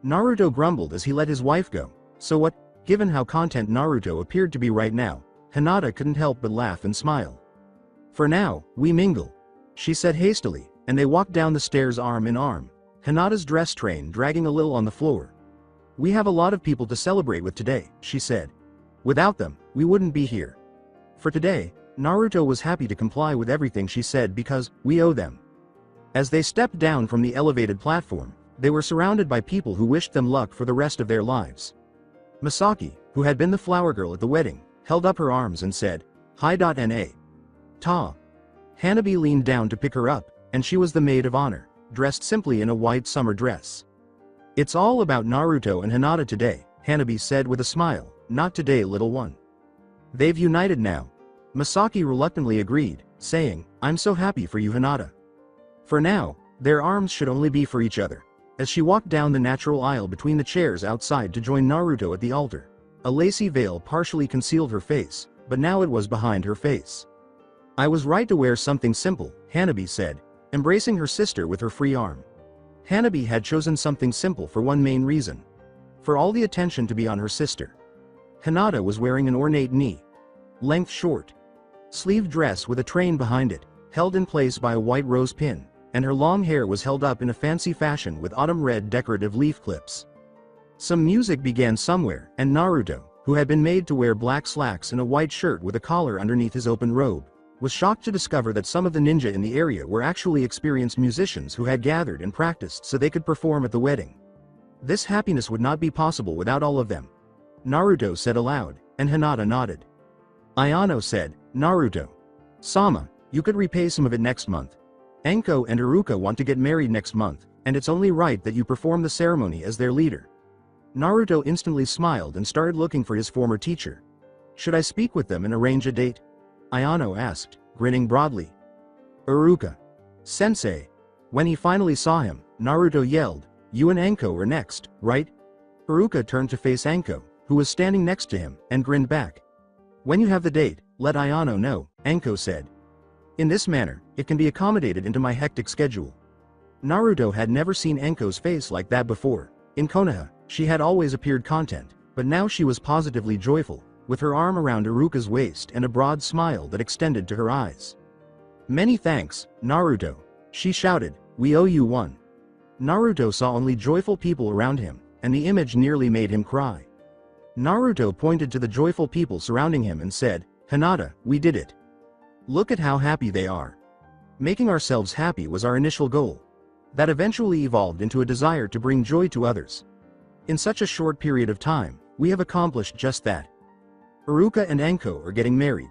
Speaker 2: Naruto grumbled as he let his wife go. So what? Given how content Naruto appeared to be right now, Hinata couldn't help but laugh and smile. For now, we mingle, she said hastily, and they walked down the stairs arm in arm, Hinata's dress train dragging a little on the floor. We have a lot of people to celebrate with today, she said. Without them, we wouldn't be here. For today, Naruto was happy to comply with everything she said because we owe them. As they stepped down from the elevated platform, they were surrounded by people who wished them luck for the rest of their lives. Misaki, who had been the flower girl at the wedding, held up her arms and said, Hi.Na. Ta. Hanabi leaned down to pick her up, and she was the maid of honor, dressed simply in a white summer dress. It's all about Naruto and Hinata today, Hanabi said with a smile, not today little one. They've united now. Misaki reluctantly agreed, saying, I'm so happy for you Hinata. For now, their arms should only be for each other. As she walked down the natural aisle between the chairs outside to join Naruto at the altar, a lacy veil partially concealed her face, but now it was behind her face. I was right to wear something simple, Hanabi said, embracing her sister with her free arm. Hanabi had chosen something simple for one main reason. For all the attention to be on her sister. Hinata was wearing an ornate knee-length short sleeved dress with a train behind it, held in place by a white rose pin, and her long hair was held up in a fancy fashion with autumn red decorative leaf clips. Some music began somewhere, and Naruto, who had been made to wear black slacks and a white shirt with a collar underneath his open robe, was shocked to discover that some of the ninja in the area were actually experienced musicians who had gathered and practiced so they could perform at the wedding. This happiness would not be possible without all of them. Naruto said aloud, and Hinata nodded. Ayano said, Naruto. Sama, you could repay some of it next month. Enko and Iruka want to get married next month, and it's only right that you perform the ceremony as their leader. Naruto instantly smiled and started looking for his former teacher. Should I speak with them and arrange a date? Ayano asked, grinning broadly. Iruka. Sensei. When he finally saw him, Naruto yelled, "You and Anko are next, right?" Haruka turned to face Anko, who was standing next to him, and grinned back. "When you have the date, let Ayano know," Anko said. "In this manner, it can be accommodated into my hectic schedule." Naruto had never seen Anko's face like that before. In Konoha, she had always appeared content, but now she was positively joyful, with her arm around Haruka's waist and a broad smile that extended to her eyes. "Many thanks, Naruto," she shouted, "we owe you one." Naruto saw only joyful people around him, and the image nearly made him cry. Naruto pointed to the joyful people surrounding him and said, "Hinata, we did it. Look at how happy they are." Making ourselves happy was our initial goal. That eventually evolved into a desire to bring joy to others. In such a short period of time, we have accomplished just that. Haruka and Anko are getting married.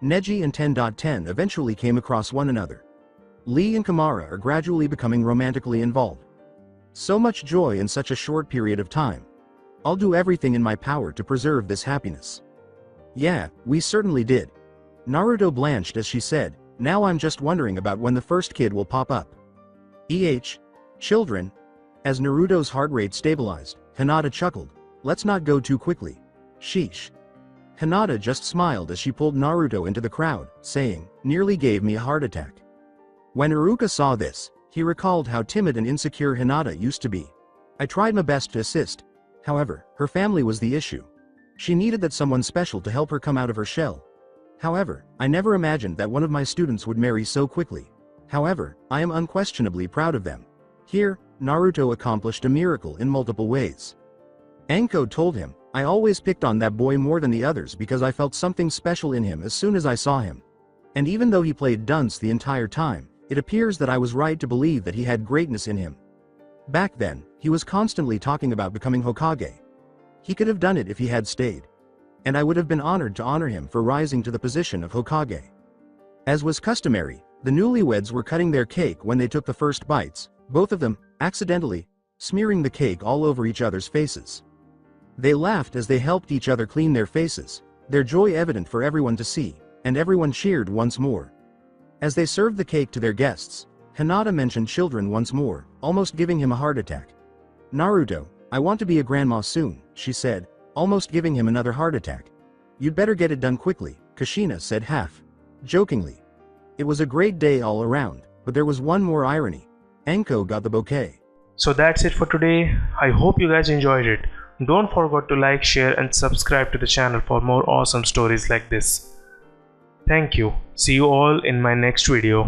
Speaker 2: Neji and 10.10 eventually came across one another. Lee and Kamara are gradually becoming romantically involved. So much joy in such a short period of time. I'll do everything in my power to preserve this happiness. Yeah, we certainly did. Naruto blanched as she said, "Now I'm just wondering about when the first kid will pop up." Children. As Naruto's heart rate stabilized, Hinata chuckled, "Let's not go too quickly. Sheesh." Hinata just smiled as she pulled Naruto into the crowd, saying, "Nearly gave me a heart attack." When Haruka saw this, he recalled how timid and insecure Hinata used to be. "I tried my best to assist. However, her family was the issue. She needed that someone special to help her come out of her shell. However, I never imagined that one of my students would marry so quickly. However, I am unquestionably proud of them." Here, Naruto accomplished a miracle in multiple ways. Anko told him, "I always picked on that boy more than the others because I felt something special in him as soon as I saw him. And even though he played dunce the entire time, it appears that I was right to believe that he had greatness in him. Back then, he was constantly talking about becoming Hokage. He could have done it if he had stayed. And I would have been honored to honor him for rising to the position of Hokage." As was customary, the newlyweds were cutting their cake when they took the first bites, both of them, accidentally, smearing the cake all over each other's faces. They laughed as they helped each other clean their faces, their joy evident for everyone to see, and everyone cheered once more. As they served the cake to their guests, Hinata mentioned children once more, almost giving him a heart attack. "Naruto, I want to be a grandma soon," she said, almost giving him another heart attack. "You'd better get it done quickly," Kushina said jokingly. It was a great day all around, but there was one more irony. Anko got the bouquet.
Speaker 1: So that's it for today. I hope you guys enjoyed it. Don't forget to like, share and subscribe to the channel for more awesome stories like this. Thank you. See you all in my next video.